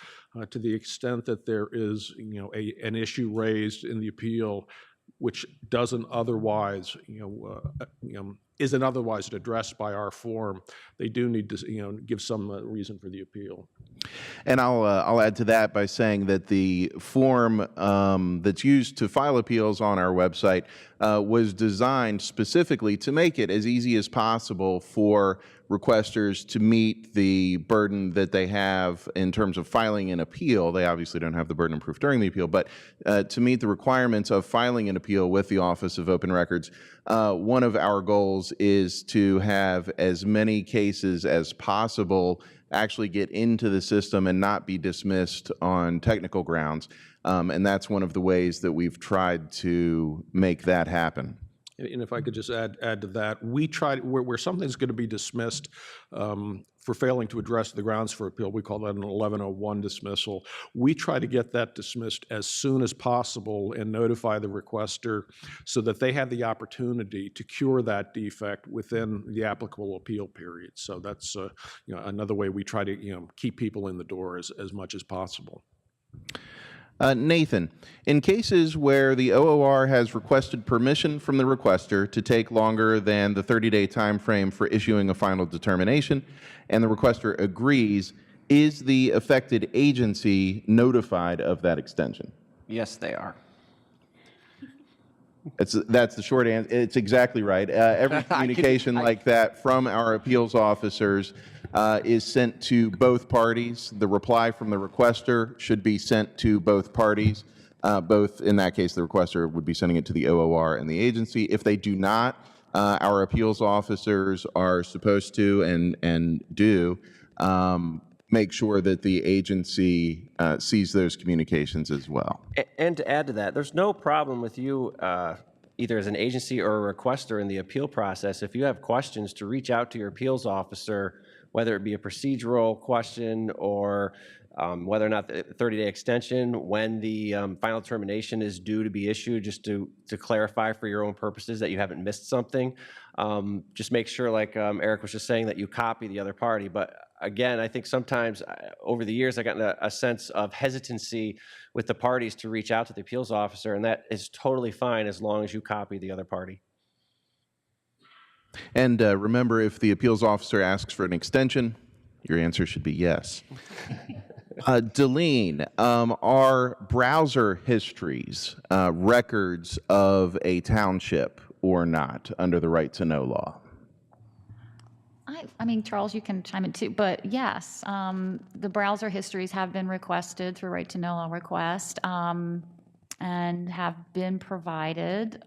To the extent that there is an issue raised in the appeal which doesn't otherwise isn't otherwise addressed by our form, they do need to, give some reason for the appeal. And I'll add to that by saying that the form that's used to file appeals on our website was designed specifically to make it as easy as possible for requesters to meet the burden that they have in terms of filing an appeal. They obviously don't have the burden of proof during the appeal, but to meet the requirements of filing an appeal with the Office of Open Records, one of our goals is to have as many cases as possible actually get into the system and not be dismissed on technical grounds. And that's one of the ways that we've tried to make that happen. And if I could just add to that, we try where something's going to be dismissed for failing to address the grounds for appeal, we call that an 1101 dismissal. We try to get that dismissed as soon as possible and notify the requester so that they have the opportunity to cure that defect within the applicable appeal period. So that's another way we try to keep people in the door as much as possible. Nathan, in cases where the OOR has requested permission from the requester to take longer than the 30-day time frame for issuing a final determination, and the requester agrees, is the affected agency notified of that extension? Yes, they are. That's the short answer. It's exactly right. Every communication like that from our appeals officers is sent to both parties. The reply from the requester should be sent to both parties. Both, in that case, the requester would be sending it to the OOR and the agency. If they do not, our appeals officers are supposed to and do make sure that the agency sees those communications as well. And to add to that, there's no problem with you, either as an agency or a requester in the appeal process, if you have questions, to reach out to your appeals officer, whether it be a procedural question or whether or not the 30-day extension, when the final determination is due to be issued, just to clarify for your own purposes that you haven't missed something. Just make sure, like Erik was just saying, that you copy the other party. But again, I think sometimes over the years I've gotten a sense of hesitancy with the parties to reach out to the appeals officer, and that is totally fine as long as you copy the other party. And remember, if the appeals officer asks for an extension, your answer should be yes. Delene, are browser histories records of a township or not under the right to know law? I mean, Charles, you can chime in too, but yes, the browser histories have been requested through right to know law request and have been provided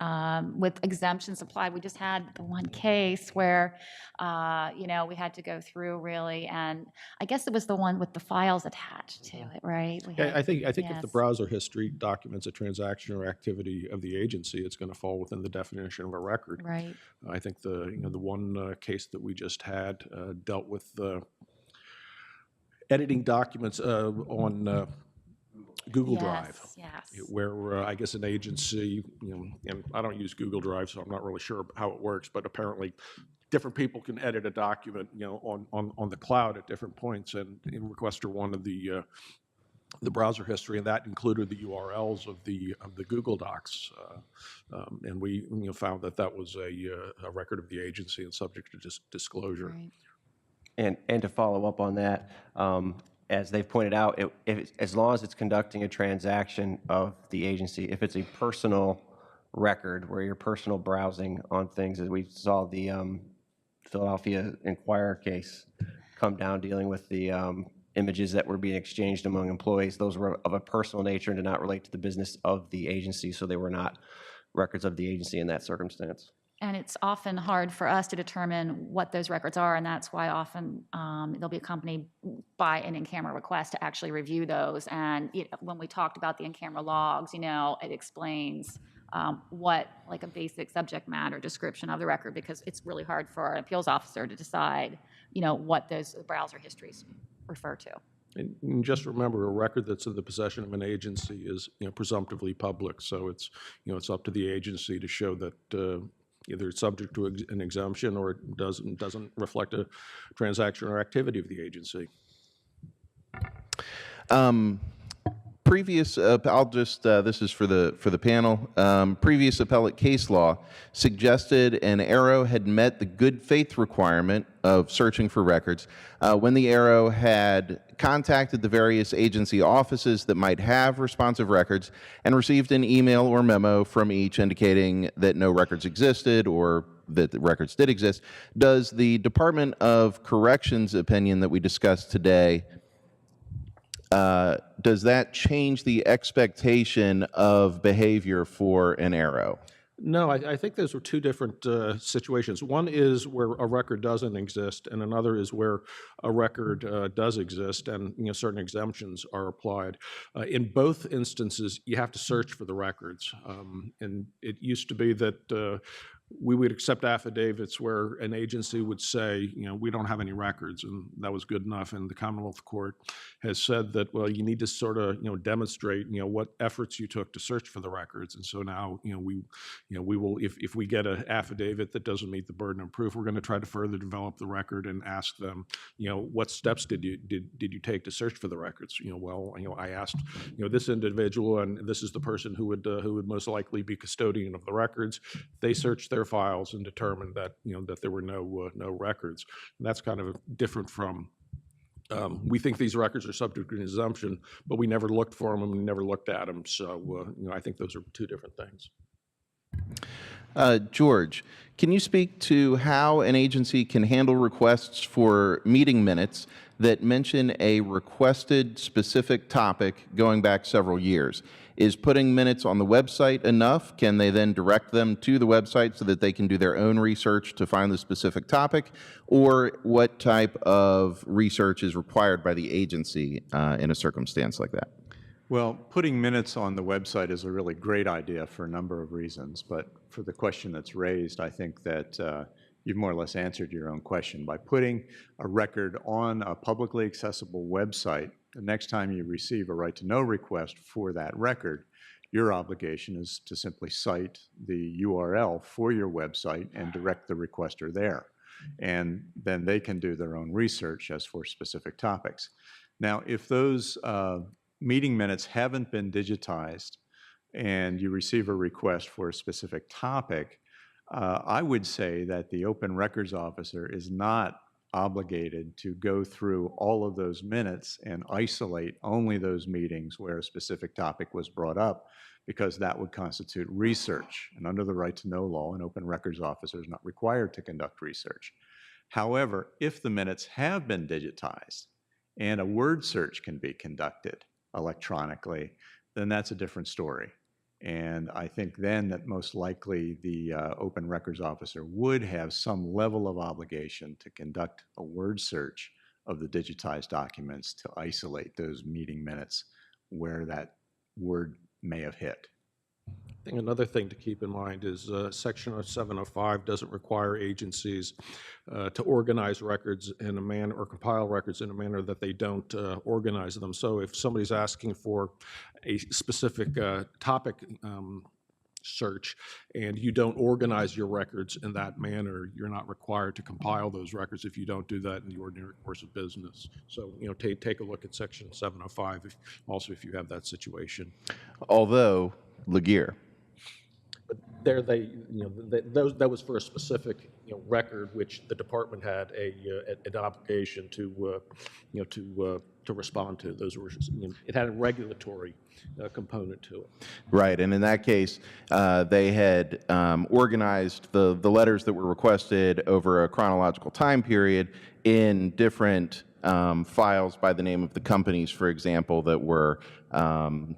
with exemptions applied. We just had the one case where, we had to go through really, and I guess it was the one with the files attached to it, right? I think yes. if the browser history documents a transaction or activity of the agency, it's going to fall within the definition of a record. Right. I think the one case that we just had dealt with editing documents on Google Drive, where I guess an agency, and I don't use Google Drive, so I'm not really sure how it works, but apparently different people can edit a document, on the cloud at different points, and requester wanted the browser history, and that included the URLs of the Google Docs, and we found that was a record of the agency and subject to disclosure. Right. And to follow up on that, as they've pointed out, as long as it's conducting a transaction of the agency, if it's a personal record where you're personal browsing on things, as we saw the Philadelphia Inquirer case come down dealing with the images that were being exchanged among employees, those were of a personal nature and did not relate to the business of the agency, so they were not records of the agency in that circumstance. And it's often hard for us to determine what those records are, and that's why often they'll be accompanied by an in-camera request to actually review those. And when we talked about the in-camera logs, it explains what, like a basic subject matter description of the record, because it's really hard for an appeals officer to decide, what those browser histories refer to. And just remember, a record that's in the possession of an agency is, presumptively public. So it's, it's up to the agency to show that either it's subject to an exemption or it doesn't reflect a transaction or activity of the agency. Previous, I'll just, this is for the panel. Previous appellate case law suggested an ARO had met the good faith requirement of searching for records when the ARO had contacted the various agency offices that might have responsive records and received an email or memo from each indicating that no records existed or that the records did exist. Does the Department of Corrections opinion that we discussed today, does that change the expectation of behavior for an ARO? No, I think those are two different situations. One is where a record doesn't exist, and another is where a record does exist, and certain exemptions are applied. In both instances, you have to search for the records, and it used to be that we would accept affidavits where an agency would say, we don't have any records, and that was good enough. And the Commonwealth Court has said that, well, you need to sort of, demonstrate, what efforts you took to search for the records. And so now, we will, if we get an affidavit that doesn't meet the burden of proof, we're going to try to further develop the record and ask them, what steps did you take to search for the records? I asked, this individual, and this is the person who would most likely be custodian of the records. They searched their files and determined that that there were no records. And that's kind of different from we think these records are subject to an assumption, but we never looked for them and we never looked at them. So I think those are two different things. George, can you speak to how an agency can handle requests for meeting minutes that mention a requested specific topic going back several years? Is putting minutes on the website enough? Can they then direct them to the website so that they can do their own research to find the specific topic? Or what type of research is required by the agency in a circumstance like that? Well, putting minutes on the website is a really great idea for a number of reasons, but for the question that's raised, I think that you've more or less answered your own question. By putting a record on a publicly accessible website, the next time you receive a right-to-know request for that record, your obligation is to simply cite the URL for your website and direct the requester there. And then they can do their own research as for specific topics. Now, if those meeting minutes haven't been digitized and you receive a request for a specific topic, I would say that the Open Records Officer is not obligated to go through all of those minutes and isolate only those meetings where a specific topic was brought up, because that would constitute research. And under the right-to-know law, an Open Records Officer is not required to conduct research. However, if the minutes have been digitized and a word search can be conducted electronically, then that's a different story. And I think then that most likely the Open Records Officer would have some level of obligation to conduct a word search of the digitized documents to isolate those meeting minutes where that word may have hit. I think another thing to keep in mind is Section 705 doesn't require agencies to organize records in a manner or compile records in a manner that they don't organize them. So if somebody's asking for a specific topic search and you don't organize your records in that manner, you're not required to compile those records if you don't do that in the ordinary course of business. So, take a look at Section 705 if you have that situation. Although, Laguerre. But there that was for a specific record which the department had an obligation to respond to. Those were it had a regulatory component to it. Right, and in that case, they had organized the letters that were requested over a chronological time period in different files by the name of the companies, for example, that were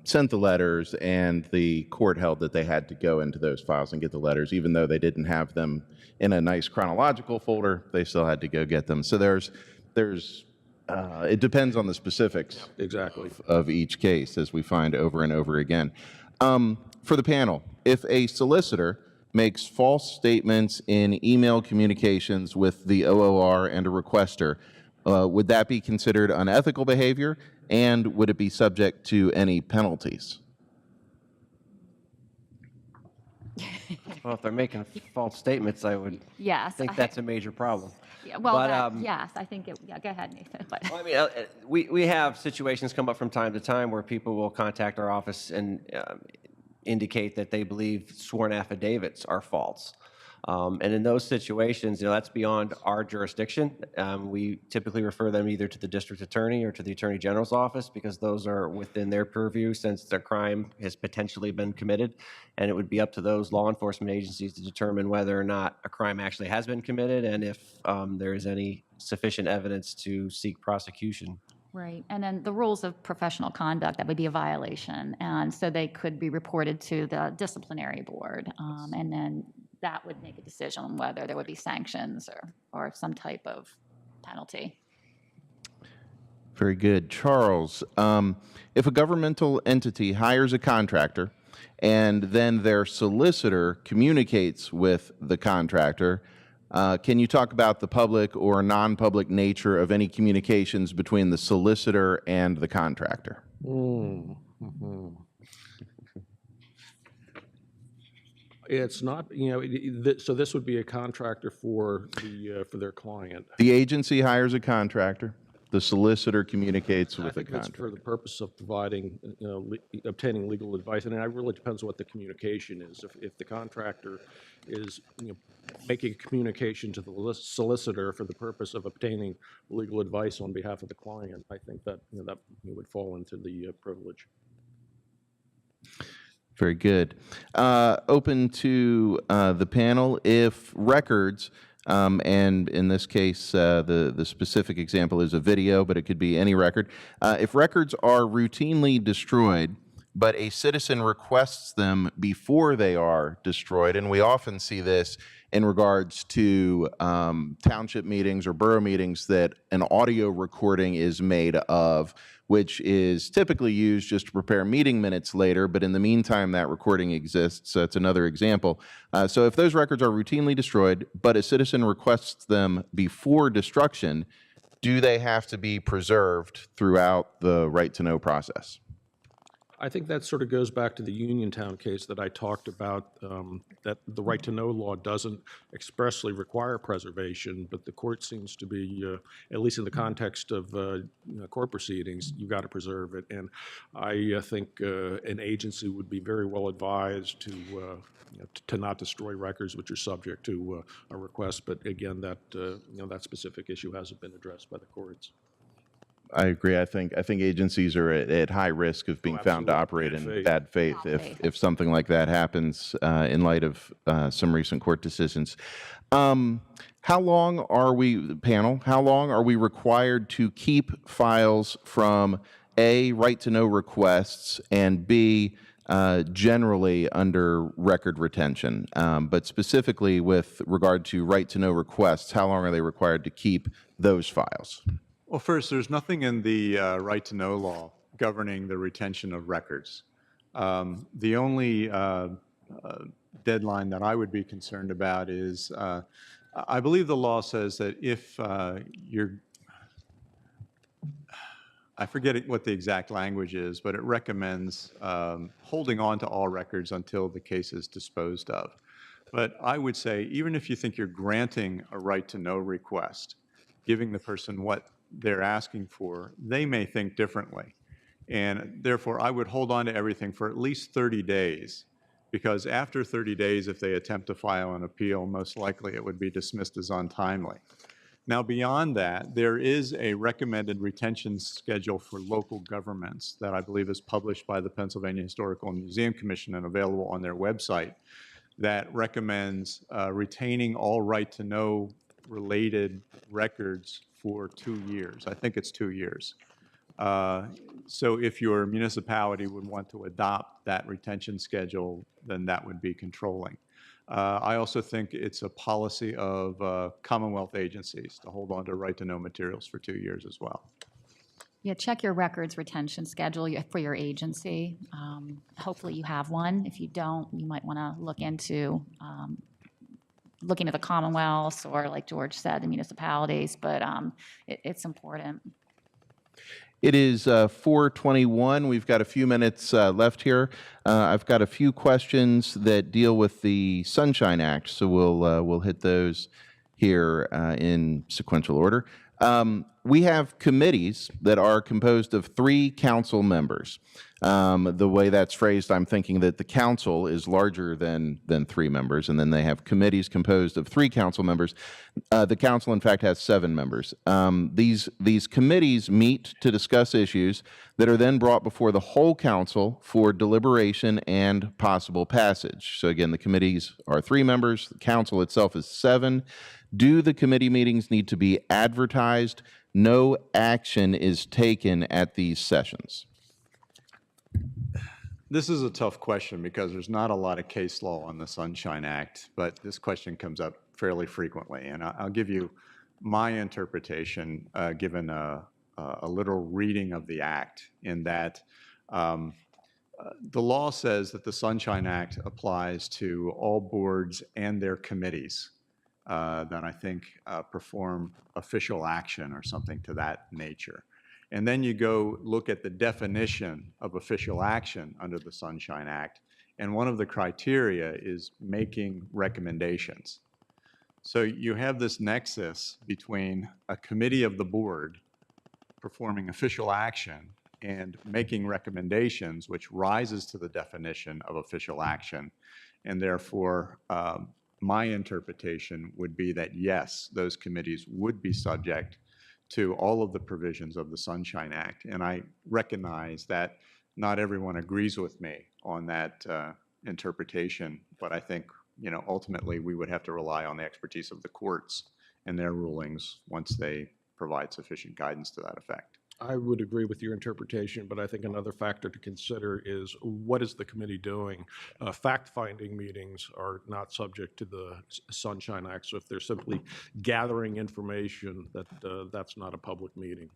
sent the letters, and the court held that they had to go into those files and get the letters, even though they didn't have them in a nice chronological folder. They still had to go get them. So there's it depends on the specifics exactly of each case, as we find over and over again. For the panel, if a solicitor makes false statements in email communications with the OOR and a requester, would that be considered unethical behavior, and would it be subject to any penalties? Well, if they're making false statements, I would Yes. think that's a major problem. Yeah, well, But, yes, I think it, yeah, go ahead, Nathan. But Well, I mean, we have situations come up from time to time where people will contact our office and indicate that they believe sworn affidavits are false. And in those situations, that's beyond our jurisdiction. We typically refer them either to the district attorney or to the attorney general's office because those are within their purview since the crime has potentially been committed. And it would be up to those law enforcement agencies to determine whether or not a crime actually has been committed and if there is any sufficient evidence to seek prosecution. right, and then the rules of professional conduct, that would be a violation, and so they could be reported to the disciplinary board, and then that would make a decision on whether there would be sanctions or some type of penalty. Very good. Charles, if a governmental entity hires a contractor and then their solicitor communicates with the contractor, can you talk about the public or non-public nature of any communications between the solicitor and the contractor? It's not, so this would be a contractor for their client. The agency hires a contractor. The solicitor communicates I with the think that's contractor. for the purpose of providing, obtaining legal advice, and it really depends on what the communication is. If the contractor is, making a communication to the solicitor for the purpose of obtaining legal advice on behalf of the client, I think that, that would fall into the privilege. Very good. Open to the panel. If records, and in this case, the specific example is a video, but it could be any record. If records are routinely destroyed, but a citizen requests them before they are destroyed, and we often see this in regards to township meetings or borough meetings that an audio recording is made of, which is typically used just to prepare meeting minutes later, but in the meantime, that recording exists. So it's another example. So if those records are routinely destroyed, but a citizen requests them before destruction, do they have to be preserved throughout the right-to-know process? I think that sort of goes back to the Uniontown case that I talked about, that the right-to-know law doesn't expressly require preservation, but the court seems to be, at least in the context of court proceedings, you've got to preserve it. And I think an agency would be very well advised to not destroy records which are subject to a request. But again, that that specific issue hasn't been addressed by the courts. I agree. I think agencies are at high risk of being found to operate in bad faith if something like that happens in light of some recent court decisions. How long are we, panel, how long are we required to keep files from A, right-to-know requests, and B, generally under record retention? But specifically with regard to right-to-know requests, how long are they required to keep those files? Well, first, there's nothing in the right-to-know law governing the retention of records. The only deadline that I would be concerned about is, I believe the law says that if I forget what the exact language is, but it recommends holding on to all records until the case is disposed of. But I would say, even if you think you're granting a right-to-know request, giving the person what they're asking for, they may think differently. And therefore, I would hold on to everything for at least 30 days, because after 30 days, if they attempt to file an appeal, most likely it would be dismissed as untimely. Now, beyond that, there is a recommended retention schedule for local governments that I believe is published by the Pennsylvania Historical and Museum Commission and available on their website that recommends retaining all right-to-know related records for 2 years. I think it's 2 years. So if your municipality would want to adopt that retention schedule, then that would be controlling. I also think it's a policy of Commonwealth agencies to hold on to right-to-know materials for 2 years as well. Yeah, check your records retention schedule for your agency. Hopefully you have one. If you don't, you might want to look into looking at the Commonwealths or, like George said, the municipalities, but it's important. It is 4:21. We've got a few minutes left here. I've got a few questions that deal with the Sunshine Act, so we'll hit those here in sequential order. We have committees that are composed of 3 council members. The way that's phrased, I'm thinking that the council is larger than 3 members, and then they have committees composed of 3 council members. The council, in fact, has 7 members. These committees meet to discuss issues that are then brought before the whole council for deliberation and possible passage. So again, the committees are 3 members, the council itself is 7. Do the committee meetings need to be advertised? No action is taken at these sessions. This is a tough question because there's not a lot of case law on the Sunshine Act, but this question comes up fairly frequently. And I'll give you my interpretation, given a literal reading of the act, in that the law says that the Sunshine Act applies to all boards and their committees that I think perform official action or something to that nature. And then you go look at the definition of official action under the Sunshine Act, and one of the criteria is making recommendations. So you have this nexus between a committee of the board performing official action and making recommendations, which rises to the definition of official action. And therefore, my interpretation would be that, yes, those committees would be subject to all of the provisions of the Sunshine Act. And I recognize that not everyone agrees with me on that interpretation, but I think, you know, ultimately we would have to rely on the expertise of the courts and their rulings once they provide sufficient guidance to that effect. I would agree with your interpretation, but I think another factor to consider is what is the committee doing? Fact-finding meetings are not subject to the Sunshine Act, so if they're simply gathering information, that's not a public meeting.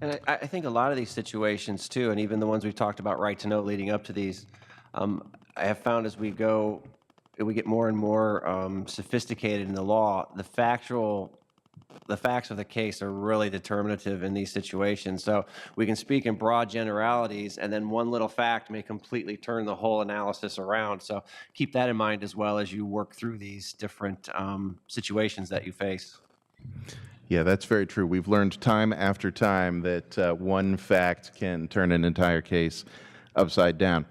And I think a lot of these situations too, and even the ones we've talked about right to know leading up to these, I have found as we get more and more sophisticated in the law, the facts of the case are really determinative in these situations. So we can speak in broad generalities, and then one little fact may completely turn the whole analysis around. So keep that in mind as well as you work through these different situations that you face. Yeah, that's very true. We've learned time after time that one fact can turn an entire case upside down.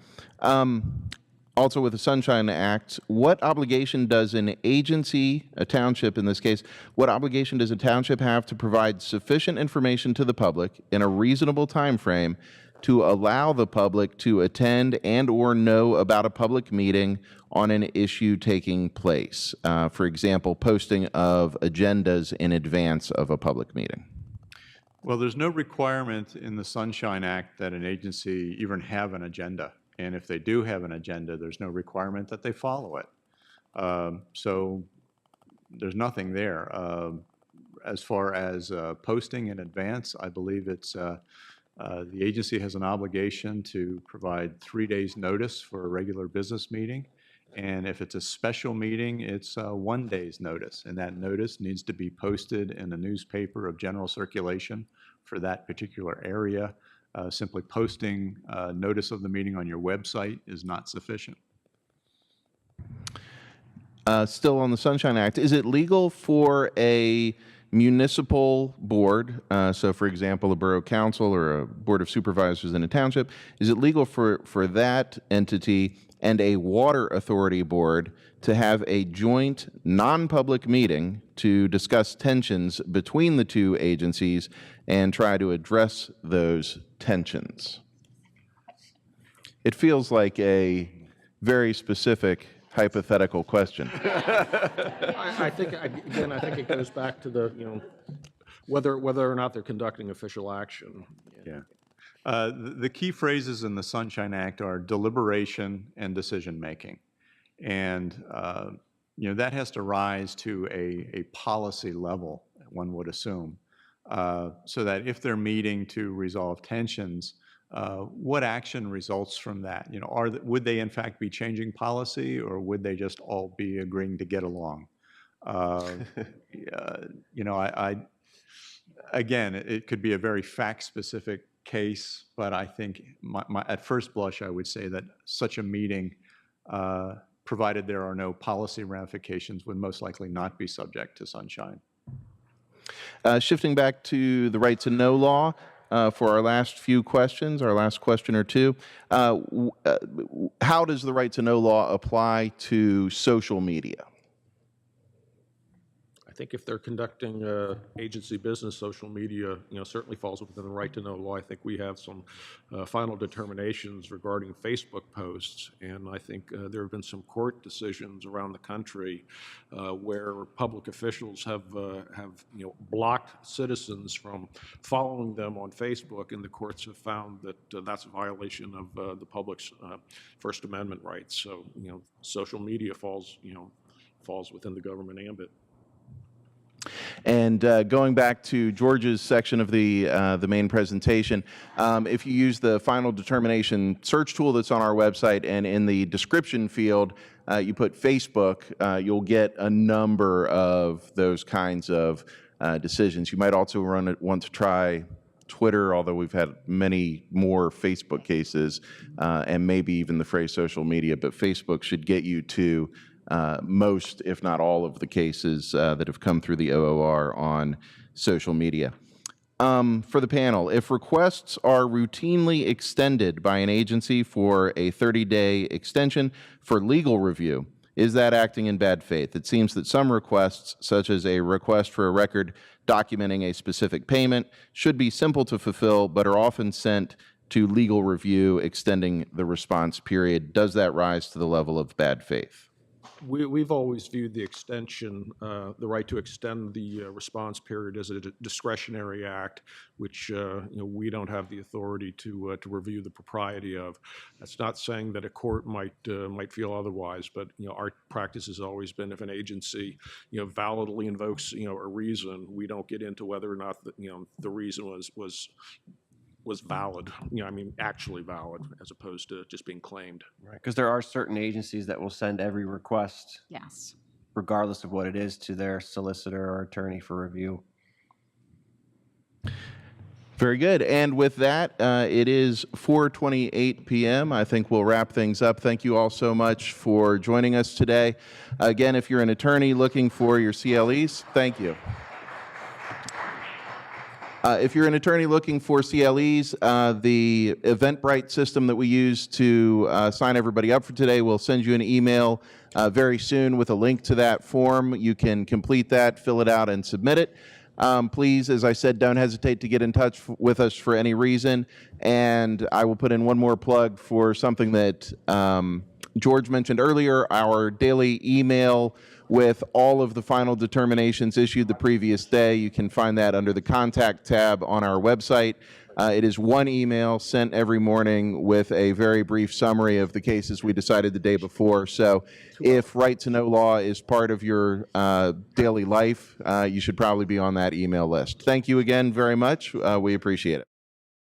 Also, with the Sunshine Act, what obligation does an agency, a township in this case, what obligation does a township have to provide sufficient information to the public in a reasonable time frame to allow the public to attend and or know about a public meeting on an issue taking place? For example, posting of agendas in advance of a public meeting. Well, there's no requirement in the Sunshine Act that an agency even have an agenda. And if they do have an agenda, there's no requirement that they follow it. So there's nothing there. As far as posting in advance, I believe it's the agency has an obligation to provide 3 days notice for a regular business meeting. And if it's a special meeting, it's 1 day's notice. And that notice needs to be posted in a newspaper of general circulation for that particular area. Simply posting notice of the meeting on your website is not sufficient. Still on the Sunshine Act, is it legal for a municipal board, so for example, a borough council or a board of supervisors in a township, is it legal for that entity and a water authority board to have a joint non-public meeting to discuss tensions between the two agencies and try to address those tensions? It feels like a very specific hypothetical question. I think it goes back to the, you know, whether or not they're conducting official action. Yeah. The key phrases in the Sunshine Act are deliberation and decision-making. And, you know, that has to rise to a policy level, one would assume, so that if they're meeting to resolve tensions, what action results from that? You know, would they in fact be changing policy, or would they just all be agreeing to get along? You know, again, it could be a very fact-specific case, but I think at first blush, I would say that such a meeting provided there are no policy ramifications, would most likely not be subject to sunshine. Shifting back to the right to know law for our last few questions, our last question or two, how does the right to know law apply to social media? I think if they're conducting agency business, social media, certainly falls within the right to know law. I think we have some final determinations regarding Facebook posts, and I think there have been some court decisions around the country where public officials have blocked citizens from following them on Facebook, and the courts have found that that's a violation of the public's First Amendment rights. So, social media falls within the government ambit. And going back to George's section of the main presentation, if you use the final determination search tool that's on our website, and in the description field you put Facebook, you'll get a number of those kinds of decisions. You might also want to try Twitter, although we've had many more Facebook cases, and maybe even the phrase social media, but Facebook should get you to most, if not all, of the cases that have come through the OOR on social media. For the panel, if requests are routinely extended by an agency for a 30-day extension for legal review, is that acting in bad faith? It seems that some requests, such as a request for a record documenting a specific payment, should be simple to fulfill, but are often sent to legal review, extending the response period. Does that rise to the level of bad faith? We've always viewed the extension, the right to extend the response period as a discretionary act, which we don't have the authority to review the propriety of. That's not saying that a court might feel otherwise, but our practice has always been, if an agency validly invokes a reason, we don't get into whether or not the reason was valid, actually valid, as opposed to just being claimed. Right, because there are certain agencies that will send every request, Yes. regardless of what it is, to their solicitor or attorney for review. Very good. And with that, it is 4:28 p.m. I think we'll wrap things up. Thank you all so much for joining us today. Again, if you're an attorney looking for your CLEs, thank you. If you're an attorney looking for CLEs, the Eventbrite system that we use to sign everybody up for today will send you an email very soon with a link to that form. You can complete that, fill it out, and submit it. Please, as I said, don't hesitate to get in touch with us for any reason. And I will put in one more plug for something that George mentioned earlier, our daily email with all of the final determinations issued the previous day. You can find that under the Contact tab on our website. It is one email sent every morning with a very brief summary of the cases we decided the day before. So if right to know law is part of your daily life, you should probably be on that email list. Thank you again very much. We appreciate it.